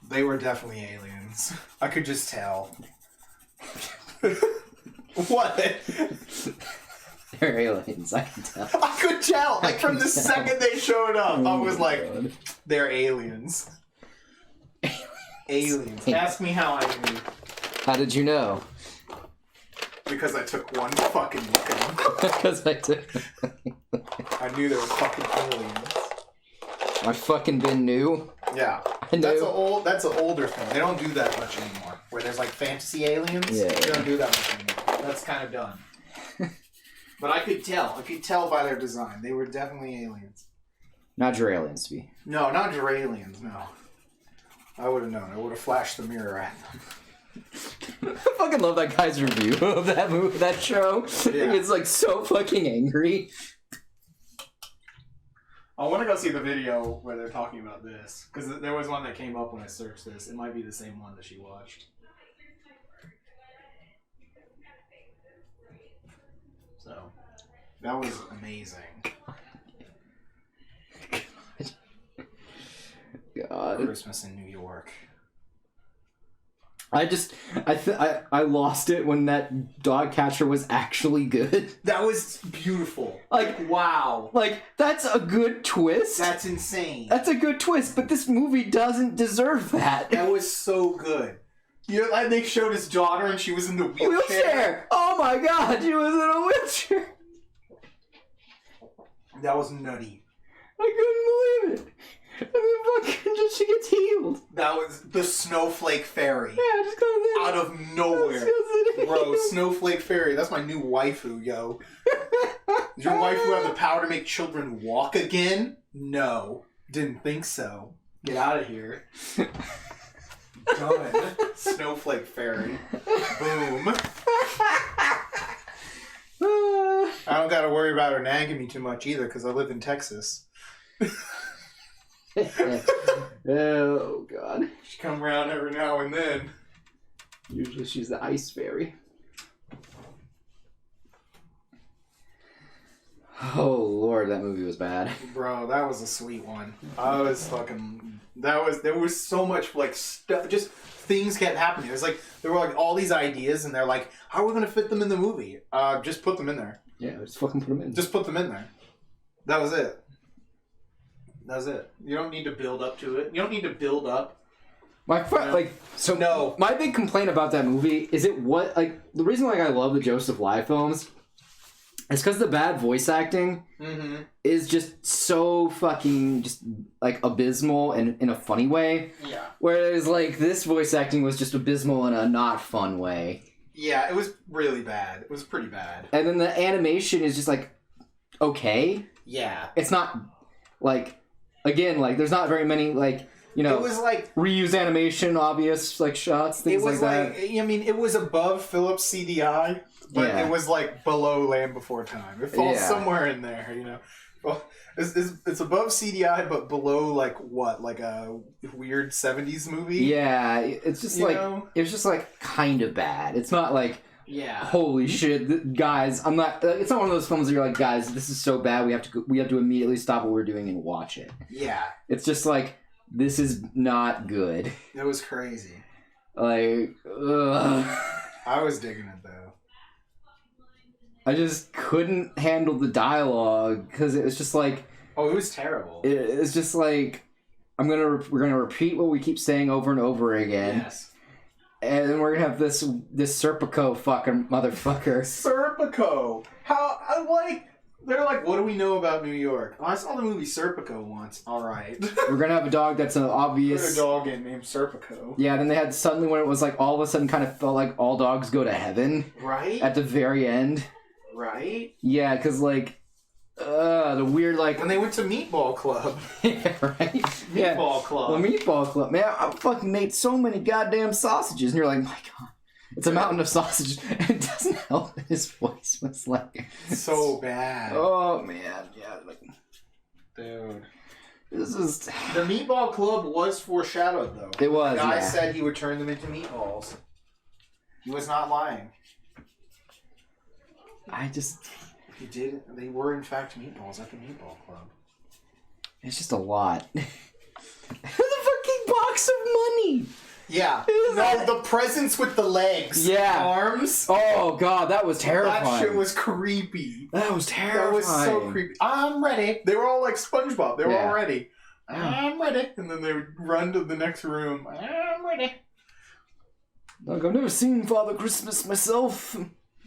they were definitely aliens. I could just tell. What? They're aliens, I can tell. I could tell. Like from the second they showed up, I was like, God. they're aliens. Aliens. Ask me how I knew. How did you know? Because I took one fucking look at them. Because I took. I knew they were fucking aliens. I fucking been new. Yeah. I knew. That's an older thing. They don't do that much anymore. Where there's like fantasy aliens. Yeah. They don't do that much anymore. That's kind of done. But I could tell. I could tell by their design. They were definitely aliens. Not your aliens to be. No, not Duralians, no. I would have known. I would have flashed the mirror at them. I fucking love that guy's review of that movie, that show. Yeah. It's like so fucking angry. I want to go see the video where they're talking about this. Because there was one that came up when I searched this. It might be the same one that she watched. So, that was amazing. God. Christmas in New York. I lost it when that dog catcher was actually good. That was beautiful. Like, wow. Like, that's a good twist. That's insane. That's a good twist, but this movie doesn't deserve that. That was so good. You know, like they showed his daughter and she was in the wheelchair. Oh my god, she was in a wheelchair. That was nutty. I couldn't believe it. And then fucking just she gets healed. That was the Snowflake Fairy. Yeah, just goes in. Out of nowhere. Bro, Snowflake Fairy, that's my new waifu, yo. Does your waifu have the power to make children walk again? No. Didn't think so. Get out of here. Done. Snowflake Fairy. Boom. I don't gotta worry about her nagging me too much either, because I live in Texas. Oh god. She come around every now and then. Usually she's the ice fairy. Oh lord, that movie was bad. Bro, that was a sweet one. I was fucking... There was so much, like, stuff... Just things kept happening. It was like, there were, like, all these ideas, and they're like, how are we going to fit them in the movie? Just put them in there. Yeah, just fucking put them in. Just put them in there. That was it. That was it. You don't need to build up to it. You don't need to build up. My my big complaint about that movie is the reason why I love the Joseph Lai films is because the bad voice acting is just so fucking just like abysmal and in a funny way. Yeah. Whereas like this voice acting was just abysmal in a not fun way. Yeah, it was really bad. It was pretty bad. And then the animation is just like okay. Yeah. It's not like again like there's not very many like. You know, it was like reused animation, obvious like shots, things like that. I mean, it was above Philips CDI, but Yeah. it was like below Land Before Time. It falls Yeah. somewhere in there, you know. Well, it's above CDI, but below like what, like a weird '70s movie. Yeah, it's just You like know? it was just like kind of bad. It's not like Yeah. holy shit, guys. I'm not. It's not one of those films where you're like, guys, this is so bad. We have to immediately stop what we're doing and watch it. Yeah. It's just like. This is not good. It was crazy. Like, ugh. I was digging it though. I just couldn't handle the dialogue because it was just like. Oh, it was terrible. It's just like, we're gonna repeat what we keep saying over and over again. Yes. And then we're gonna have this Serpico fucking motherfucker. Serpico. They're like, what do we know about New York? Oh, I saw the movie Serpico once. All right. We're gonna have a dog that's an obvious. Put a dog in named Serpico. Yeah, then they had suddenly when it was like all of a sudden kind of felt like all dogs go to heaven Right? at the very end. Right? Yeah, because like, the weird like. When they went to Meatball Club. Yeah, right. Meatball Club. Well, Meatball Club, man, I fucking made so many goddamn sausages, and you're like, my god, it's a mountain of sausages. And it doesn't help that his voice was like So bad. Oh man, yeah, like, Dude. this is. The Meatball Club was foreshadowed, though. It was. The guy Yeah. said he would turn them into meatballs. He was not lying. I just. He did. They were, in fact, meatballs at the Meatball Club. It's just a lot. It's a fucking box of money. Yeah. Is No, that- the presents with the legs. Yeah. Arms. Oh god, that was terrifying. That shit was creepy. That was terrifying. That was so creepy. I'm ready. They were all like SpongeBob. They were Yeah. all ready. I'm ready. And then they would run to the next room. I'm ready. Like, I've never seen Father Christmas myself.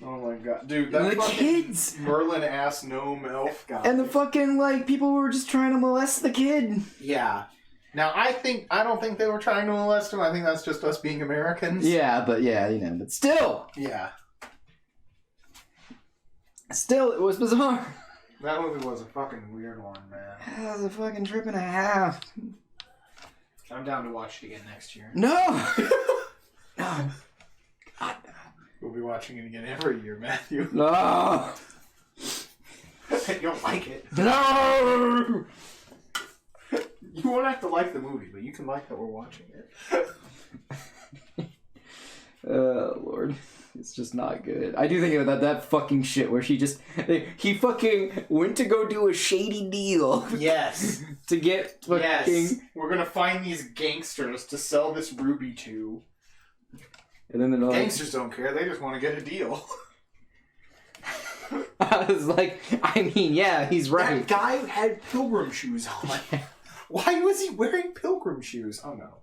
Oh my god. Dude, And that the fucking kids. Merlin ass gnome elf guy. And the fucking, like, people were just trying to molest the kid. Yeah. Now, I don't think they were trying to molest him. I think that's just us being Americans. Yeah, but still. Yeah. Still, it was bizarre. That movie was a fucking weird one, man. That was a fucking trip and a half. I'm down to watch it again next year. No! No. We'll be watching it again every year, Matthew. No! You'll like it. No! You won't have to like the movie, but you can like that we're watching it. Lord. It's just not good. I do think about that fucking shit where he fucking went to go do a shady deal Yes. to get fucking... Yes. We're gonna find these gangsters to sell this ruby to. And then they're like... Gangsters don't care, they just want to get a deal. I was like, I mean, yeah, he's right. That guy had pilgrim shoes on. Why was he wearing pilgrim shoes? Oh no.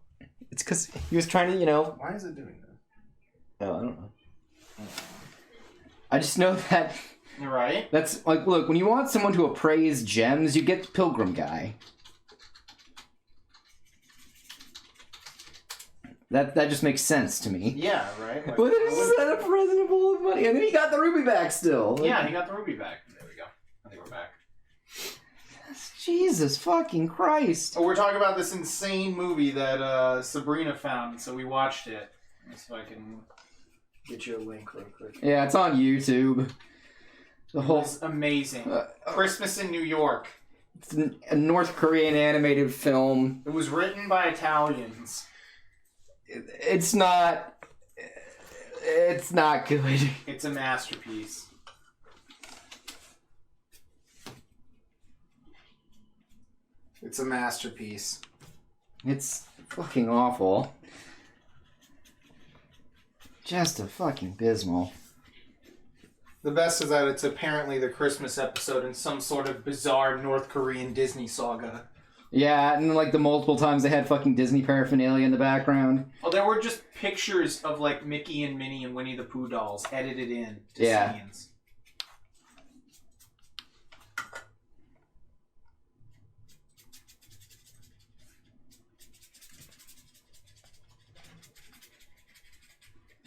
It's because he was trying to, Why is it doing that? Oh, I don't know. I just know that Right? that's like, look, when you want someone to appraise gems, you get the pilgrim guy. That just makes sense to me. Yeah, right? Like, But then he just had a present full of money, and then he got the ruby back still. Like, Yeah, he got the ruby back. There we go. I think we're back. Jesus fucking Christ. Oh, we're talking about this insane movie that Sabrina found, so we watched it. Let's see if I can get you a link real quick. Yeah, it's on YouTube. The It whole was amazing. Uh, Christmas in New York. it's a North Korean animated film. It was written by Italians. It's not good. It's a masterpiece. It's a masterpiece. It's fucking awful. Just a fucking abysmal. The best is that it's apparently the Christmas episode in some sort of bizarre North Korean Disney saga. Yeah, and like the multiple times they had fucking Disney paraphernalia in the background. Oh, there were just pictures of like Mickey and Minnie and Winnie the Pooh dolls edited in to Yeah. scenes.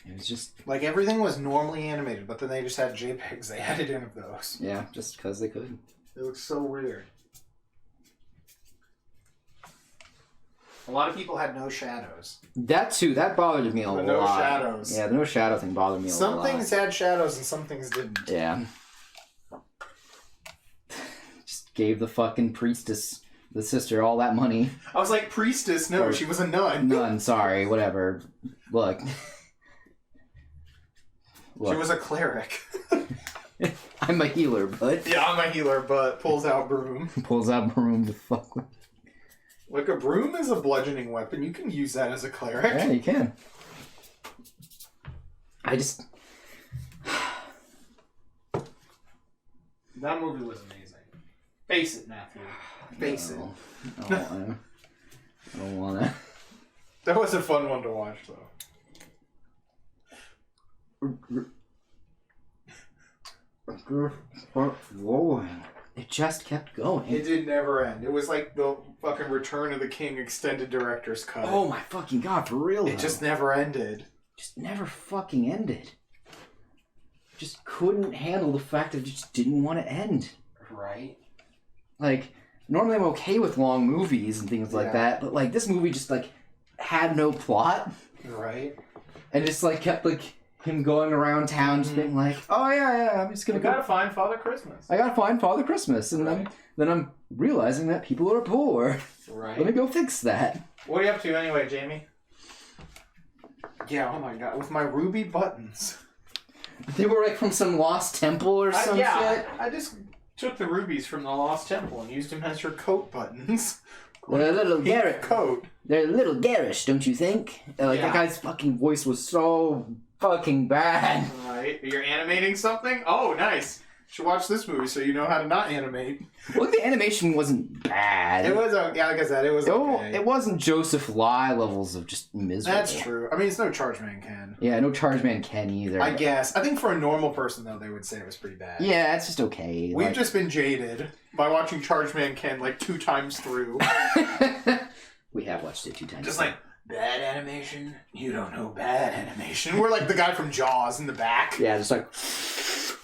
It was just, Like, everything was normally animated, but then they just had JPEGs they added in of those. yeah, just because they could. It looks so weird. A lot of people had no shadows. That too, that bothered me a lot. No shadows. Yeah, the no shadow thing bothered me a lot. Some things had shadows and some things didn't. Yeah. Just gave the fucking priestess, the sister, all that money. I was like, priestess? No, Or- she was a nun. None, sorry, whatever. Look. She was a cleric. I'm a healer, but Yeah, I'm a healer, but pulls out broom. pulls out broom to fuck with. Like, a broom is a bludgeoning weapon. You can use that as a cleric. Yeah, you can. I just... That movie was amazing. Face it, Matthew. Face it. No, I don't want to. I don't want to. That was a fun one to watch, though. It just kept going. It did never end. It was like the fucking Return of the King extended director's cut. Oh my fucking god, for real. It just never ended. just never fucking ended. Just couldn't handle the fact that it just didn't want to end. Right? Like, normally I'm okay with long movies and things like Yeah. that, but like this movie just like had no plot Right? and just like kept like him going around town just being like, oh yeah, I'm just gonna We go. gotta find Father Christmas. I gotta find Father Christmas, and then I'm realizing that people are poor. Right? Let me go fix that. What are you up to anyway, Jamie? Yeah, oh my god. With my ruby buttons. They were like from some lost temple or some shit. I just took the rubies from the Lost Temple and used them as your coat buttons. They're a little garish. Coat. They're a little garish, don't you think? Like Yeah. that guy's fucking voice was so fucking bad. Right. You're animating something? Oh, nice. Should watch this movie so you know how to not animate. Look, the animation wasn't bad. It was, yeah, like I said, it was okay. It wasn't Joseph Lai levels of just miserable. That's true. I mean, it's no Charge Man Ken. Yeah, no Charge Man Ken either. I guess. I think for a normal person, though, they would say it was pretty bad. Yeah, it's just okay. We've like... just been jaded by watching Charge Man Ken like 2 times through. We have watched it 2 times. Just like, bad animation? You don't know bad animation. We're like the guy from Jaws in the back. Yeah, just like,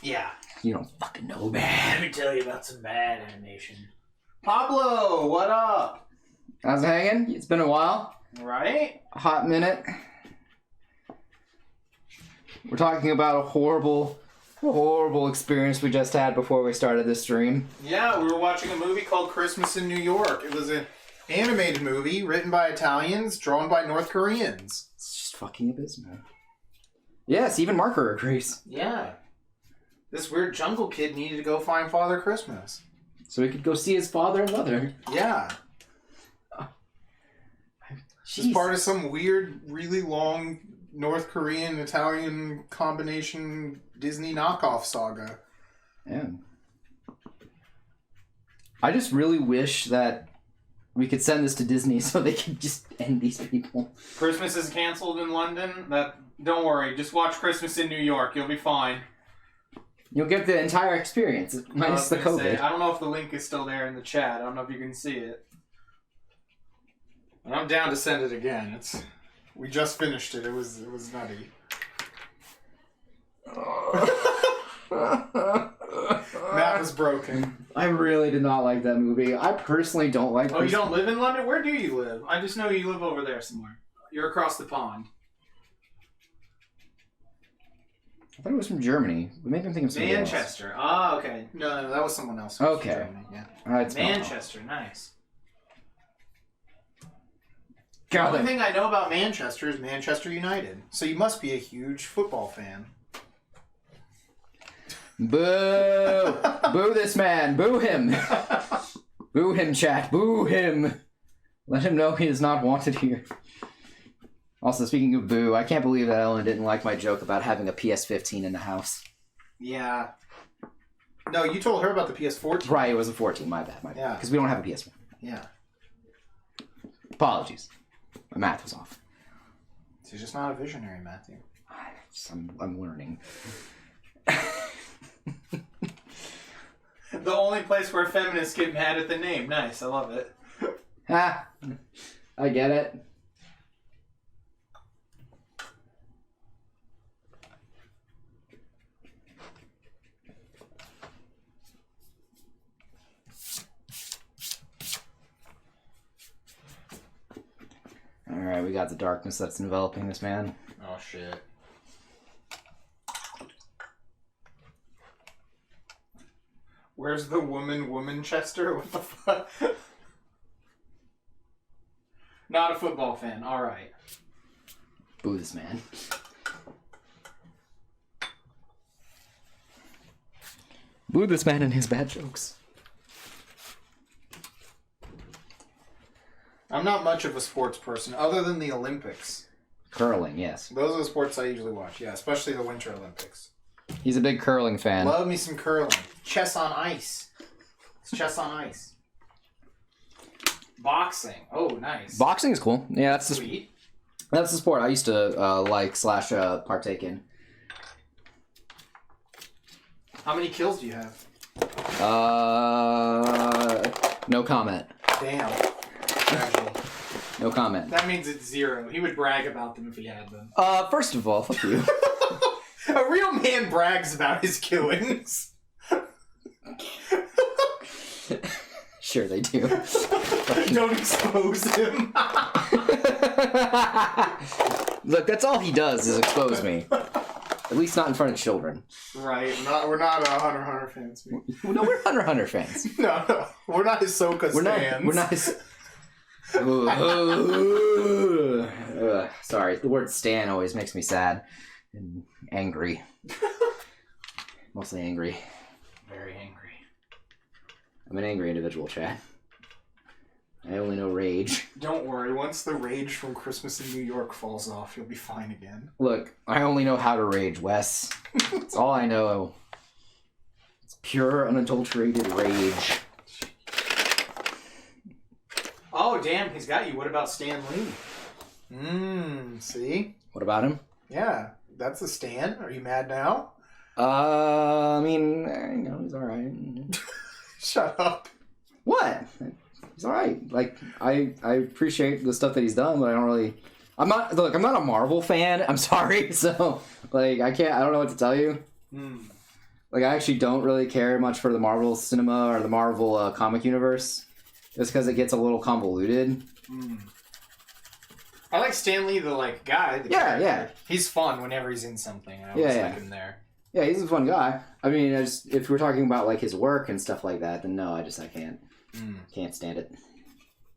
Yeah. you don't fucking know, Let man. me tell you about some bad animation. Pablo, what up? How's it hanging? It's been a while. Right? A hot minute. We're talking about a horrible experience we just had before we started this stream. Yeah, we were watching a movie called Christmas in New York. It was an animated movie written by Italians, drawn by North Koreans. It's just fucking abysmal. Yes, even Marker agrees. Yeah. This weird jungle kid needed to go find Father Christmas. So he could go see his father and mother. Yeah. She's part of some weird, really long North Korean, Italian combination Disney knockoff saga. Yeah. I just really wish that we could send this to Disney so they could just end these people. Christmas is canceled in London. Don't worry. Just watch Christmas in New York. You'll be fine. You'll get the entire experience, minus the COVID. I don't know if the link is still there in the chat. I don't know if you can see it. And I'm down to send it again. We just finished it. It was nutty. Matt was broken. I really did not like that movie. I personally don't like. Oh, you don't live in London? Where do you live? I just know you live over there somewhere. You're across the pond. I thought it was from Germany. We made him think of something else. Manchester. Ah, okay. No, that was someone else. Okay. Yeah. It's Manchester, nice. The God, only thing I know about Manchester is Manchester United. So you must be a huge football fan. boo! Boo this man! Boo him! Boo him, chat! Boo him! Let him know he is not wanted here. Also, speaking of boo, I can't believe that Ellen didn't like my joke about having a PS15 in the house. Yeah. No, you told her about the PS14. Right, it was a 14. My bad. Yeah. Because we don't have a PS1. Yeah. Apologies. My math was off. She's just not a visionary, Matthew. I'm learning. The only place where feminists get mad at the name. Nice, I love it. Ah, I get it. Alright, we got the darkness that's enveloping this man. Oh, shit. Where's the woman Chester? What the fuck? Not a football fan. All right. Boo this man. Boo this man and his bad jokes. I'm not much of a sports person, other than the Olympics. Curling, yes. Those are the sports I usually watch, yeah, especially the Winter Olympics. He's a big curling fan. Love me some curling. Chess on ice. It's chess on ice. Boxing. Oh, nice. Boxing is cool. Yeah, that's the Sweet. that's the sport I used to / partake in. How many kills do you have? No comment. Damn. Tragedy. No comment. That means it's 0. He would brag about them if he had them. First of all, fuck you. A real man brags about his killings. Sure they do. Don't expose him. Look, that's all he does is expose me. At least not in front of children. Right. We're not Hunter x Hunter fans. No, we're Hunter x Hunter fans. No. We're not Hisoka fans. We're not his... Sorry, the word stan always makes me sad and angry. Mostly angry. Very angry. I'm an angry individual, Chad. I only know Rage. Don't worry, once the rage from Christmas in New York falls off, you'll be fine again. Look, I only know how to rage, Wes. That's all I know. It's pure, unadulterated rage. Oh, damn, he's got you. What about Stan Lee? See? What about him? Yeah, that's a Stan. Are you mad now? I mean, he's alright. Shut up. What? He's alright. Like, I appreciate the stuff that he's done, but I don't really... I'm not a Marvel fan. I'm sorry. So, like, I don't know what to tell you. Like, I actually don't really care much for the Marvel cinema or the Marvel comic universe. Just because it gets a little convoluted. I like Stan Lee, the guy. The character. Yeah. He's fun whenever he's in something. I always like him there. Yeah, he's a fun guy. I mean, if we're talking about like his work and stuff like that, then no, I can't stand it.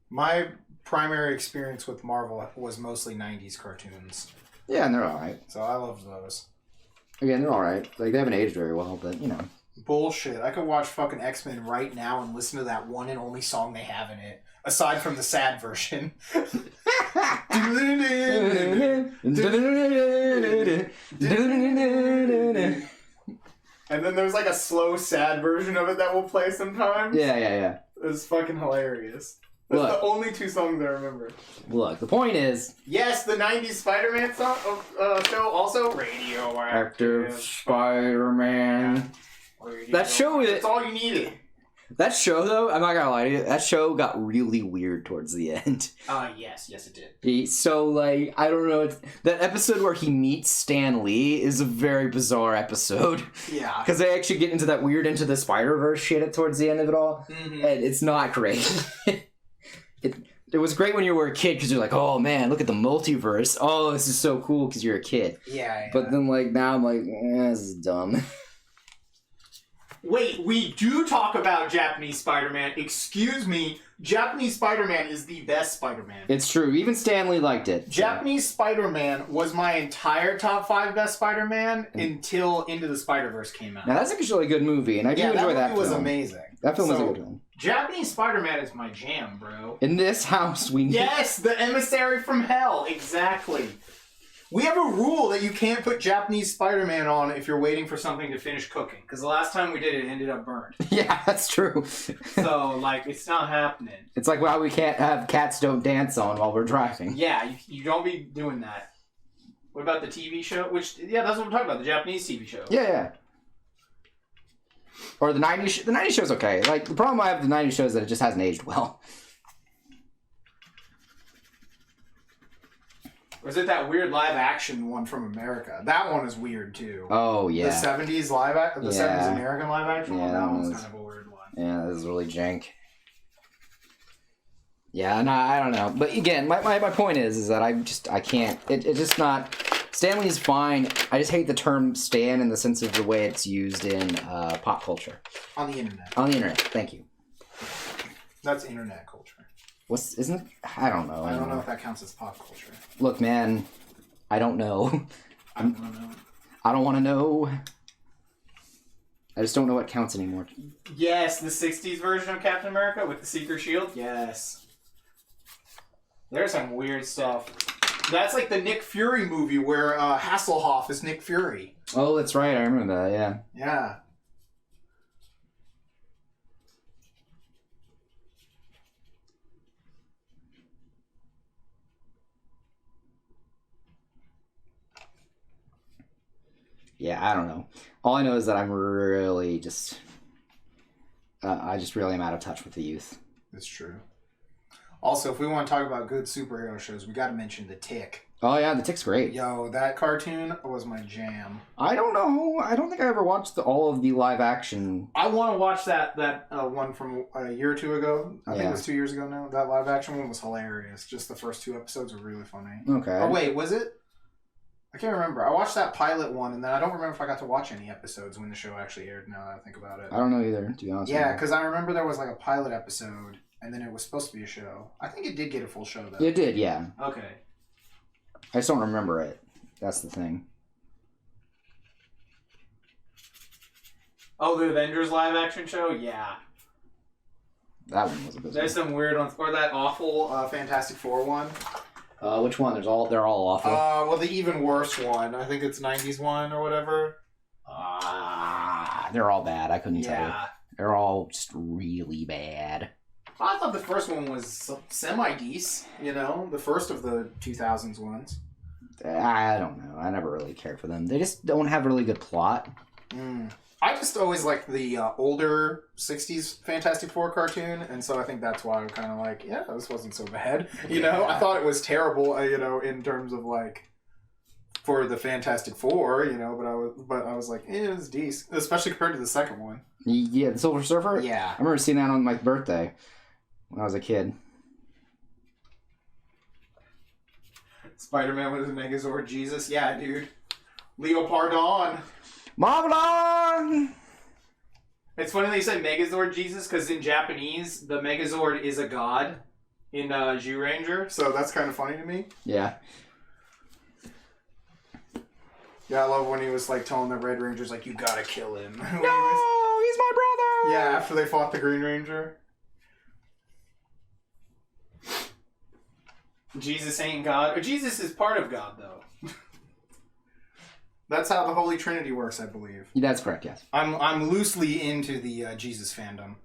My primary experience with Marvel was mostly 90s cartoons. Yeah, and they're alright. So I loved those. Again, they're alright. Like, they haven't aged very well, but, you know. Bullshit. I could watch fucking X-Men right now and listen to that one and only song they have in it. Aside from the sad version. And then there's like a slow sad version of it that will play sometimes. Yeah. It's fucking hilarious. That's the only two songs I remember. Look, the point is... Yes, the 90s Spider-Man song show also Radioactive Spider-Man. That show... That's all you needed. That show, though, I'm not gonna lie to you, that show got really weird towards the end. Yes it did. So, like, I don't know, that episode where he meets Stan Lee is a very bizarre episode. Yeah. Because they actually get into that weird Into the Spider-Verse shit towards the end of it all, and it's not great. It was great when you were a kid, because you're like, oh man, look at the multiverse. Oh, this is so cool, because you're a kid. Yeah. But then, like, now I'm like, this is dumb. Wait, we do talk about Japanese Spider-Man. Excuse me. Japanese Spider-Man is the best Spider-Man. It's true. Even Stan Lee liked it. Japanese Spider-Man was my entire top 5 best Spider-Man until Into the Spider-Verse came out. Now, that's actually a good movie, and I do enjoy that film. That movie was amazing. That film was a good film. Japanese Spider-Man is my jam, bro. In this house, we need... Yes, the emissary from hell. Exactly. We have a rule that you can't put Japanese Spider-Man on if you're waiting for something to finish cooking. Because the last time we did it, it ended up burned. Yeah, that's true. So, like, it's not happening. It's like why we can't have Cats Don't Dance on while we're driving. Yeah, you don't be doing that. What about the TV show? That's what I'm talking about, the Japanese TV show. Yeah. Or the 90s... The 90s show's okay. Like, the problem I have with the 90s show is that it just hasn't aged well. Or is it that weird live-action one from America? That one is weird, too. Oh, yeah. The 70s 70s American live-action one? That one's kind of a weird one. Yeah, this is really jank. Yeah, no, I don't know. But again, my point is that I can't... It's just not... Stanley's fine. I just hate the term Stan in the sense of the way it's used in pop culture. On the internet. On the internet, thank you. That's internet culture. Isn't it? I don't know. I don't know if that counts as pop culture. Look, man, I don't know. I don't know. I don't want to know. I just don't know what counts anymore. Yes, the 60s version of Captain America with the Seeker Shield. Yes. There's some weird stuff. That's like the Nick Fury movie where Hasselhoff is Nick Fury. Oh, that's right. I remember that, yeah. Yeah. Yeah, I don't know. All I know is that I'm really just... I just really am out of touch with the youth. That's true. Also, if we want to talk about good superhero shows, we got to mention The Tick. Oh, yeah, The Tick's great. Yo, that cartoon was my jam. I don't know. I don't think I ever watched all of the live action. I want to watch that one from a year or two ago. I think it was 2 years ago now. That live action one was hilarious. Just the first 2 episodes were really funny. Okay. Oh, wait, was it? I can't remember. I watched that pilot one, and then I don't remember if I got to watch any episodes when the show actually aired, now that I think about it. I don't know either, to be honest with you. Yeah, because I remember there was like a pilot episode, and then it was supposed to be a show. I think it did get a full show, though. It did, yeah. Okay. I just don't remember it. That's the thing. Oh, the Avengers live action show? Yeah. That one was a bizarre. There's some weird ones, or that awful Fantastic Four one. Which one? They're all awful. Well, the even worse one. I think it's 90s one or whatever. They're all bad. I couldn't tell you. Yeah. They're all just really bad. I thought the first one was semi-decent, you know? The first of the 2000s ones. I don't know. I never really cared for them. They just don't have really good plot. I just always liked the older 60s Fantastic Four cartoon, and so I think that's why I'm kind of like, yeah, this wasn't so bad. You know, I thought it was terrible, you know, in terms of like, for the Fantastic Four, you know, but I was like, it was decent, especially compared to the second one. Yeah, the Silver Surfer? Yeah. I remember seeing that on my birthday when I was a kid. Spider-Man with his Megazord Jesus? Yeah, dude. Leo Pardon. Marvelon! It's funny that you said Megazord Jesus, because in Japanese, the Megazord is a god in Zyuranger, so that's kind of funny to me. Yeah. Yeah, I love when he was like telling the Red Rangers, like, you gotta kill him. No, he's my brother! Yeah, after they fought the Green Ranger. Jesus ain't God. Jesus is part of God, though. That's how the Holy Trinity works, I believe. That's correct, yes. I'm loosely into the Jesus fandom.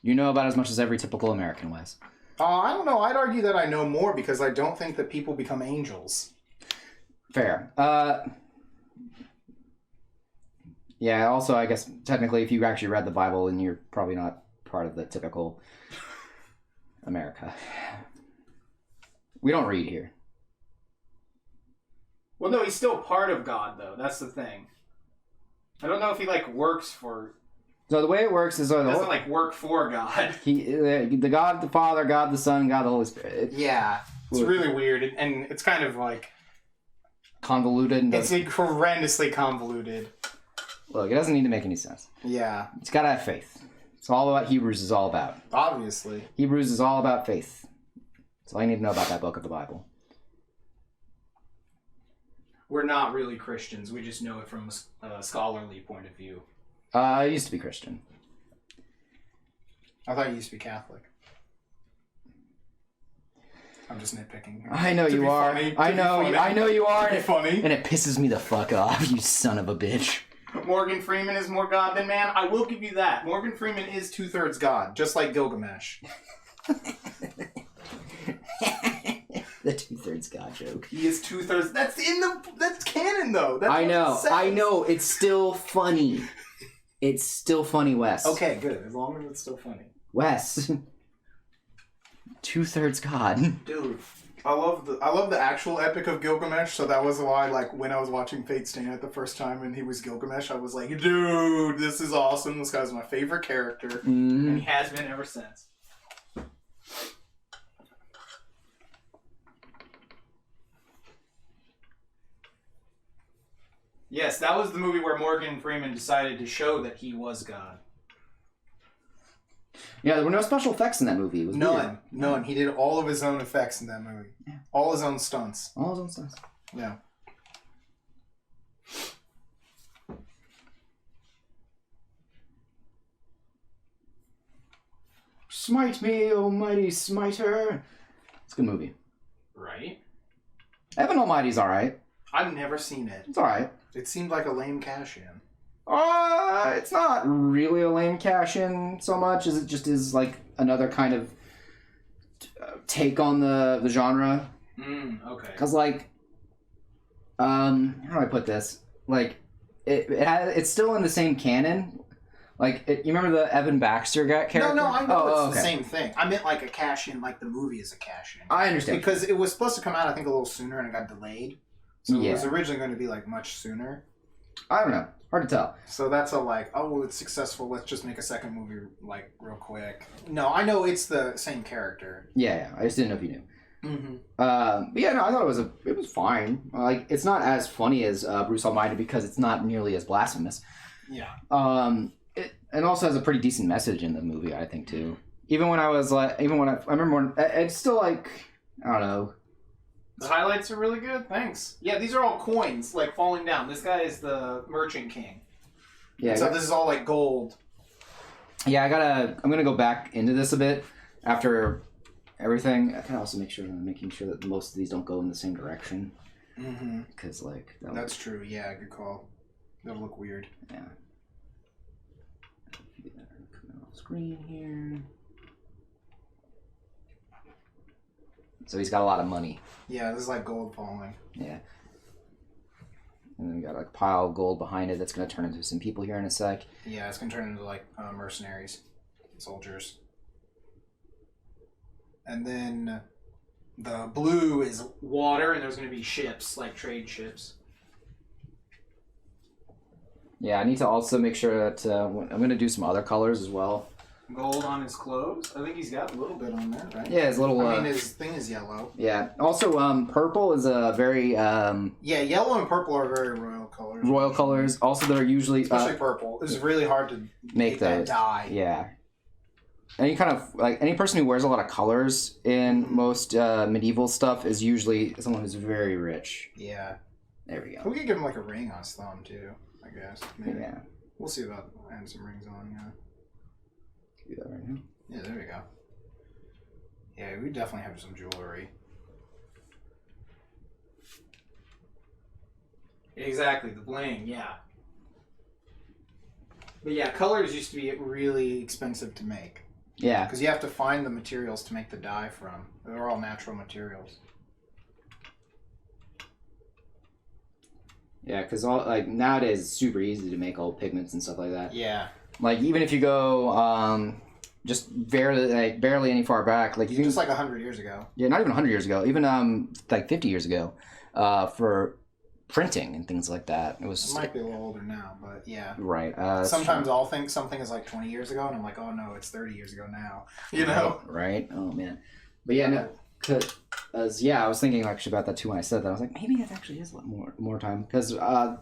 You know about as much as every typical American, Wes. I don't know. I'd argue that I know more because I don't think that people become angels. Fair. Yeah, also, I guess, technically, if you actually read the Bible, then you're probably not part of the typical America. We don't read here. Well, no, he's still part of God, though. That's the thing. I don't know if he, like, works for... So the way it works is... He doesn't, like, work for God. The God the Father, God the Son, God the Holy Spirit. Yeah. It's really weird, and it's kind of, like... Convoluted. And it's horrendously convoluted. Look, it doesn't need to make any sense. Yeah. It's got to have faith. It's all what Hebrews is all about. Obviously. Hebrews is all about faith. That's all you need to know about that book of the Bible. We're not really Christians. We just know it from a scholarly point of view. I used to be Christian. I thought you used to be Catholic. I'm just nitpicking. I know you are. I know you are. To be funny. And it pisses me the fuck off, you son of a bitch. Morgan Freeman is more God than man. I will give you that. Morgan Freeman is 2/3 God, just like Gilgamesh. The 2/3 God joke. He is 2/3. That's canon though. That's I know. what it says. I know. It's still funny. It's still funny, Wes. Okay, good. As long as it's still funny. Wes. 2/3 God. Dude, I love the actual Epic of Gilgamesh. So that was why, like, when I was watching Fate Stay Night the first time and he was Gilgamesh, I was like, dude, this is awesome. This guy's my favorite character, And he has been ever since. Yes, that was the movie where Morgan Freeman decided to show that he was God. Yeah, there were no special effects in that movie. It was weird. None. He did all of his own effects in that movie. Yeah. All his own stunts. All his own stuff. Yeah. Smite me, O mighty smiter. It's a good movie. Right? Evan Almighty's alright. I've never seen it. It's alright. It seemed like a lame cash-in. It's not really a lame cash-in so much as it just is like another kind of take on the genre. Okay. Because like, how do I put this? Like, it's still in the same canon. Like, you remember the Evan Baxter character? No, I know it's okay. the same thing. I meant like a cash-in, like the movie is a cash-in. I understand. Because it was supposed to come out, I think, a little sooner, and it got delayed. So Yeah. it was originally going to be, like, much sooner. I don't know. Hard to tell. So that's a, like, oh, well, it's successful, let's just make a second movie, like, real quick. No, I know it's the same character. Yeah, I just didn't know if you knew. Mm-hmm. But yeah, no, I thought it was fine. Like, it's not as funny as Bruce Almighty because it's not nearly as blasphemous. Yeah. It also has a pretty decent message in the movie, I think, too. I remember when it's still like, I don't know, The highlights are really good. Thanks. Yeah, these are all coins, like falling down. This guy is the Merchant King. Yeah. So this is all like gold. Yeah, I'm gonna go back into this a bit after everything. I can also make sure I'm making sure that most of these don't go in the same direction. Mm-hmm. Because like That's true. Yeah, good call. That'll look weird. Yeah. Come off screen here. So he's got a lot of money. Yeah, this is like gold falling. Yeah. And then we got like a pile of gold behind it that's going to turn into some people here in a sec. Yeah, it's gonna turn into like mercenaries, soldiers. And then the blue is Water, and there's going to be ships, like trade ships. Yeah, I need to also make sure that I'm going to do some other colors as well. Gold on his clothes. I think he's got a little bit on there, right? Yeah, his little... I mean, his thing is yellow. Yeah. Also, purple is a very... Yeah, yellow and purple are very royal colors. royal colors. Also, they're usually... Especially purple. It's really hard to make that those. dye. Yeah. Any kind of... like any person who wears a lot of colors in most medieval stuff is usually someone who's very rich. Yeah. There we go. We could give him like a ring on his thumb, too, I guess. Maybe. Yeah. We'll see about adding some rings on, yeah. Do that right now. Yeah, there we go. Yeah, we definitely have some jewelry. Exactly, the bling, yeah. But yeah, colors used to be really expensive to make. Yeah. Because you have to find the materials to make the dye from. They're all natural materials. Yeah, because like nowadays it's super easy to make old pigments and stuff like that. Yeah. Like even if you go just barely any far back, like you can Just like 100 years ago. yeah, not even 100 years ago, even like 50 years ago, for printing and things like that. It was It might be a little older now, but yeah. right. Sometimes I'll think something is like 20 years ago, and I'm like, oh no, it's 30 years ago now. You know? Right? Oh man. But yeah, no. I was thinking actually about that too when I said that. I was like, maybe it actually is a lot more time because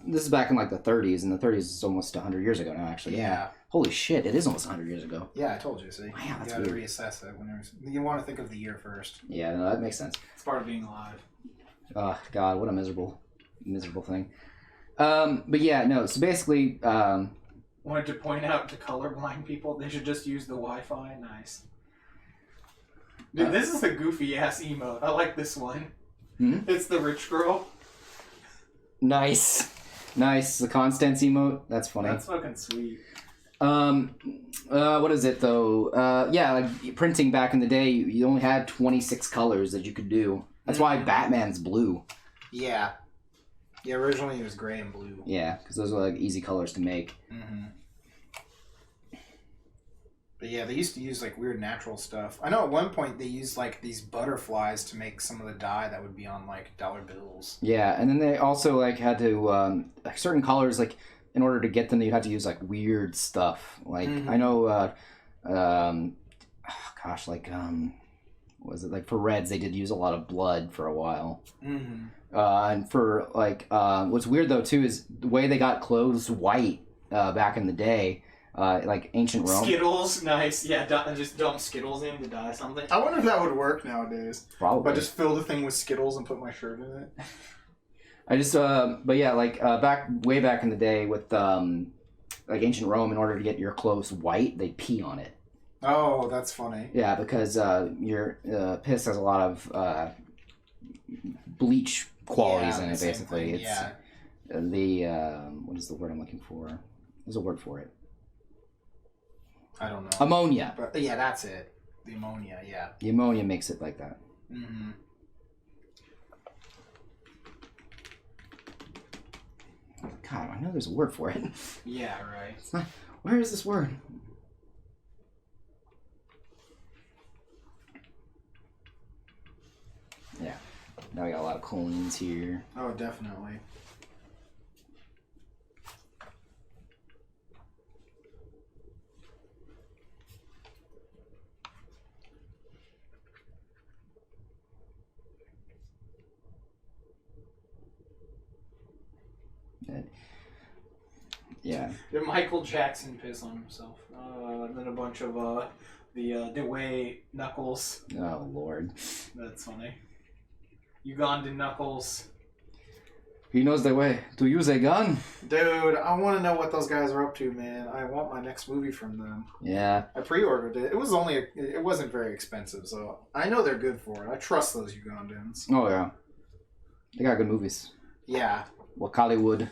this is back in like the 30s, and the 30s is almost 100 years ago now. Actually, yeah. Holy shit, it is almost 100 years ago. Yeah, I told you. See, wow, that's you gotta weird. reassess it whenever you want to think of the year first. Yeah, no, that makes sense. It's part of being alive. Oh God, what a miserable thing. But yeah, no. So basically, Wanted to point out to colorblind people, they should just use the Wi-Fi. Nice. Dude, this is a goofy ass emote. I like this one. Hmm? It's the rich girl. nice. The Constance emote. That's funny. That's fucking sweet. What is it though? Yeah, like printing back in the day, you only had 26 colors that you could do. That's why Batman's blue. Yeah. Yeah, originally it was gray and blue. Yeah, because those are like easy colors to make. Mm-hmm. But yeah, they used to use like weird natural stuff. I know at one point they used like these butterflies to make some of the dye that would be on like dollar bills. Yeah, and then they also like had to like certain colors, like in order to get them, you had to use like weird stuff. Like I know, gosh, like what was it like for reds? They did use a lot of blood for a while. Mm-hmm. And for like what's weird though too is the way they got clothes white back in the day. Like ancient Rome. Skittles, nice. Yeah, just dump Skittles in to dye something. I wonder if that would work nowadays. Probably. If I just fill the thing with Skittles and put my shirt in it. I just, but yeah, like way back in the day with like ancient Rome, in order to get your clothes white, they'd pee on it. Oh, that's funny. Yeah, because your piss has a lot of bleach qualities in it. Basically, it's the what is the word I'm looking for? There's a word for it. I don't know. Ammonia. But yeah, that's it. The ammonia, yeah. The ammonia makes it like that. Mm-hmm. God, I know there's a word for it. Yeah, right. It's not, where is this word? Yeah. Now we got a lot of coins here. Oh, definitely. Yeah. Did Michael Jackson piss on himself? And then a bunch of the Dewey Knuckles. Oh Lord. That's funny. Ugandan Knuckles. He knows the way to use a gun. Dude, I want to know what those guys are up to, man. I want my next movie from them. Yeah. I pre-ordered it. It wasn't very expensive, so I know they're good for it. I trust those Ugandans. Oh, yeah. They got good movies. Yeah. Wakaliwood.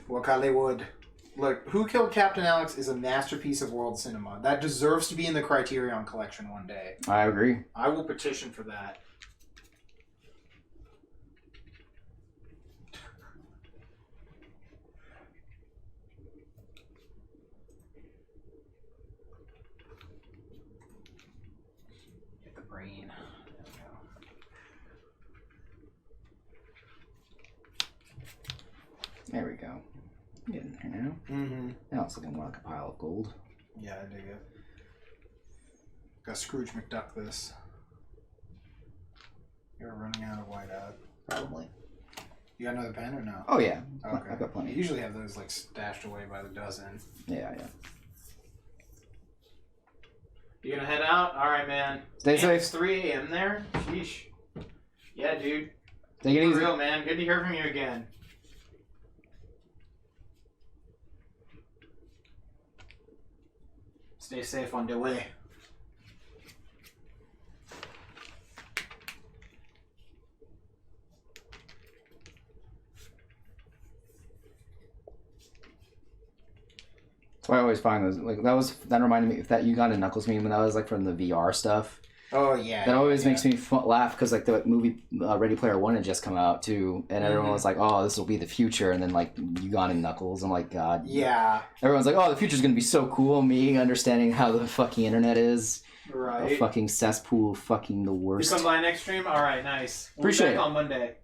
Look, Who Killed Captain Alex is a masterpiece of world cinema. That deserves to be in the Criterion Collection one day. I agree. I will petition for that. Get the brain. There we go. Getting there now. Mm-hmm. Now it's looking more like a pile of gold. Yeah, I dig it. Got Scrooge McDuck this. You're running out of whiteout. Probably. You got another pen or no? Oh, yeah. Okay. I've got plenty. You usually have those like stashed away by the dozen. Yeah. You gonna head out? Alright, man. Stay safe. It's 3 a.m. there? Sheesh. Yeah, dude. Take it For easy. real, man. Good to hear from you again. Stay safe on the way. That's why I always find those. Like that reminded me of that Uganda Knuckles meme when that was like from the VR stuff. Oh yeah. That always makes me laugh because like the movie Ready Player One had just come out too, and everyone was like, "Oh, this will be the future," and then like Ugandan Knuckles. I'm like, God. Yeah. Everyone's like, "Oh, the future's gonna be so cool." Me understanding how the fucking internet is. Right. A fucking cesspool, fucking the You worst. come by next stream? Alright, nice. We'll Appreciate be back it. on Monday.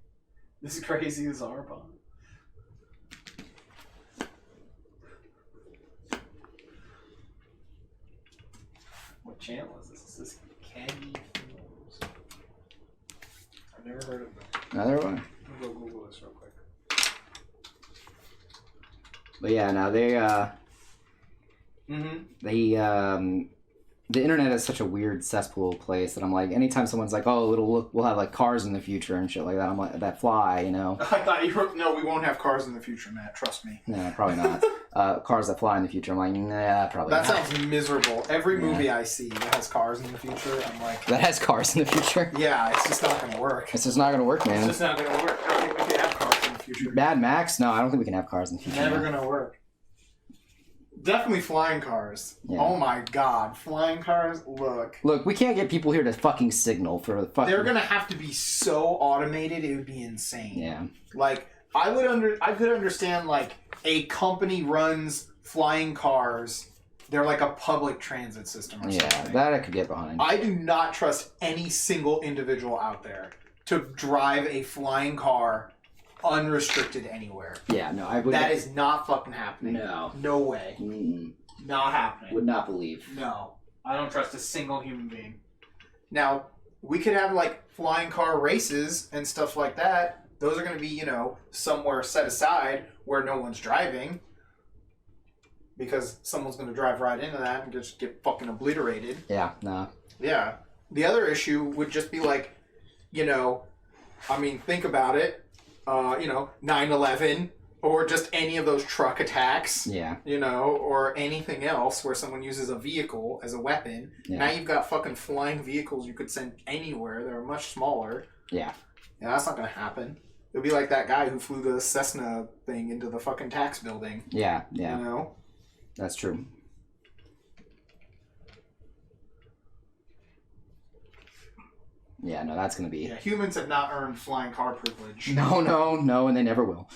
This is crazy as Arbon. What channel is this? Is this Candy Films? I've never heard of them. Another one. I'll go Google this real quick. But yeah, now the internet is such a weird cesspool place that I'm like, anytime someone's like, "Oh, we'll have like cars in the future and shit like that," I'm like, that fly, you know? I thought you were... No, we won't have cars in the future, Matt. Trust me. No, probably not. Cars that fly in the future. I'm like, nah, probably That not. sounds miserable. Every movie I see that has cars in the future, I'm like... That has cars in the future. Yeah, it's just not going to work. It's just not gonna work, It's man. just not going to work. I don't think we can have cars in the future. Mad Max? No, I don't think we can have cars in the future. Never man. going to work. Definitely flying cars. Yeah. Oh my god. Flying cars? Look, we can't get people here to fucking signal for the fucking... They're going to have to be so automated, it would be insane. Yeah. Like, I could understand, like, a company runs flying cars. They're like a public transit system or Yeah, something. that I could get behind. I do not trust any single individual out there to drive a flying car unrestricted anywhere. Yeah, no, I would... That is not fucking happening. No. No way. Mm-mm. Not happening. Would not believe. No. I don't trust a single human being. Now, we could have, like, flying car races and stuff like that. Those are going to be, you know, somewhere set aside where no one's driving. Because someone's going to drive right into that and just get fucking obliterated. Yeah, no. Yeah. The other issue would just be, like, you know, I mean, think about it. 9/11 or just any of those truck attacks, Yeah. you know, or anything else where someone uses a vehicle as a weapon. Yeah. Now you've got fucking flying vehicles you could send anywhere that are much smaller. Yeah. Yeah, that's not going to happen. It'll be like that guy who flew the Cessna thing into the fucking tax building. Yeah, yeah. You know? That's true. Yeah, no, that's gonna be... Yeah, humans have not earned flying car privilege. No, and they never will.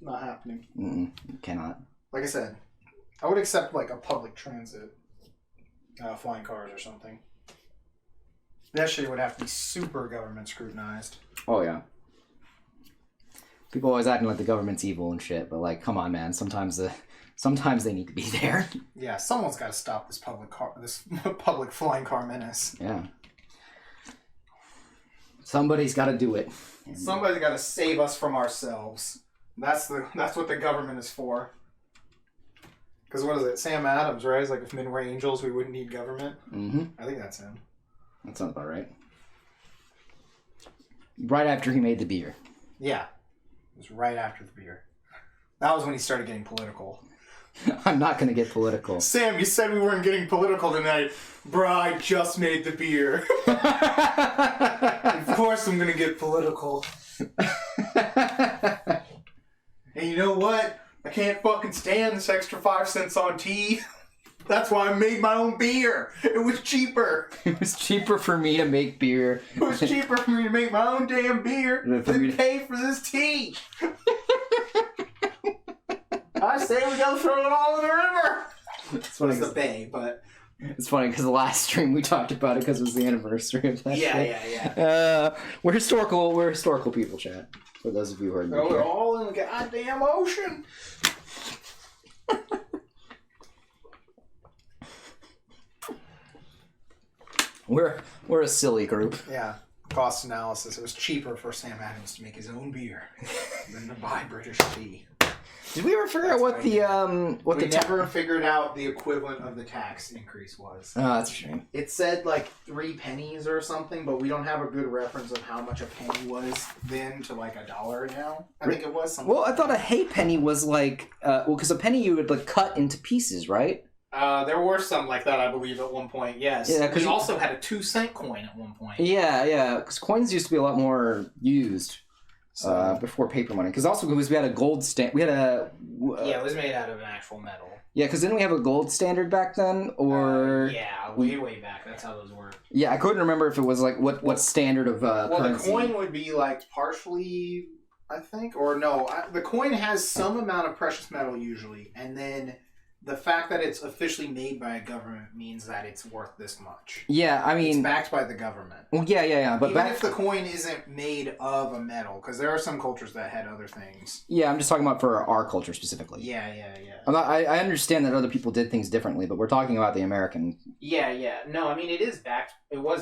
Not happening. Cannot. Like I said, I would accept like a public transit, flying cars or something. That shit would have to be super government scrutinized. Oh, yeah. People always acting like the government's evil and shit, but like, come on, man. Sometimes they need to be there. Yeah, someone's got to stop this public flying car menace. Yeah. Somebody's got to do it. Somebody's got to save us from ourselves. That's what the government is for. Because what is it? Sam Adams, right? It's like if men were angels, we wouldn't need government. Mm-hmm. I think that's him. That sounds about right. Right after he made the beer. Yeah. It was right after the beer. That was when he started getting political. I'm not going to get political. Sam, you said we weren't getting political tonight. Bruh, I just made the beer. Of course I'm going to get political. And you know what? I can't fucking stand this extra 5 cents on tea. That's why I made my own beer. It was cheaper. It was cheaper for me to make beer. It was cheaper for me to make my own damn beer than pay for this tea. I say we go throw it all in the river. It's funny. It's the bay, but It's funny because the last stream we talked about it because it was the anniversary of that. yeah. We're historical people, chat. For those of you who are new Throw it here. all in the goddamn ocean. We're a silly group. Yeah. Cost analysis. It was cheaper for Sam Adams to make his own beer than to buy British tea. Did we ever figure out what we the never figured out the equivalent of the tax increase was. Oh, that's a shame. It said like 3 pennies or something, but we don't have a good reference of how much a penny was then to like $1 now. I think it was something. Well, I thought a halfpenny was like because a penny you would like cut into pieces, right? There were some like that, I believe, at one point. Yes. Yeah, we also had a 2-cent coin at one point. Yeah, because coins used to be a lot more used before paper money. Because we had a gold standard. We had a yeah, it was made out of an actual metal. Yeah, because didn't we have a gold standard back then? Or yeah, way back. That's how those work. Yeah, I couldn't remember if it was like what standard of currency. The coin would be like partially, I think, or no. The coin has some amount of precious metal usually, and then the fact that it's officially made by a government means that it's worth this much. Yeah, I mean, it's backed by the government. Well, yeah. But even if the coin isn't made of a metal, because there are some cultures that had other things. Yeah, I'm just talking about for our culture specifically. Yeah. I understand that other people did things differently, but we're talking about the American. Yeah. No, I mean it was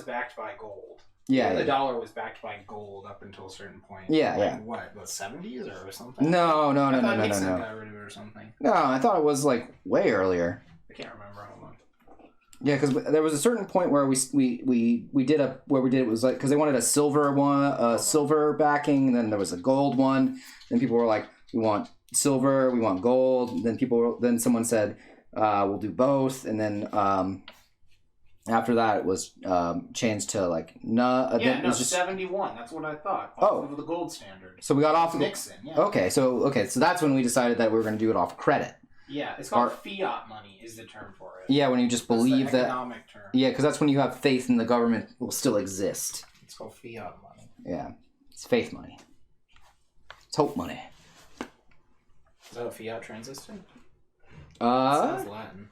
backed by gold. Yeah, the dollar was backed by gold up until a certain point. Yeah, like, yeah. What, the 70s or something? No. I thought Nixon got rid of it or something. No, I thought it was like way earlier. I can't remember how much. Yeah, because there was a certain point where we did it was like because they wanted a silver one, silver backing. Then there was a gold one. Then people were like, we want silver, we want gold. Then someone said, we'll do both. And then after that, it was changed to like it was just 71. That's what I thought. Off of the gold standard. So we got off of Nixon. Yeah. Okay, so that's when we decided that we were going to do it off credit. Yeah, it's called fiat money is the term for it. Yeah, when you just believe the economic term. Yeah, because that's when you have faith in the government will still exist. It's called fiat money. Yeah, it's faith money. It's hope money. Is that what fiat translates to? Sounds Latin.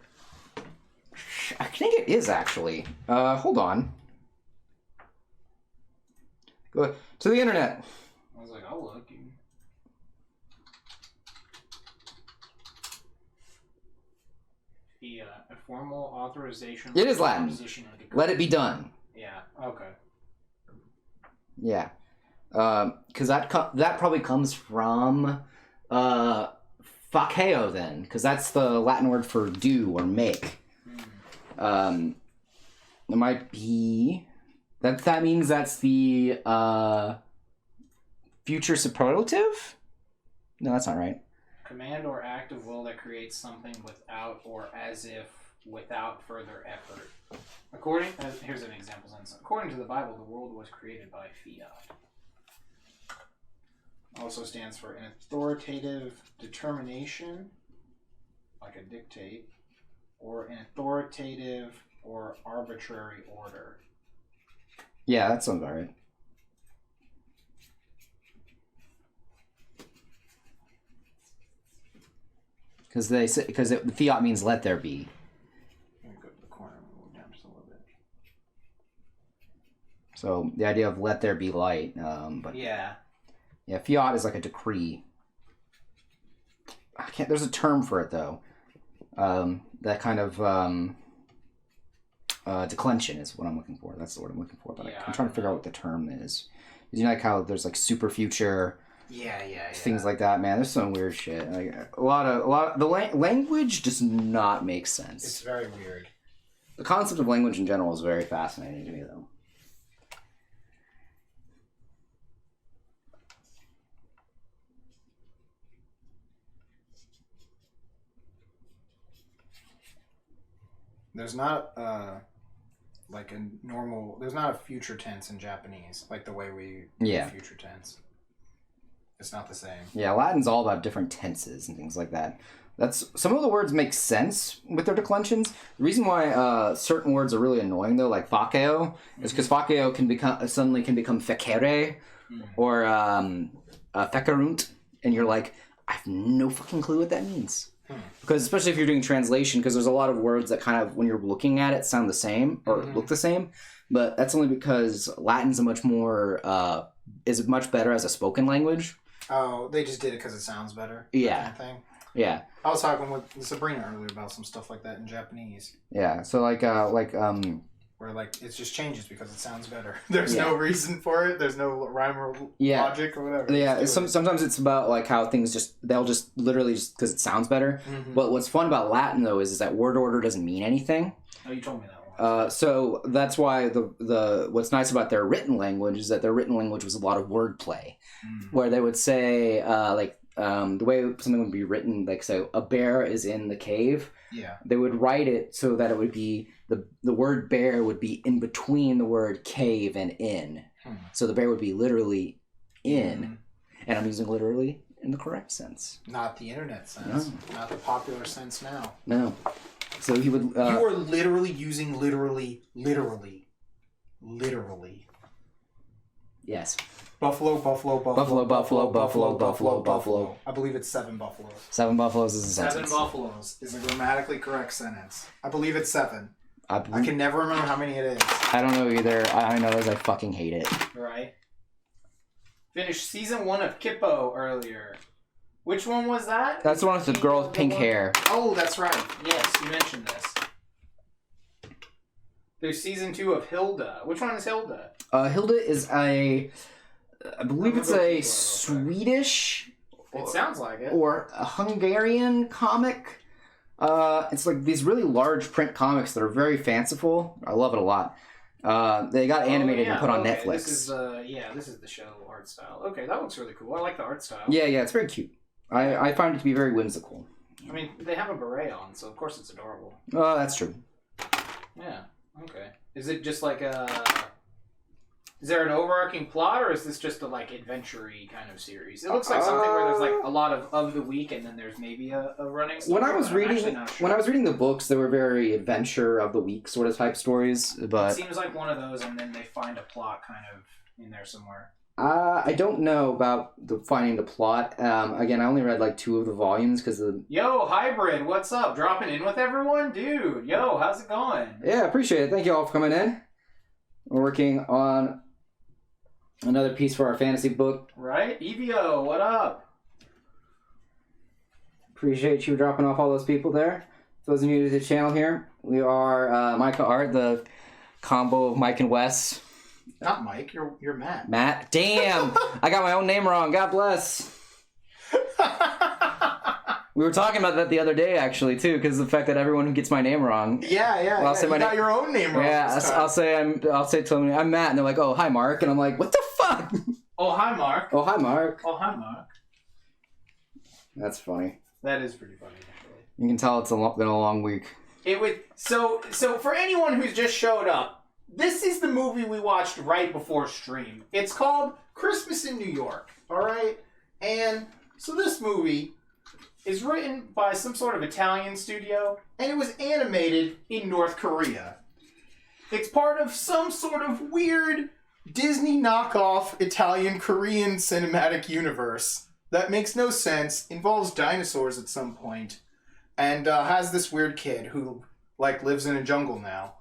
I think it is actually. Hold on. Go to the internet. I was like, I'll look. Fiat, a formal authorization. It is Latin. Let it be done. Yeah. Okay. Yeah. Because that probably comes from faceo then, because that's the Latin word for do or make. It might be that means that's the future superlative. No, that's not right. Command or act of will that creates something without or as if without further effort. Here's an example sentence. According to the Bible, the world was created by fiat. Also stands for an authoritative determination, like a dictate, or an authoritative or arbitrary order. Yeah, that sounds about right. Because the fiat means let there be. Let me go to the corner and move down just a little bit. So the idea of let there be light, but yeah, fiat is like a decree. There's a term for it though. That kind of declension is what I'm looking for. That's the word I'm looking for. But I'm trying to figure out what the term is. You know, like how there's like super future. Yeah. Things like that, man. There's some weird shit. Like a lot of the language does not make sense. It's very weird. The concept of language in general is very fascinating to me, though. There's not like a normal. There's not a future tense in Japanese like the way we do future tense. It's not the same. Yeah, Latin's all about different tenses and things like that. Some of the words make sense with their declensions. The reason why certain words are really annoying though, like faceo, is because faceo can become fecere or fecarunt, and you're like, I have no fucking clue what that means. Because especially if you're doing translation, because there's a lot of words that kind of, when you're looking at it, sound the same or look the same. But that's only because Latin's is much better as a spoken language. Oh, they just did it because it sounds better. Yeah. Kind of thing. Yeah. I was talking with Sabrina earlier about some stuff like that in Japanese. Yeah. So where like it just changes because it sounds better. There's no reason for it. There's no rhyme or logic or whatever. Yeah. Sometimes it's about like how things they'll just literally just because it sounds better. Mm-hmm. But what's fun about Latin though is that word order doesn't mean anything. Oh, you told me that one. So that's why the what's nice about their written language is that their written language was a lot of wordplay, where they would say the way something would be written, like so a bear is in the cave. Yeah. They would write it so that it would be the word bear would be in between the word cave and in. So the bear would be literally in. And I'm using literally in the correct sense. Not the internet sense. No. Not the popular sense now. No. So he would... you are literally using literally. Yes. Buffalo. I believe it's 7 buffaloes. 7 buffaloes is a sentence. 7 buffaloes is a grammatically correct sentence. I believe it's 7. I can never remember how many it is. I don't know either. I know is I fucking hate it. Right. Finished season 1 of Kippo earlier. Which one was that? That's the one with the girl with pink hair. Oh, that's right. Yes, you mentioned this. There's season 2 of Hilda. Which one is Hilda? Hilda is I believe it's a Swedish... It sounds like it. Or a Hungarian comic. It's like these really large print comics that are very fanciful. I love it a lot. They got animated and put on Netflix. This is the show art style. Okay, that looks really cool. I like the art style. Yeah, it's very cute. I find it to be very whimsical. I mean, they have a beret on, so of course it's adorable. Oh, that's true. Yeah, okay. Is it just like is there an overarching plot, or is this just a like adventure-y kind of series? It looks like something where there's like a lot of the week, and then there's maybe a running story. When I was reading the books, they were very adventure of the week sort of type stories. But it seems like one of those, and then they find a plot kind of in there somewhere. I don't know about finding the plot. Again, I only read like 2 of the volumes because of the... Yo, Hybrid, what's up? Dropping in with everyone? Dude, yo, how's it going? Yeah, appreciate it. Thank you all for coming in. We're working on another piece for our fantasy book. Right? Evio, what up? Appreciate you dropping off all those people there. For those of you new to the channel here, we are Maeca Art, the combo of Mike and Wes. Not Mike, you're Matt. Matt? Damn! I got my own name wrong. God bless. We were talking about that the other day, actually, too, because of the fact that everyone who gets my name wrong. Yeah. Well, you got your own name wrong. Yeah, I'll say to them, I'm Matt, and they're like, oh, hi, Mark, and I'm like, what the fuck? Oh, hi, Mark. Oh, hi, Mark. Oh, hi, Mark. That's funny. That is pretty funny, actually. You can tell it's been a long week. So for anyone who's just showed up, this is the movie we watched right before stream. It's called Christmas in New York, all right? And so this movie is written by some sort of Italian studio, and it was animated in North Korea. It's part of some sort of weird Disney knockoff Italian-Korean cinematic universe that makes no sense, involves dinosaurs at some point, and has this weird kid who, like, lives in a jungle now.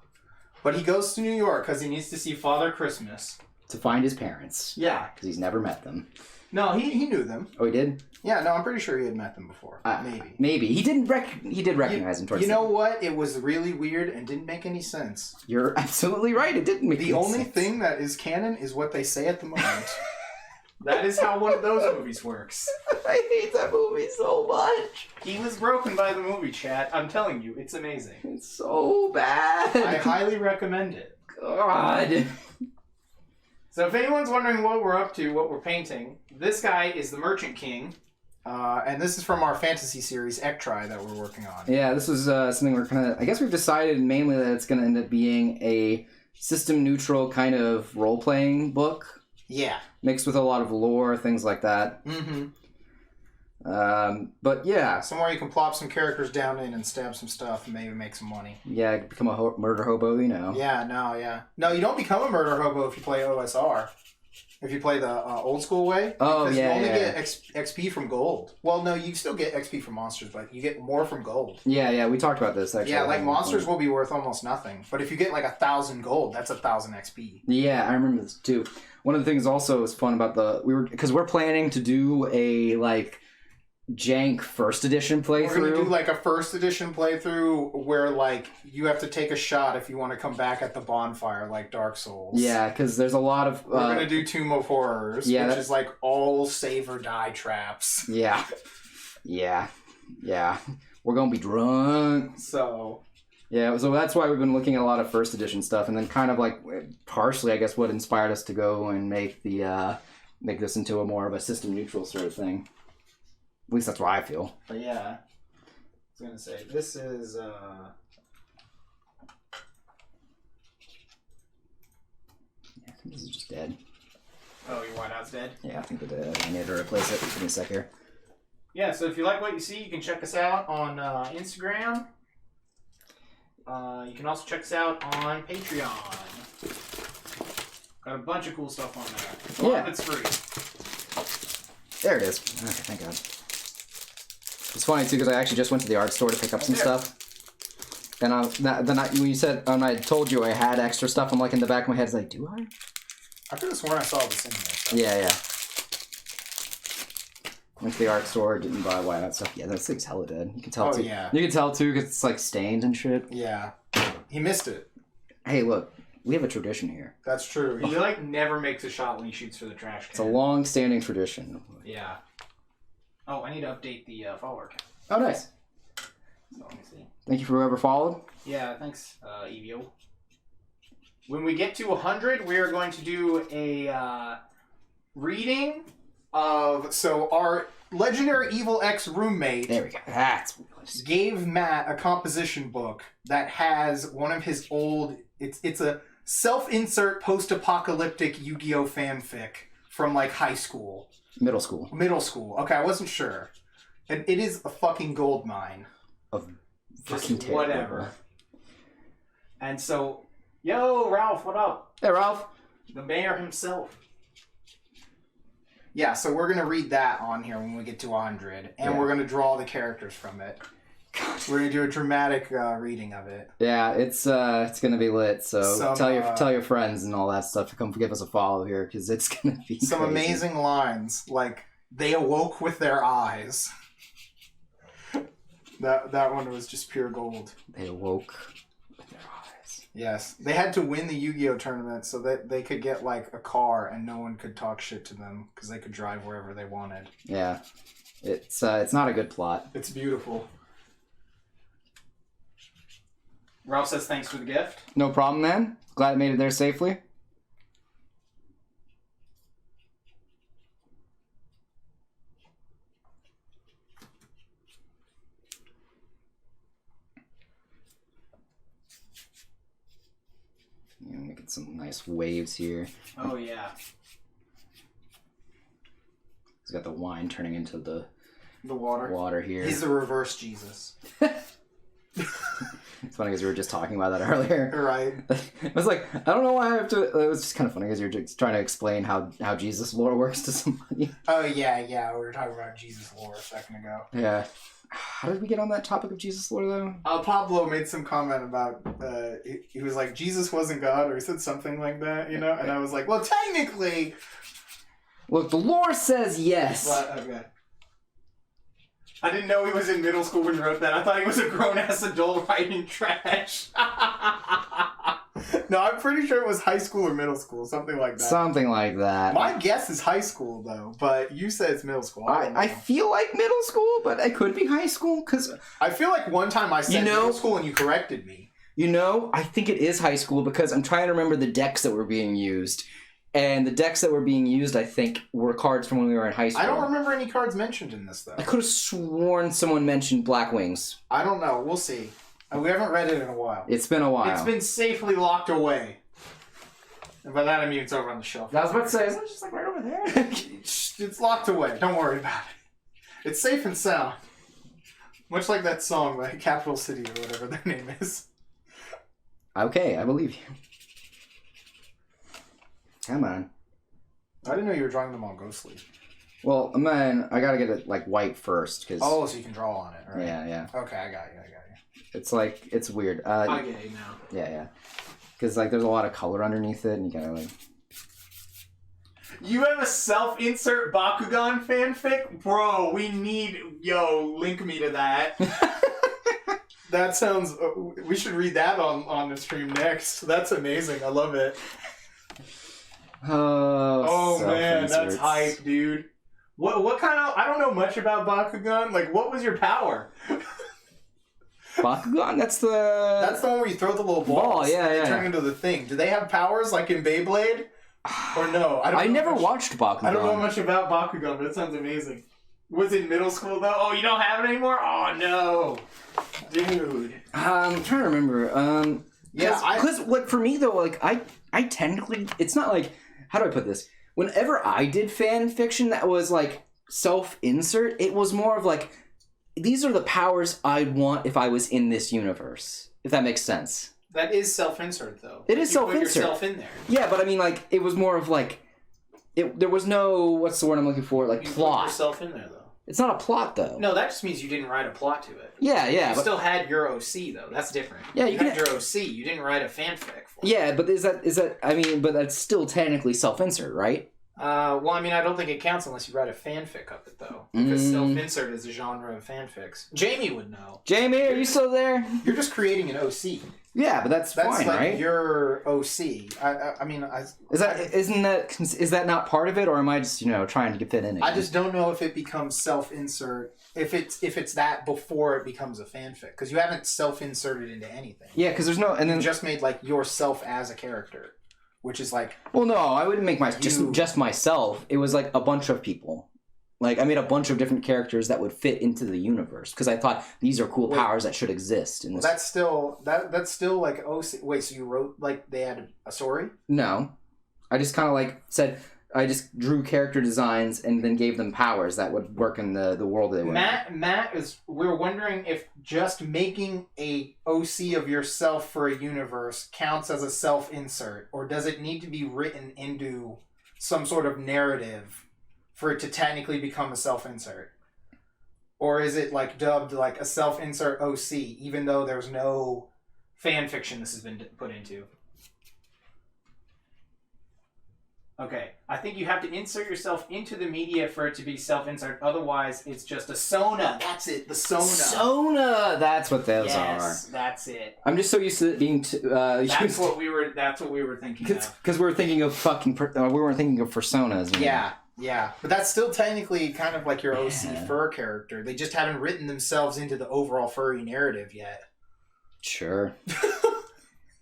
But he goes to New York because he needs to see Father Christmas. To find his parents. Yeah. Because he's never met them. No, he knew them. Oh, he did? Yeah, no, I'm pretty sure he had met them before. Maybe. Maybe. He did recognize them towards You know what? It was really weird and didn't make any sense. You're absolutely right. It didn't make any sense. The only thing that is canon is what they say at the moment. That is how one of those movies works. I hate that movie so much. He was broken by the movie, chat. I'm telling you, it's amazing. It's so bad. I highly recommend it. God. So if anyone's wondering what we're up to, what we're painting, this guy is the Merchant King. And this is from our fantasy series, Echtrai, that we're working on. Yeah, this was something we're kind of... I guess we've decided mainly that it's going to end up being a system-neutral kind of role-playing book. Yeah. Mixed with a lot of lore, things like that. Mm-hmm. But yeah. Somewhere you can plop some characters down in and stab some stuff and maybe make some money. Yeah, become a murder hobo, you know. Yeah, no. No, you don't become a murder hobo if you play OSR. If you play the old school way. Oh, because yeah, you only yeah. get XP from gold. Well, no, you still get XP from monsters, but you get more from gold. Yeah, we talked about this, actually. Yeah, like monsters will be worth almost nothing. But if you get like 1,000 gold, that's 1,000 XP. Yeah, I remember this too. One of the things also was fun about because we're planning to do a like jank first edition playthrough. We're gonna do like a first edition playthrough where like you have to take a shot if you want to come back at the bonfire, like Dark Souls. Yeah, because there's a lot of. We're gonna do Tomb of Horrors, which is like all save or die traps. Yeah. We're gonna be drunk. So. Yeah, so that's why we've been looking at a lot of first edition stuff, and then kind of like partially, I guess, what inspired us to go and make this into a more of a system neutral sort of thing. At least that's what I feel. But yeah, I was gonna say this is. Yeah, I think this is just dead. Oh, your whiteout's dead. Yeah, I think I need to replace it. Give me a sec here. Yeah, so if you like what you see, you can check us out on Instagram. You can also check us out on Patreon. Got a bunch of cool stuff on there. A lot of it's free. There it is. Okay, thank God. It's funny too because I actually just went to the art store to pick up some stuff, and when you said I told you I had extra stuff, I'm like in the back of my head, it's like, do I? I could have sworn I saw this in there. Yeah. Went to the art store, didn't buy whiteout stuff. Yeah, that thing's hella dead. You can tell too. Yeah. You can tell too because it's like stained and shit. Yeah. He missed it. Hey, look, we have a tradition here. That's true. He like never makes a shot when he shoots for the trash can. It's a long-standing tradition. Yeah. Oh, I need to update the follower count. Oh, nice. So let me see. Thank you for whoever followed. Yeah, thanks, Evio. When we get to 100, we are going to do a reading of... So our legendary Evil X roommate... There we go. That's... gave Matt a composition book that has one of his old... It's a self-insert post-apocalyptic Yu-Gi-Oh! Fanfic from, like, high school. Middle school. Okay, I wasn't sure. And it is a fucking gold mine. Of fucking whatever. And so, yo, Ralph, what up? Hey, Ralph. The mayor himself. Yeah, so we're going to read that on here when we get to 100. And we're going to draw the characters from it. We're going to do a dramatic reading of it. Yeah, it's going to be lit. So tell your friends and all that stuff to come give us a follow here because it's going to be some crazy. Amazing lines like they awoke with their eyes. That one was just pure gold. They awoke with their eyes. Yes, they had to win the Yu-Gi-Oh tournament so that they could get like a car and no one could talk shit to them because they could drive wherever they wanted. Yeah, it's not a good plot. It's beautiful. Ralph says thanks for the gift. No problem, man. Glad it made it there safely. Yeah, making some nice waves here. Oh yeah. He's got the wine turning into the water. Water here. He's the reverse Jesus. It's funny because we were just talking about that earlier. Right. It was like, I don't know why I have to... It was just kind of funny because you were just trying to explain how Jesus lore works to somebody. Oh, yeah. We were talking about Jesus lore a second ago. Yeah. How did we get on that topic of Jesus lore, though? Pablo made some comment about... he was like, Jesus wasn't God, or he said something like that, you know? And I was like, well, technically... Look, the lore says yes. But, okay. I didn't know he was in middle school when he wrote that. I thought he was a grown-ass adult writing trash. No, I'm pretty sure it was high school or middle school, something like that. Something like that. My guess is high school, though, but you said it's middle school. I feel like middle school, but it could be high school, because... I feel like one time I said middle school and you corrected me. You know, I think it is high school, because I'm trying to remember the decks that were being used. And the decks that were being used, I think, were cards from when we were in high school. I don't remember any cards mentioned in this, though. I could have sworn someone mentioned Black Wings. I don't know. We'll see. We haven't read it in a while. It's been a while. It's been safely locked away. And by that I mean it's over on the shelf. I was about to say, isn't it just like right over there? It's locked away. Don't worry about it. It's safe and sound. Much like that song by Capital City or whatever their name is. Okay, I believe you. Come on. I didn't know you were drawing them all ghostly. Well, man, I gotta get it like white first, cause Oh, so you can draw on it, right? yeah. Okay, I got you. It's like it's weird. I get it now. Yeah. Because like there's a lot of color underneath it, and you gotta like. You have a self-insert Bakugan fanfic? Bro, we need... Yo, link me to that. That sounds... we should read that on the stream next. That's amazing. I love it. Oh man, that's hype, dude. What kind of... I don't know much about Bakugan. Like, what was your power? Bakugan? That's the one where you throw the little balls. Yeah. They turn into the thing. Do they have powers like in Beyblade? Or no? I never watched Bakugan. I don't know much about Bakugan, but it sounds amazing. Was it middle school though? Oh, you don't have it anymore? Oh no, dude. I'm trying to remember. Because like for me though, like I technically, it's not like, how do I put this? Whenever I did fan fiction that was like self-insert, it was more of like, these are the powers I'd want if I was in this universe. If that makes sense. That is self-insert, though. It is self-insert. Put yourself in there. Yeah, but I mean, like, it was more of like, there was no, what's the word I'm looking for? Like, you plot. Put yourself in there, though. It's not a plot, though. No, that just means you didn't write a plot to it. Yeah. You but still had your OC, though. That's different. Yeah, you had your OC. You didn't write a fanfic for it. Yeah, but is that? I mean, but that's still technically self-insert, right? Well, I mean, I don't think it counts unless you write a fanfic of it, though. Because self-insert is a genre of fanfics. Jamie would know. Jamie, are you still there? You're just creating an OC. Yeah, but that's fine, like right? your OC. I mean, is that not part of it, or am I just trying to fit in? Again? I just don't know if it becomes self-insert. If it's that before it becomes a fanfic, because you haven't self-inserted into anything. Yeah, because there's no, and then you just made like yourself as a character, which is like. Well, no, I wouldn't make just myself. It was like a bunch of people. Like, I made a bunch of different characters that would fit into the universe because I thought these are cool powers that should exist. In this. That's still like OC. Wait, so you wrote like they had a story? No, I just kind of like said I just drew character designs and then gave them powers that would work in the world they were. Matt we're wondering if just making a OC of yourself for a universe counts as a self-insert, or does it need to be written into some sort of narrative for it to technically become a self-insert? Or is it like dubbed like a self-insert OC, even though there's no fan fiction this has been put into? Okay, I think you have to insert yourself into the media for it to be self-insert. Otherwise, it's just a Sona. That's it, the Sona. Sona! That's what those are. Yes, that's it. I'm just so used to it being... That's what we were thinking of. Because we were thinking of we weren't thinking of personas. Yeah, but that's still technically kind of like your OC fur character. They just haven't written themselves into the overall furry narrative yet. Sure.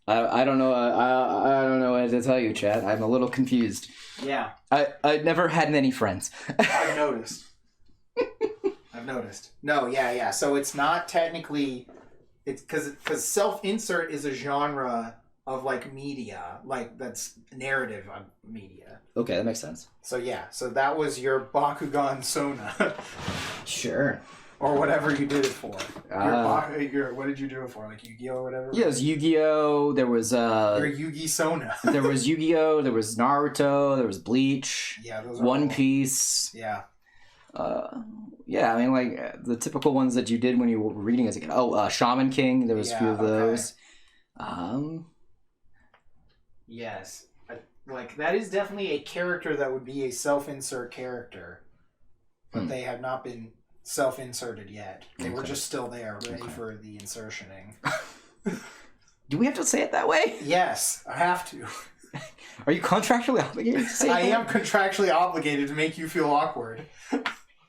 I don't know. I don't know what to tell you, Chad. I'm a little confused. Yeah. I never had many friends. I've noticed. No, yeah. So it's not technically. It's because self-insert is a genre of like media, like that's narrative media. Okay, that makes sense. So yeah, so that was your Bakugan Sona. Sure. Or whatever you did it for. What did you do it for? Like Yu-Gi-Oh or whatever? Yeah, it was Yu-Gi-Oh! There was your Yu-Gi Sona. There was Yu-Gi-Oh! There was Naruto. There was Bleach. Yeah, those are One all. Piece. Yeah. Yeah, I mean, like the typical ones that you did when you were reading as a kid. Oh, Shaman King. There was a few of those. Yes. Like, that is definitely a character that would be a self-insert character. But they have not been self-inserted yet. They were just still there, ready for the insertioning. Do we have to say it that way? Yes, I have to. Are you contractually obligated to say I that? am contractually obligated to make you feel awkward. I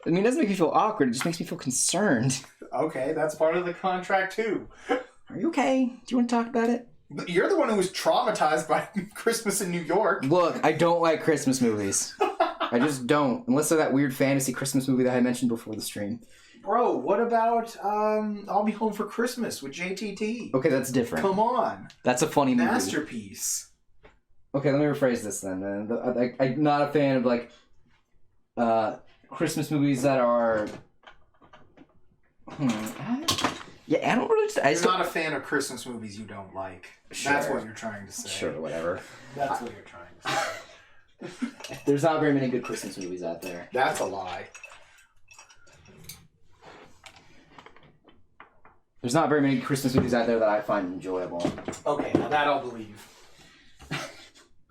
mean, it doesn't make me feel awkward. It just makes me feel concerned. Okay, that's part of the contract, too. Are you okay? Do you want to talk about it? You're the one who was traumatized by Christmas in New York. Look, I don't like Christmas movies. I just don't. Unless they're that weird fantasy Christmas movie that I mentioned before the stream. Bro, what about I'll Be Home for Christmas with JTT? Okay, that's different. Come on. That's a funny movie. Masterpiece. Okay, let me rephrase this then. I'm not a fan of, like, Christmas movies that are... Yeah, I don't really... You're not a fan of Christmas movies you don't like. Sure. That's what you're trying to say. Sure, whatever. That's what you're trying to say. There's not very many good Christmas movies out there. That's a lie. There's not very many Christmas movies out there that I find enjoyable. Okay, now that I'll believe.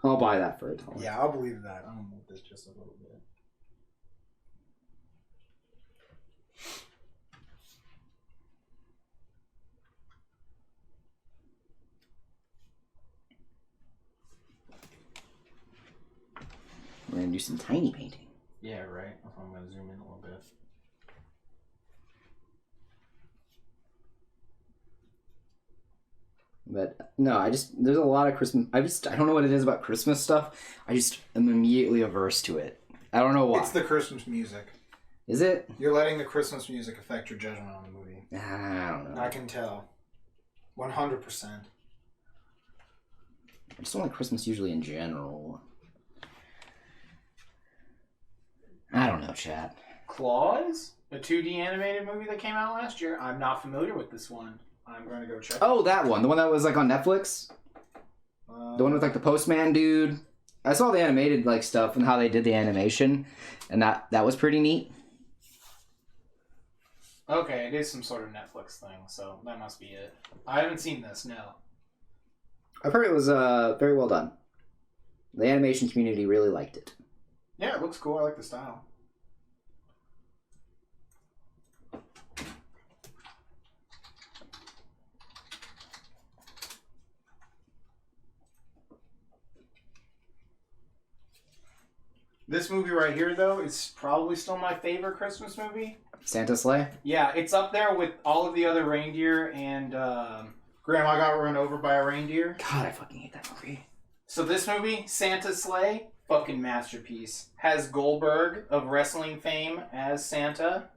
I'll buy that for a dollar. Yeah, I'll believe that. I'm gonna move this just a little bit. We're gonna do some tiny painting. Yeah, right. I'm gonna zoom in a little bit. But no, there's a lot of Christmas. I don't know what it is about Christmas stuff. I just am immediately averse to it. I don't know why. It's the Christmas music. Is it? You're letting the Christmas music affect your judgment on the movie. I don't know. I can tell. 100%. I just don't like Christmas usually in general. I don't know, chat. Claws? A 2D animated movie that came out last year? I'm not familiar with this one. I'm going to go check. Oh, that one. The one that was like on Netflix? The one with like the postman dude? I saw the animated like stuff and how they did the animation, and that was pretty neat. Okay, it is some sort of Netflix thing, so that must be it. I haven't seen this, no. I've heard it was very well done. The animation community really liked it. Yeah, it looks cool. I like the style. This movie right here, though, is probably still my favorite Christmas movie. Santa Sleigh? Yeah, it's up there with all of the other reindeer and Grandma Got Run Over by a Reindeer. God, I fucking hate that movie. So this movie, Santa Sleigh, fucking masterpiece. Has Goldberg of wrestling fame as Santa.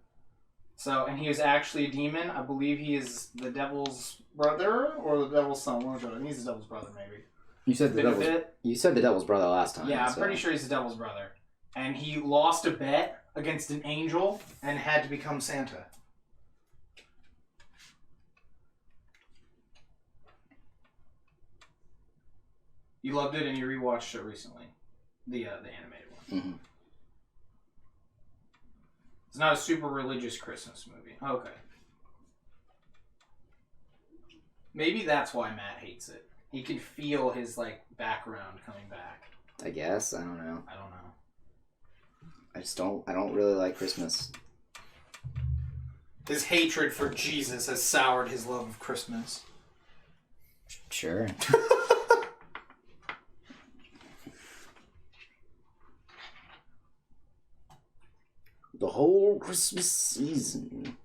So, and he is actually a demon. I believe he is the devil's brother or the devil's son. One of them. He's the devil's brother, maybe. You said the devil's brother last time. Yeah, I'm pretty sure he's the devil's brother. And he lost a bet against an angel and had to become Santa. You loved it and you rewatched it recently. The animated one. Mm-hmm. It's not a super religious Christmas movie. Okay. Maybe that's why Matt hates it. He can feel his, like, background coming back. I guess. I don't know. I don't know. I don't really like Christmas. His hatred for Jesus has soured his love of Christmas. Sure. The whole Christmas season.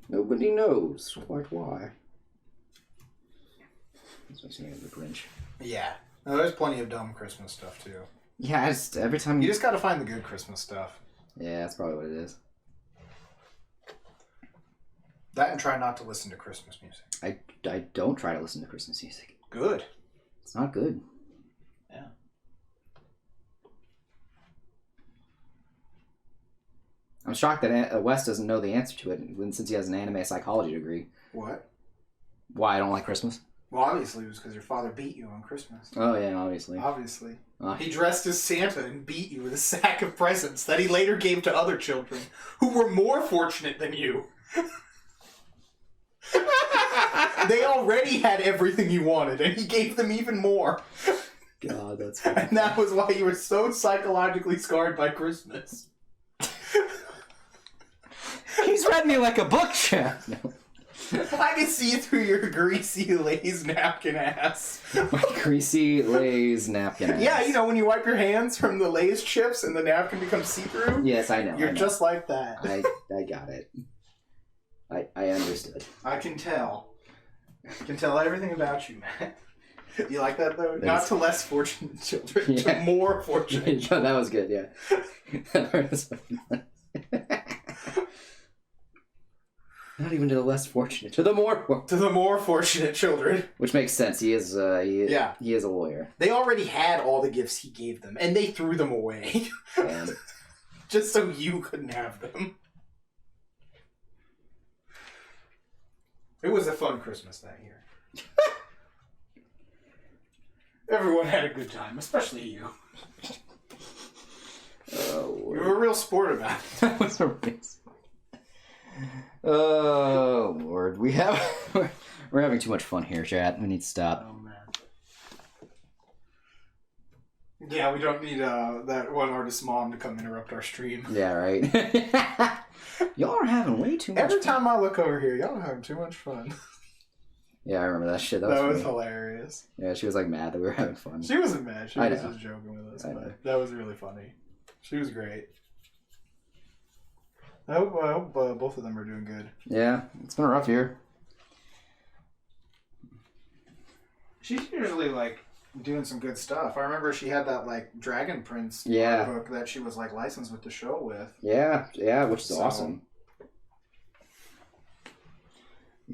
Nobody knows quite why. That's what's the Grinch. Yeah. No, there's plenty of dumb Christmas stuff, too. Yeah, every time You just gotta find the good Christmas stuff. Yeah, that's probably what it is. That and try not to listen to Christmas music. I don't try to listen to Christmas music. Good. It's not good. Yeah. I'm shocked that Wes doesn't know the answer to it, since he has an anime psychology degree. What? Why I don't like Christmas? Well, obviously it was because your father beat you on Christmas. Oh, yeah, obviously. Obviously. He dressed as Santa and beat you with a sack of presents that he later gave to other children who were more fortunate than you. They already had everything you wanted, and he gave them even more. God, that's funny. And that was why you were so psychologically scarred by Christmas. He's read me like a book, champ. No. I can see through your greasy Lay's napkin ass. My greasy Lay's napkin ass. Yeah, you know when you wipe your hands from the Lay's chips and the napkin becomes see-through? Yes, I know. You're just like that. I got it. I understood. I can tell. I can tell everything about you, Matt. You like that though? Not That's- to less fortunate children, Yeah. to more fortunate. No, that was good. Yeah. That part was funny. Not even to the less fortunate, to the more fortunate. To the more fortunate children. Which makes sense. He is. Yeah. He is a lawyer. They already had all the gifts he gave them, and they threw them away. And Just so you couldn't have them. It was a fun Christmas that year. Everyone had a good time, especially you. oh, You were a real sport about it. that was a race. Oh Lord, we're having too much fun here, chat. We need to stop. Oh man. Yeah, we don't need that one artist's mom to come interrupt our stream. Yeah, right. Y'all are having way too much Every fun. time I look over here, y'all are having too much fun. Yeah, I remember that shit. That That was was funny. hilarious. Yeah, she was like mad that we were having fun. She wasn't mad. She I was know. just joking with us. I But know. that was really funny. She was great. I hope both of them are doing good. Yeah, it's been a rough year. She's usually like doing some good stuff. I remember she had that like Dragon Prince Yeah. book that she was like licensed with the show with. Yeah, which is So- awesome.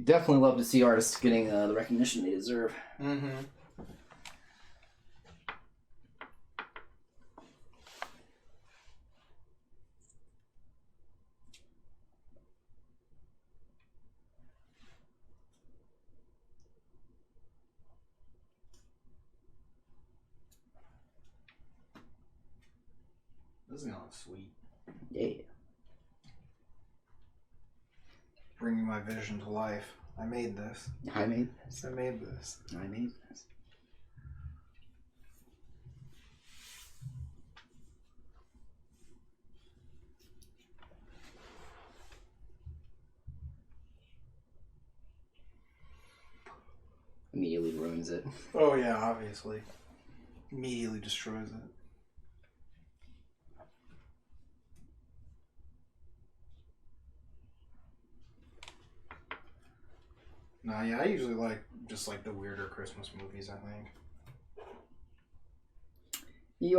Definitely love to see artists getting the recognition they deserve. Mm-hmm. This is gonna look sweet. Yeah. Bringing my vision to life. I made this. I made this. I made this. I made this. Immediately ruins it. Oh yeah, obviously. Immediately destroys it. Nah, yeah, I usually like just like the weirder Christmas movies, I think.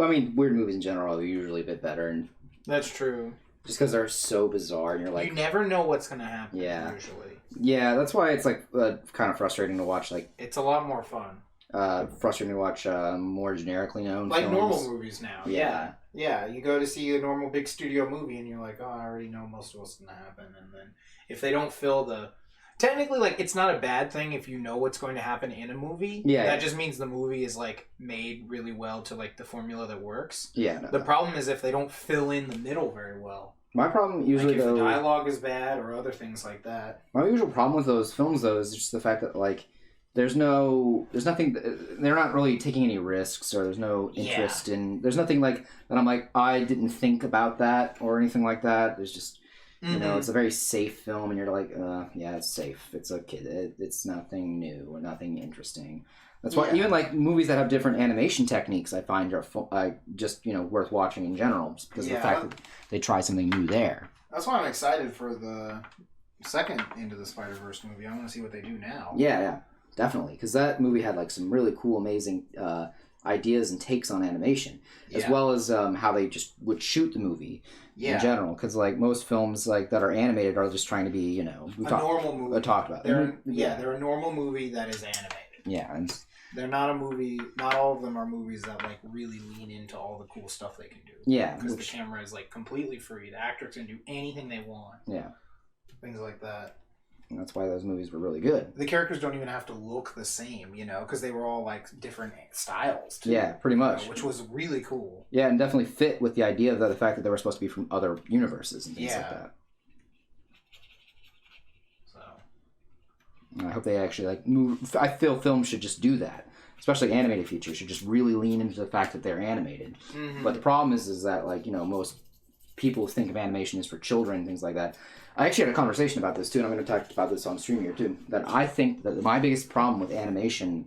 I mean, weird movies in general are usually a bit better, and That's true. just because they're so bizarre, and you're like, you never know what's gonna happen. Yeah. Usually, yeah, that's why it's like kind of frustrating to watch. Like, it's a lot more fun. frustrating to watch more generically known Like films. normal movies now. Yeah. Yeah, you go to see a normal big studio movie and you're like, oh, I already know most of what's going to happen. And then if they don't fill the... Technically, like, it's not a bad thing if you know what's going to happen in a movie. Yeah. That just means the movie is, like, made really well to, like, the formula that works. Yeah. No, The problem is if they don't fill in the middle very well. my problem usually Like, if though, the dialogue is bad or other things like that. my usual problem with those films though is just the fact that like there's nothing, they're not really taking any risks, or there's no interest in, there's nothing like that I'm like, I didn't think about that or anything like that. There's just, you know, it's a very safe film, and you're like, yeah, it's safe. It's a kid. It's nothing new or nothing interesting. That's why Yeah. even like movies that have different animation techniques, I find are just worth watching in general, just because of the fact that they try something new there. That's why I'm excited for the second Into the Spider-Verse movie. I want to see what they do now. Yeah, definitely, because that movie had like some really cool, amazing ideas and takes on animation, as well as how they just would shoot the movie in general. Because like most films like that are animated are just trying to be, normal movie. talked about. They're a normal movie that is animated. Yeah, and They're not a movie. Not all of them are movies that like really lean into all the cool stuff they can do. yeah, Because the camera is like completely free. The actors can do anything they want. yeah, Things like that. and that's why those movies were really good. The characters don't even have to look the same, because they were all like different styles. Too, Yeah, pretty much. which was really cool. Yeah, and definitely fit with the idea of the fact that they were supposed to be from other universes and things like Yeah. that. So And I hope they actually like move. I feel films should just do that, especially animated features should just really lean into the fact that they're animated. But the problem is that like most people think of animation as for children and things like that. I actually had a conversation about this too, and I'm going to talk about this on stream here too. That I think that my biggest problem with animation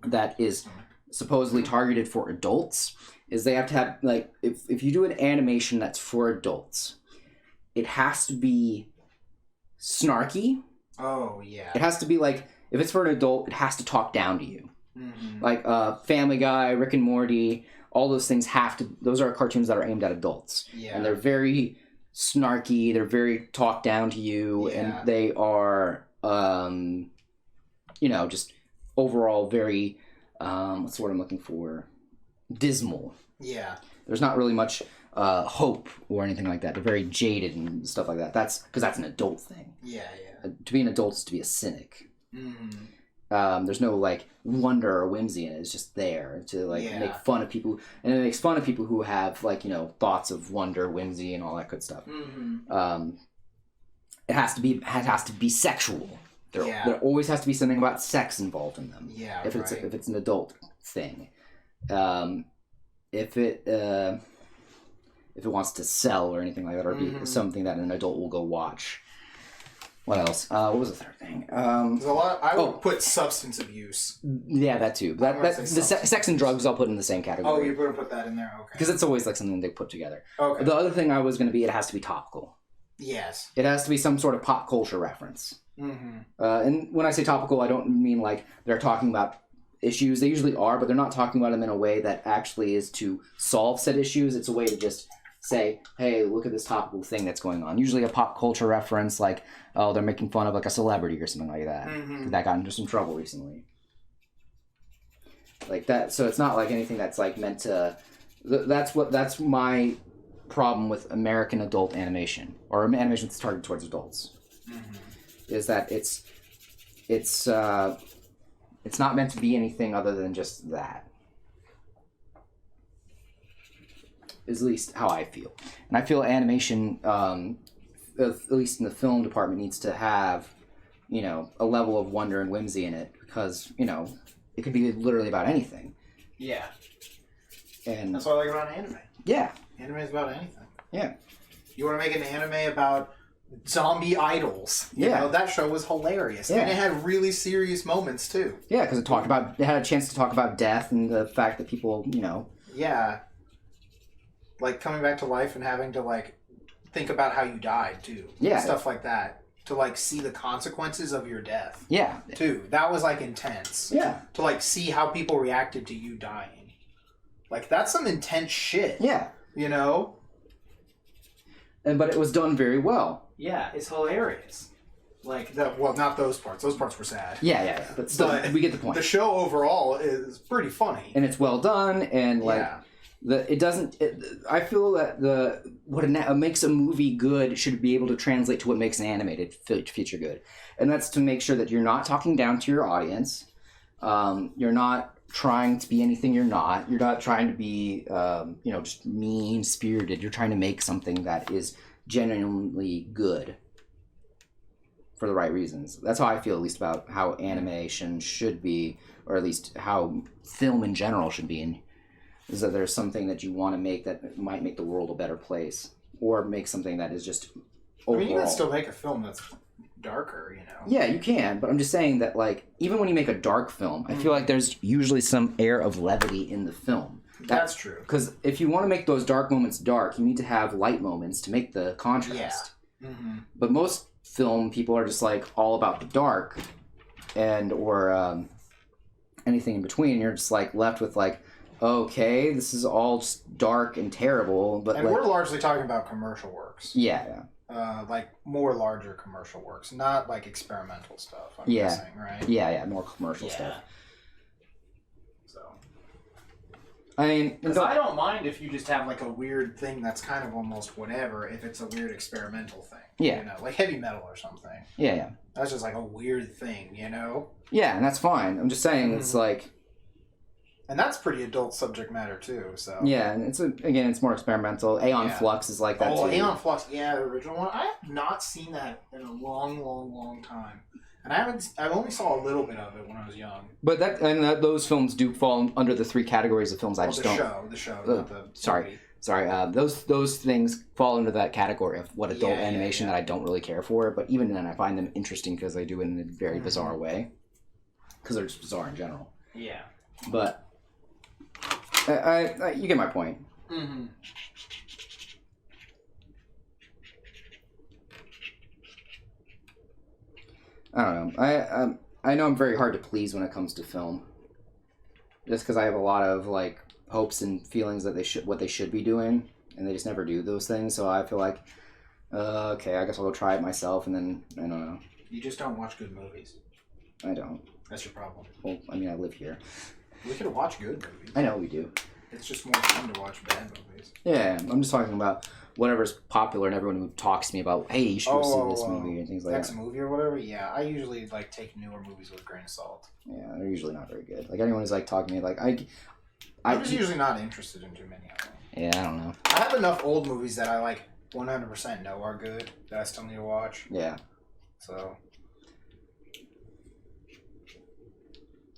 that is supposedly targeted for adults is they have to have like if you do an animation that's for adults, it has to be snarky. Oh yeah. It has to be like, if it's for an adult, it has to talk down to you. Mm-hmm. Like Family Guy, Rick and Morty, all those things those are cartoons that are aimed at adults. Yeah. And they're very snarky, they're very talk down to you, Yeah. and they are, just overall very, what's the word I'm looking for? Dismal. Yeah. There's not really much hope or anything like that. They're very jaded and stuff like that. That's because that's an adult thing. Yeah, yeah. To be an adult is to be a cynic. Mm-hmm. There's no like wonder or whimsy in it. It's just there to like Yeah. make fun of people, and it makes fun of people who have like thoughts of wonder, whimsy, and all that good stuff. Mm-hmm. It has to be sexual. Yeah. There always has to be something about sex involved in them. Yeah, if right. it's an adult thing. If it wants to sell or anything like that, or be something that an adult will go watch. What else? What was the third thing? There's a lot. I would put substance abuse. Yeah, that too. Sex and drugs I'll put in the same category. Oh, you're going to put that in there? Okay. Because it's always like something they put together. Okay. The other thing I was going to be, it has to be topical. Yes. It has to be some sort of pop culture reference. Mm-hmm. And when I say topical, I don't mean like they're talking about issues. They usually are, but they're not talking about them in a way that actually is to solve said issues. It's a way to just say, hey, look at this topical thing that's going on. Usually a pop culture reference, like, oh, they're making fun of like a celebrity or something like that. Mm-hmm. That got into some trouble recently. Like that. So it's not like anything that's like meant to... That's my problem with American adult animation, or animation that's targeted towards adults. Mm-hmm. Is that it's not meant to be anything other than just that. Is at least how I feel. And I feel animation, at least in the film department, needs to have, a level of wonder and whimsy in it, because, it could be literally about anything. Yeah. And That's what I like about anime. yeah. Anime is about anything. Yeah. You want to make an anime about zombie idols. You know, that show was hilarious. Yeah. And it had really serious moments, too. Yeah, because it had a chance to talk about death and the fact that people, Yeah. Like, coming back to life and having to, like, think about how you died, too. Yeah. Stuff like that. To, like, see the consequences of your death. Yeah. Too. That was, like, intense. Yeah. To, like, see how people reacted to you dying. Like, that's some intense shit. Yeah. But it was done very well. Yeah, it's hilarious. Like, not those parts. Those parts were sad. Yeah. But still, we get the point. The show overall is pretty funny. And it's well done, and, like... Yeah. I feel that what makes a movie good should be able to translate to what makes an animated feature good, and that's to make sure that you're not talking down to your audience, you're not trying to be anything you're not trying to be just mean spirited. You're trying to make something that is genuinely good for the right reasons. That's how I feel, at least, about how animation should be, or at least how film in general should be. Is that there's something that you want to make that might make the world a better place, or make something that is just overall. I mean, you can still make a film that's darker, Yeah, you can, but I'm just saying that, like, even when you make a dark film, I feel like there's usually some air of levity in the film. That's true. Because if you want to make those dark moments dark, you need to have light moments to make the contrast. Yeah. Mm-hmm. But most film people are just, like, all about the dark, or anything in between, and you're just, like, left with, like, okay, this is all just dark and terrible, but and like, we're largely talking about commercial works. Yeah. Like more larger commercial works, not like experimental stuff. I'm Yeah. guessing, right? Yeah, more commercial stuff. So, I mean, because I don't mind if you just have like a weird thing that's kind of almost whatever, if it's a weird experimental thing. Yeah. Like heavy metal or something. Yeah. That's just like a weird thing, Yeah, and that's fine. I'm just saying it's like. And that's pretty adult subject matter too. So yeah, and it's more experimental. Aeon Flux is like that too. Aeon Flux, the original one. I have not seen that in a long time, and I only saw a little bit of it when I was young. But those films do fall under the three categories of films. The show, not the sorry. Those things fall under that category of what adult animation that I don't really care for. But even then, I find them interesting because they do it in a very bizarre way. Because they're just bizarre in general. Yeah. But. You get my point. Mm-hmm. I don't know. I know I'm very hard to please when it comes to film. Just because I have a lot of like hopes and feelings that what they should be doing, and they just never do those things. So I feel like, okay, I guess I'll go try it myself, and then I don't know. You just don't watch good movies. I don't. That's your problem. Well, I mean, I live here. We could watch good movies. I know we do. It's just more fun to watch bad movies. Yeah, I'm just talking about whatever's popular and everyone who talks to me about, hey, you should go see this movie and things like X that. movie or whatever. Yeah, I usually like take newer movies with a grain of salt. Yeah, they're usually not very good. Like anyone who's like talking to me, like I'm just usually not interested in too many of them. Yeah, I don't know. I have enough old movies that I like 100% know are good that I still need to watch. Yeah. So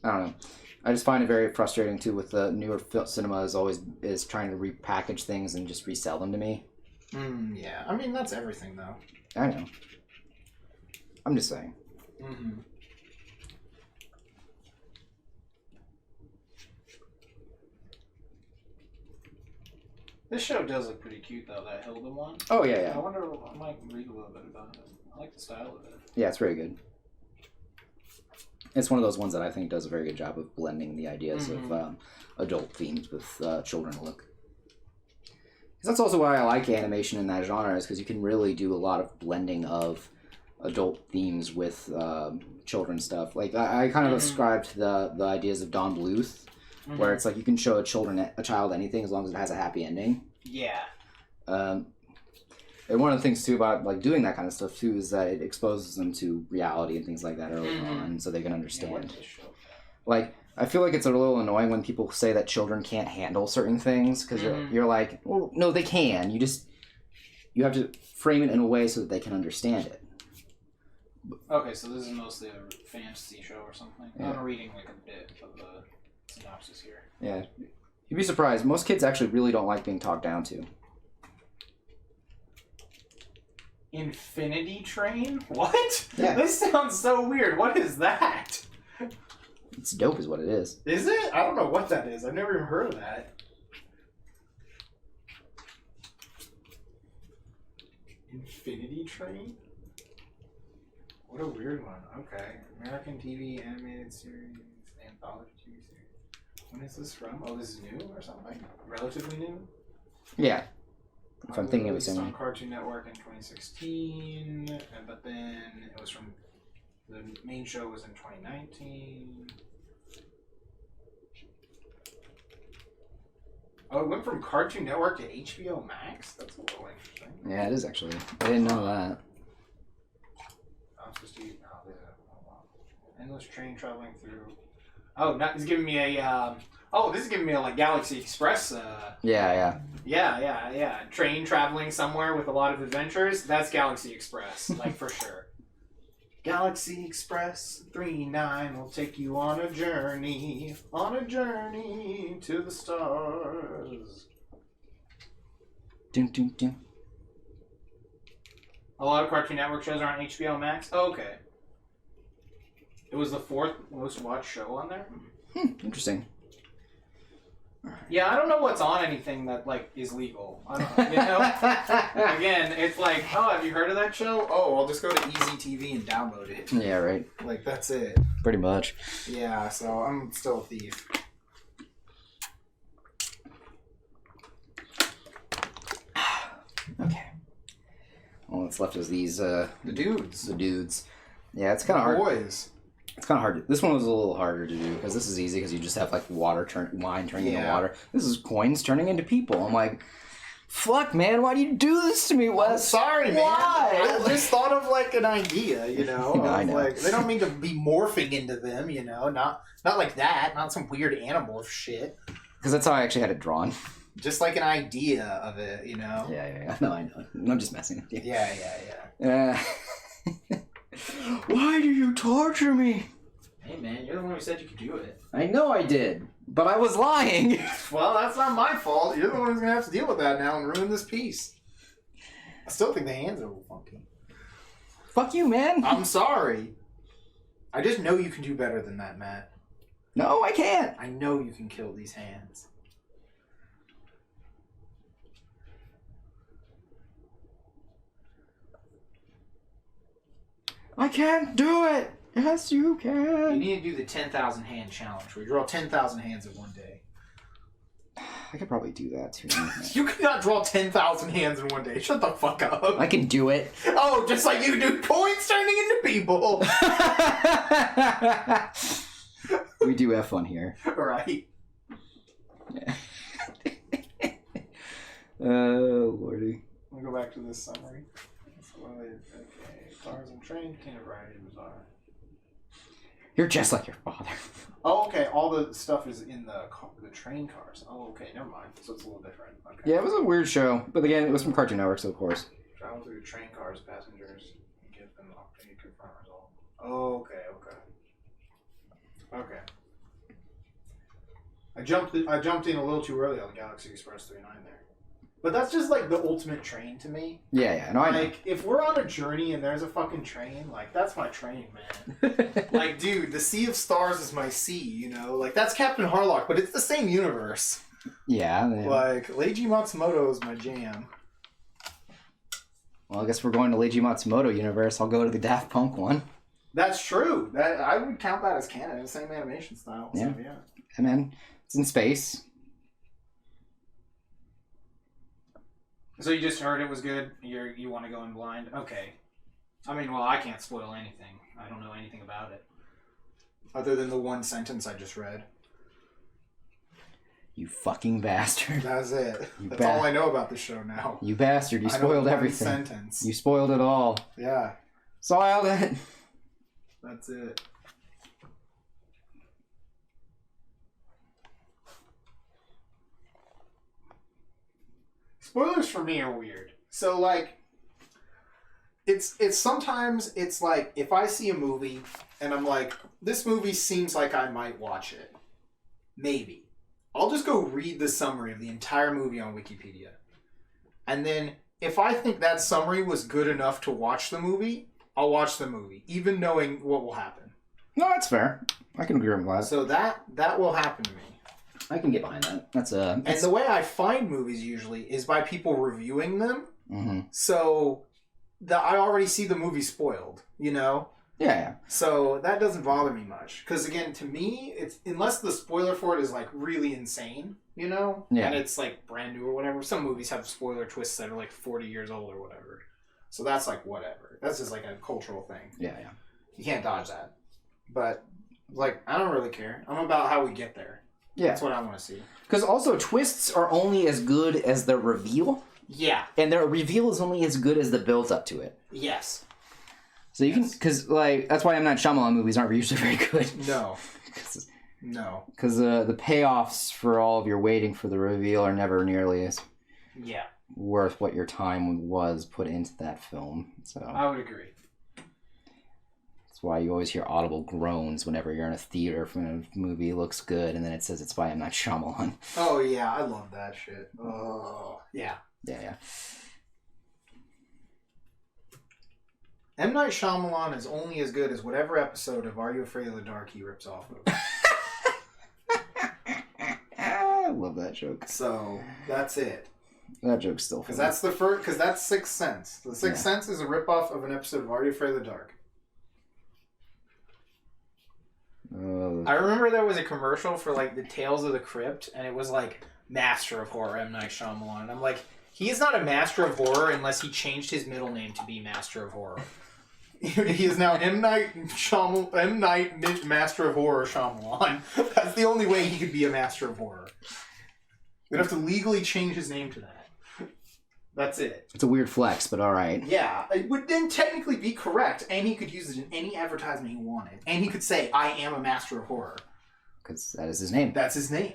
I don't know. I just find it very frustrating too with the newer cinema is trying to repackage things and just resell them to me. yeah. I mean, that's everything though. I know. I'm just saying. Mm-hmm. This show does look pretty cute though, that Hilda one. Oh yeah. I wonder, I might read a little bit about it. I like the style of it. Yeah, it's very good. It's one of those ones that I think does a very good job of blending the ideas of adult themes with children look. 'Cause that's also why I like animation in that genre, is because you can really do a lot of blending of adult themes with children stuff. Like I kind of ascribe to the ideas of Don Bluth, where it's like you can show a child anything as long as it has a happy ending. Yeah. And one of the things too about like doing that kind of stuff too is that it exposes them to reality and things like that early on, so they can understand. Like I feel like it's a little annoying when people say that children can't handle certain things, because you're like, well, no, they can. You have to frame it in a way so that they can understand it. Okay, so this is mostly a fantasy show or something. Yeah. I'm reading like a bit of the synopsis here. Yeah, you'd be surprised. Most kids actually really don't like being talked down to. Infinity Train? What? Yeah. This sounds so weird. What is that? It's dope is what it is. Is it? I don't know what that is. I've never even heard of that. Infinity Train? What a weird one. Okay. American TV animated series, anthology TV series. When is this from? Oh, this is new or something? Relatively new? Yeah. If I'm thinking of it Released on same. Cartoon Network in 2016, but then it was from the main show was in 2019. Oh, it went from Cartoon Network to HBO Max. That's a little interesting. Yeah, it is actually. I didn't know that. I'm supposed to. Endless train traveling through. Oh, not, it's giving me a. This is giving me a like Galaxy Express. Yeah. Yeah. Train traveling somewhere with a lot of adventures. That's Galaxy Express, like for sure. Galaxy Express 39 will take you on a journey to the stars. Dun, dun, dun. A lot of Cartoon Network shows are on HBO Max. Oh, okay. It was the 4th most watched show on there. Interesting. Yeah, I don't know what's on anything that like is legal. I don't, you know. Again, it's like, oh, have you heard of that show? Oh, I'll just go to Easy TV and download it. Yeah, right. Like that's it. Pretty much. Yeah, so I'm still a thief. Okay. All that's left is these The dudes. the dudes. Yeah, it's kind of hard. Boys. It's kind of hard. This one was a little harder to do because this is easy because you just have like wine turning into water. This is coins turning into people. I'm like, fuck, man, why do you do this to me, Wes? Sorry, man. Why? I just thought of like an idea, you know. I know. Like they don't mean to be morphing into them, you know. Not like that. Not some weird animal shit. Because that's how I actually had it drawn. Just like an idea of it, you know. Yeah. No, I know. I'm just messing with you. Yeah. Why do you torture me? Hey, man, you're the one who said you could do it. I know I did, but I was lying. Well, that's not my fault. You're the one who's gonna have to deal with that now and ruin this piece. I still think the hands are a little funky. Fuck you, man. I'm sorry. I just know you can do better than that, Matt. No, I can't. I know you can kill these hands. I can't do it. Yes, you You can. need to do the 10,000 hand challenge where you draw 10,000 hands in one day. I could probably do that too. You cannot draw 10,000 hands in one day. Shut the fuck up. I can do it. Oh, just like you do coins turning into people. We do have fun here. Right. Yeah. Oh, lordy. Let me go back to this summary. Okay. Cars and train, container variety bizarre. You're just like your father. Oh, okay. All the stuff is in the train cars. Oh, okay. Never mind. So it's a little different. Okay. Yeah, it was a weird show. But again, it was from Cartoon Network, so of course. Travel through train cars, passengers, and give them the opportunity to confirm result. Oh, okay. Okay. I jumped in a little too early on the Galaxy Express 39 there. But that's just like the ultimate train to me. Yeah, no, I know. Like, if we're on a journey and there's a fucking train, like, that's my train, man. Like, dude, the Sea of Stars is my sea, you know? Like, that's Captain Harlock, but it's the same universe. Yeah. Like, Leiji Matsumoto is my jam. Well, I guess we're going to Leiji Matsumoto universe. I'll go to the Daft Punk one. That's true. That I would count that as canon, the same animation style. Yeah. So, yeah. And then it's in space. So you just heard it was good? You want to go in blind? Okay. I mean, well, I can't spoil anything. I don't know anything about it. Other than the one sentence I just read. You fucking bastard. That's it. You That's all I know about the show now. You bastard. You I know spoiled one everything. Sentence. You spoiled it all. Yeah. Soiled it. That's it. Spoilers for me are weird. So like it's sometimes it's like if I see a movie and I'm like, this movie seems like I might watch it. Maybe. I'll just go read the summary of the entire movie on Wikipedia. And then if I think that summary was good enough to watch the movie, I'll watch the movie, even knowing what will happen. No, that's fair. I can agree with that. So that will happen to me. I can get behind that. That's And the way I find movies usually is by people reviewing them. Mm-hmm. So I already see the movie spoiled, you know? Yeah. So that doesn't bother me much. Because again, to me, it's unless the spoiler for it is like really insane, you know? Yeah. And it's like brand new or whatever. Some movies have spoiler twists that are like 40 years old or whatever. So that's like whatever. That's just like a cultural thing. Yeah. You can't dodge that. But like, I don't really care. I'm about how we get there. Yeah. That's what I want to see. Because also, twists are only as good as the reveal. Yeah. And their reveal is only as good as the build up to it. Yes. So you can, because like that's why M. Night Shyamalan movies aren't usually very good. No. No. Because the payoffs for all of your waiting for the reveal are never nearly as Yeah. worth what your time was put into that film. So I would agree. that's why you always hear audible groans whenever you're in a theater when a movie looks good, and then it says it's by M. Night Shyamalan. Oh yeah, I love that shit. Oh yeah. Yeah. M. Night Shyamalan is only as good as whatever episode of Are You Afraid of the Dark he rips off of. I love that joke. So that's it. That joke's still Because funny. that's the first. Because that's Sixth Sense. The Sixth Sense is a ripoff of an episode of Are You Afraid of the Dark. I remember there was a commercial for like the Tales of the Crypt, and it was like Master of Horror M. Night Shyamalan. And I'm like, he is not a Master of Horror unless he changed his middle name to be Master of Horror. He is now M. Night Master of Horror Shyamalan. That's the only way he could be a Master of Horror. We'd have to legally change his name to that. That's it. It's a weird flex, but all right. Yeah, it would then technically be correct, and he could use it in any advertisement he wanted. And he could say, I am a Master of Horror. Because that is his name. That's his name.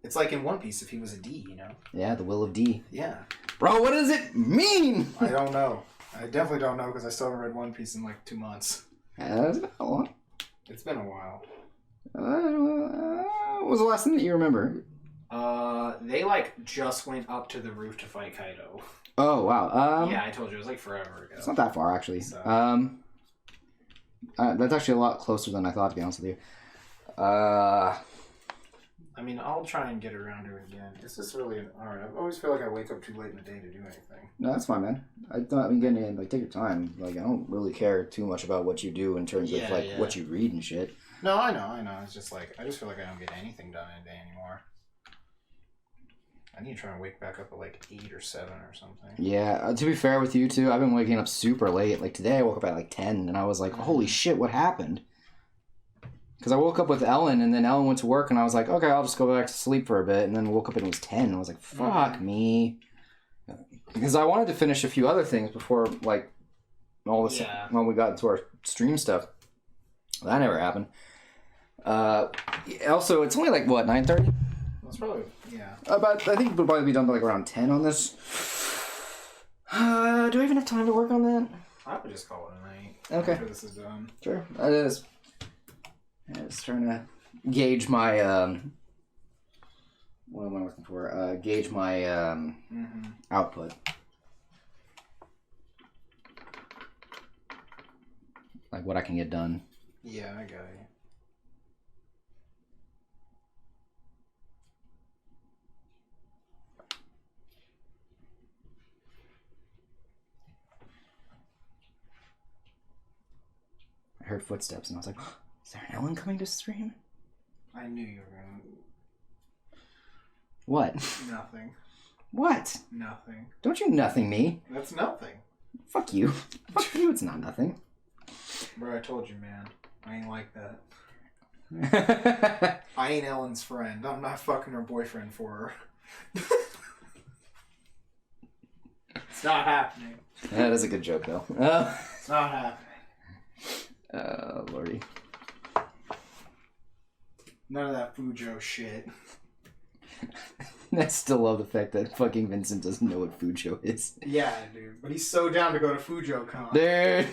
It's like in One Piece if he was a D, you know? Yeah, the Will of D. Yeah. Bro, what does it mean? I don't know. I definitely don't know because I still haven't read One Piece in like 2 months. That's been a long. It's been a while. What was the last thing that you remember? They like just went up to the roof to fight Kaido. Oh, wow. Yeah, I told you, it was like forever ago. It's not that far, actually. So. That's actually a lot closer than I thought, to be honest with you. I mean, I'll try and get around to it again. It's just really alright. I always feel like I wake up too late in the day to do anything. No, that's fine, man. I mean, getting in, like, take your time. Like, I don't really care too much about what you do in terms of, like, what you read and shit. No, I know. It's just like, I just feel like I don't get anything done in a day anymore. I need to try and wake back up at like 8 or 7 or something. Yeah, to be fair with you, too, I've been waking up super late. Like, today I woke up at, like, 10, and I was like, holy shit, what happened? Because I woke up with Ellen, and then Ellen went to work, and I was like, okay, I'll just go back to sleep for a bit, and then woke up and it was 10, and I was like, fuck me. Because I wanted to finish a few other things before, like, all this, when we got into our stream stuff. That never happened. Also, it's only like, what, 9:30? That's probably, yeah. About, I think we'll probably be done by like around 10 on this. Do I even have time to work on that? I would just call it a night. Okay. After this is done. Sure. I was trying to gauge my, what am I looking for? Gauge my, output. Like what I can get done. Yeah, I got you. I heard footsteps and I was like, oh, is there an Ellen coming to stream? I knew you were gonna... What? Nothing. What? Nothing. Don't you nothing me. That's nothing. Fuck you. Fuck you, it's not nothing. Bro, I told you, man. I ain't like that. I ain't Ellen's friend. I'm not fucking her boyfriend for her. It's not happening. That is a good joke, though. It's not happening. Lordy. None of that Fujo shit. I still love the fact that fucking Vincent doesn't know what Fujo is. Yeah, dude. But he's so down to go to FujoCon. Dude.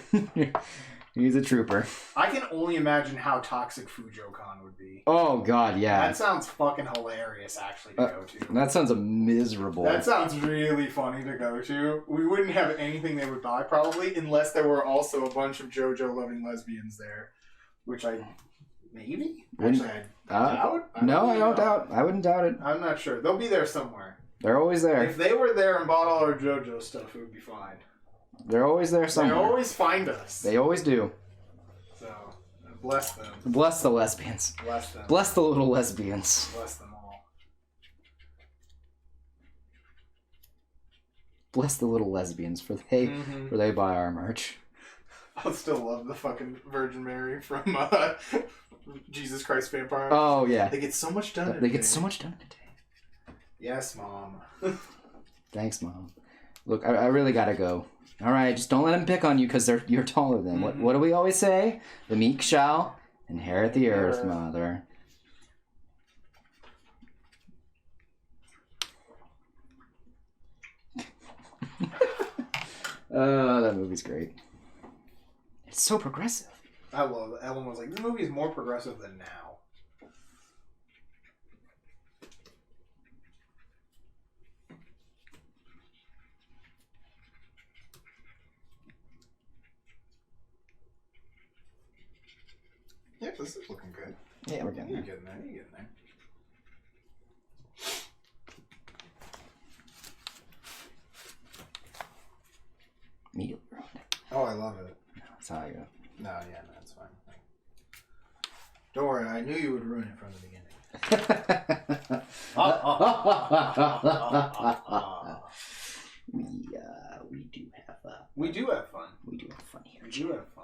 He's a trooper. I can only imagine how toxic FujoCon would be. Oh, God, yeah. That sounds fucking hilarious, actually, to go to. That sounds miserable. That sounds really funny to go to. We wouldn't have anything they would buy, probably, unless there were also a bunch of JoJo-loving lesbians there. Which I... Maybe? Actually, I doubt. I don't doubt. I wouldn't doubt it. I'm not sure. They'll be there somewhere. They're always there. If they were there and bought all our JoJo stuff, it would be fine. They're always there somewhere. They always find us. They always do. So, bless them. Bless the lesbians. Bless them. Bless the little lesbians. Bless them all. Bless the little lesbians for they buy our merch. I'll still love the fucking Virgin Mary from Jesus Christ Vampire. Oh, yeah. They get so much done in a They day. get so much done in a day. Yes, Mom. Thanks, Mom. Look, I really gotta go. All right, just don't let them pick on you because you're taller than. What do we always say? The meek shall inherit the earth, Mother. That movie's great. It's so progressive. I love it. Ellen was like, this movie is more progressive than now. Yeah, this is looking good. Yeah, we're getting You're there. getting there. You're getting there. Immediately ruined. Oh, I love it. That's how I go. No, yeah, no, it's fine. Don't worry, I knew you would ruin it from the beginning. We do have We do have fun. We do have fun here. We do have fun.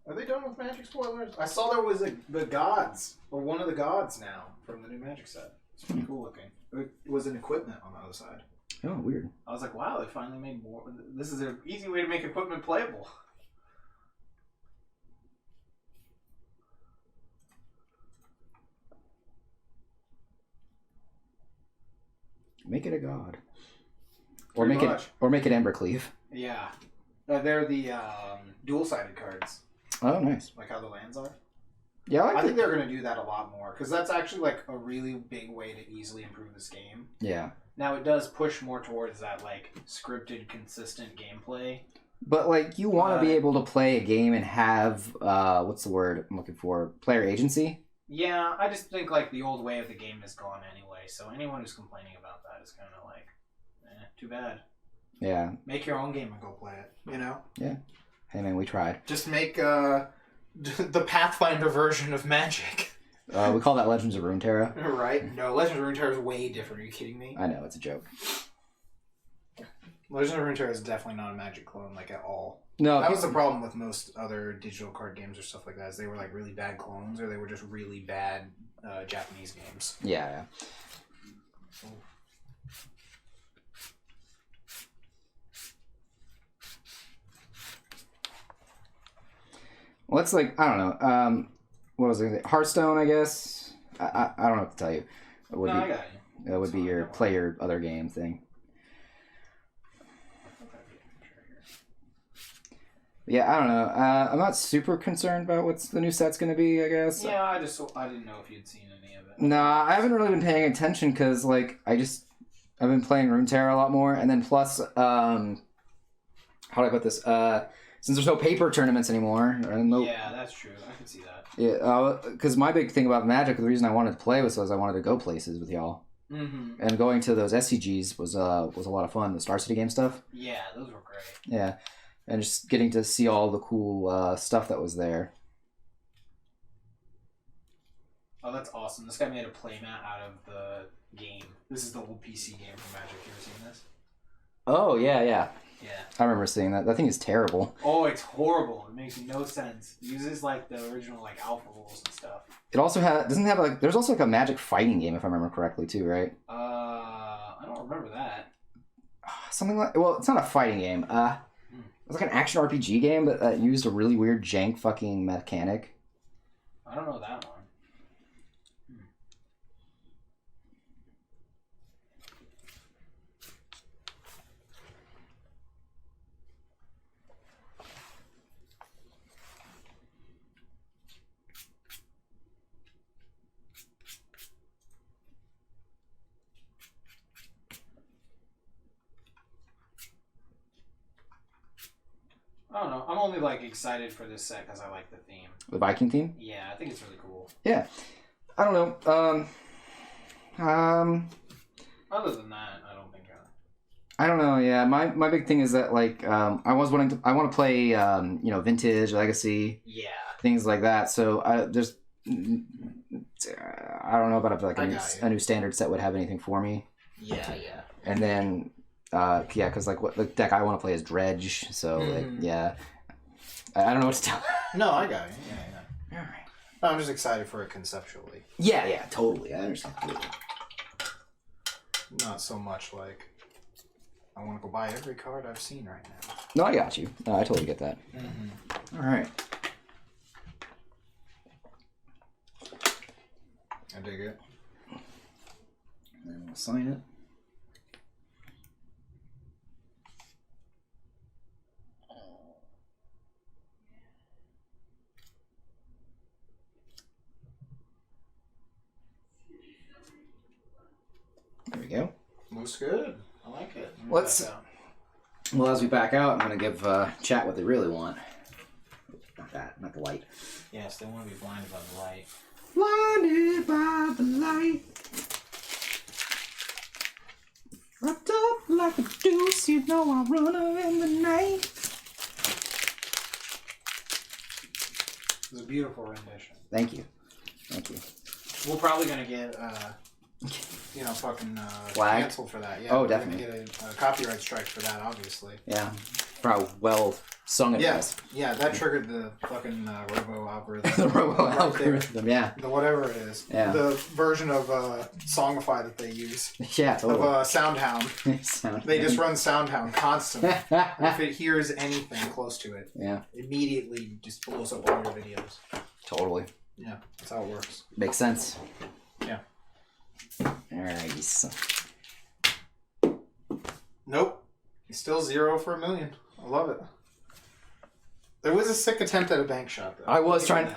Are they done with Magic spoilers? I saw there was the gods, or one of the gods now, from the new Magic set. It's pretty cool looking. It was an equipment on the other side. Oh, weird. I was like, wow, they finally made more. This is an easy way to make equipment playable. Make it a god. Or Pretty make much. it Embercleave. Yeah. They're the dual-sided cards, Oh, nice. like how the lands are. Yeah, I I like think it. they're going to do that a lot more, because that's actually like a really big way to easily improve this game. Yeah. Now, it does push more towards that like scripted, consistent gameplay. But, like, you want to be able to play a game and have, what's the word I'm looking for? Player agency? Yeah, I just think like the old way of the game is gone anyway. So anyone who's complaining about that is kind of like, too bad. Yeah. Make your own game and go play it. You know. Yeah. Hey man, we tried. Just make the Pathfinder version of Magic. We call that Legends of Runeterra. Right? No, Legends of Runeterra is way different. Are you kidding me? I know, it's a joke. Legends of Runeterra is definitely not a Magic clone, like at all. No, That was the problem with most other digital card games or stuff like that. Is they were like really bad clones, or they were just really bad Japanese games. Yeah. Well, it's like, I don't know. What was it? Hearthstone, I guess. I don't know what to tell you. It would I got you. That would be your play your other game thing. Yeah, I don't know. I'm not super concerned about what the new set's going to be, I guess. Yeah, I didn't know if you'd seen any of it. Nah, I haven't really been paying attention because, like, I've been playing Runeterra a lot more, and then plus, how do I put this? Since there's no paper tournaments anymore, Yeah, that's true. I can see that. Yeah, because my big thing about Magic, the reason I wanted to play was I wanted to go places with y'all. Mm-hmm. And going to those SCGs was a lot of fun. The Star City game stuff. Yeah, those were great. Yeah, and just getting to see all the cool stuff that was there. Oh, that's awesome. This guy made a playmat out of the game. This is the old PC game for Magic. You ever seen this? Oh, yeah. Yeah. I remember seeing that. That thing is terrible. Oh, it's horrible. It makes no sense. It uses like the original like alpha rules and stuff. It also there's also like a Magic fighting game if I remember correctly too, right? I don't remember that. Something like, well, it's not a fighting game. It was like an action RPG game that used a really weird jank fucking mechanic. I don't know that one. I don't know. I'm only like excited for this set because I like the theme. The Viking theme? Yeah, I think it's really cool. Yeah. I don't know. Other than that, I don't think. I don't know. Yeah, my big thing is that like I want to play vintage legacy. Yeah. Things like that. So I don't know about if a new standard set would have anything for me. Yeah. And then because like what the deck I want to play is Dredge. So like I don't know what to tell. No, I got it. Yeah. All right. I'm just excited for it conceptually. Yeah, totally. I understand. Not so much like I want to go buy every card I've seen right now. No, I got you. No, I totally get that. Mm-hmm. All right. I dig it. And then we'll sign it. There we go. Looks good. I like it. Well, as we back out, I'm going to give chat what they really want. Not that, not the light. Yes, they want to be blinded by the light. Blinded by the light. Wrapped up like a deuce, you know I run her in the night. It's a beautiful rendition. Thank you. We're probably gonna get fucking Flag? canceled for that. Yeah. Oh, we're definitely. gonna get a copyright strike for that, obviously. Yeah. For how well sung it was. Yeah, that triggered the fucking robo algorithm. The robo Right algorithm, yeah. The whatever it is. Yeah. The version of Songify that they use. Yeah, totally. Of Soundhound. They just run Soundhound constantly. If it hears anything close to it, immediately just blows up all your videos. Totally. Yeah, that's how it works. Makes sense. Yeah. Alrighty. So. Nope. He's still 0 for 1,000,000. I love it. There was a sick attempt at a bank shot, though. I was trying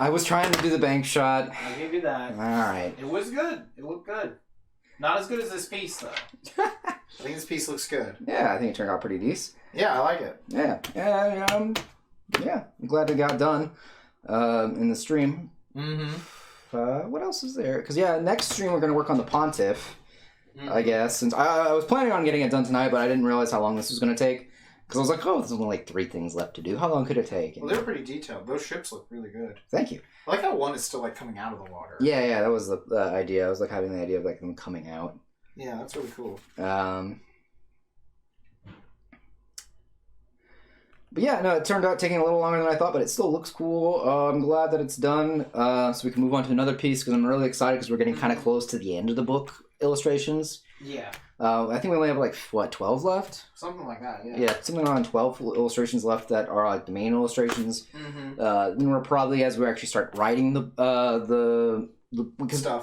to do the bank shot. I'll give you that. Alright. It was good. It looked good. Not as good as this piece, though. I think this piece looks good. Yeah, I think it turned out pretty decent. Yeah, I like it. Yeah. I'm glad it got done in the stream. Mm-hmm. What else is there? Because next stream we're gonna work on the Pontiff, I guess. Since I was planning on getting it done tonight, but I didn't realize how long this was gonna take. Because I was like, there's only like 3 things left to do. How long could it take? Well, they're pretty detailed. Those ships look really good. Thank you. I like how one is still like coming out of the water. Yeah, that was the idea. I was like having the idea of like them coming out. Yeah, that's really cool. But yeah, no, it turned out taking a little longer than I thought, but it still looks cool. I'm glad that it's done, so we can move on to another piece, because I'm really excited, because we're getting kind of close to the end of the book illustrations. Yeah. I think we only have, like, 12 left? Something like that, yeah. Yeah, something around 12 illustrations left that are, like, the main illustrations. Then we're probably, as we actually start writing the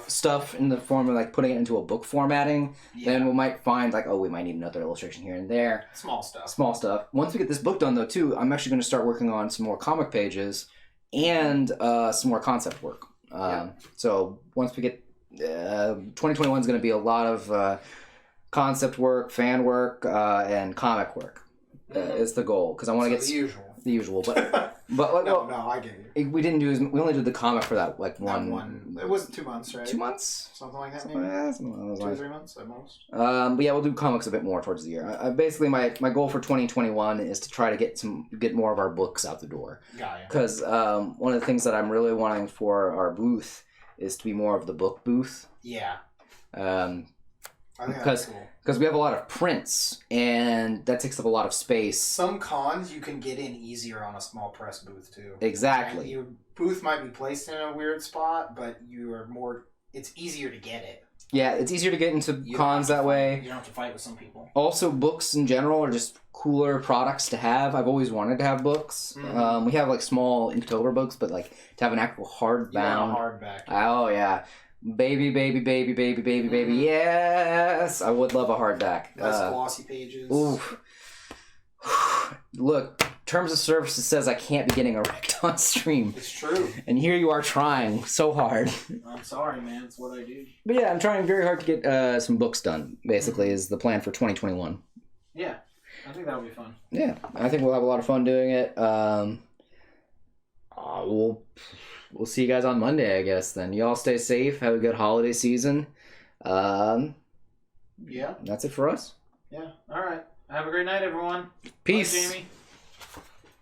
stuff in the form of, like, putting it into a book formatting, then we might find, like, we might need another illustration here and there. Small stuff. Once we get this book done, though, too, I'm actually going to start working on some more comic pages and some more concept work. So once we get... 2021 is going to be a lot of concept work, fan work, and comic work. Is the goal, because I want to get the usual. But no, I get you. We only did the comic for that one. It wasn't 2 months, right? 2 months, something like that. Something Maybe like that, something like that. 2 or 3 months at most. But yeah, we'll do comics a bit more towards the year. Basically, my goal for 2021 is to try to get more of our books out the door. Because one of the things that I'm really wanting for our booth is to be more of the book booth. Yeah. I think that's cool. Because we have a lot of prints, and that takes up a lot of space. Some cons you can get in easier on a small press booth, too. Exactly. And your booth might be placed in a weird spot, but it's easier to get it. Yeah, it's easier to get into cons that way. You don't have to fight with some people. Also, books in general are just cooler products to have. I've always wanted to have books. We have, like, small Inktober books, but, like, to have an actual hardbound. You want a hardback. Oh, yeah. Baby, yes! I would love a hardback. Less glossy pages. Oof. Look, Terms of Service says I can't be getting erect on stream. It's true. And here you are trying so hard. I'm sorry, man. It's what I do. But yeah, I'm trying very hard to get some books done, basically, is the plan for 2021. Yeah, I think that'll be fun. Yeah, I think we'll have a lot of fun doing it. We'll see you guys on Monday, I guess, then. You all stay safe. Have a good holiday season. Yeah. That's it for us. Yeah. All right. Have a great night, everyone. Peace. Bye, Jamie.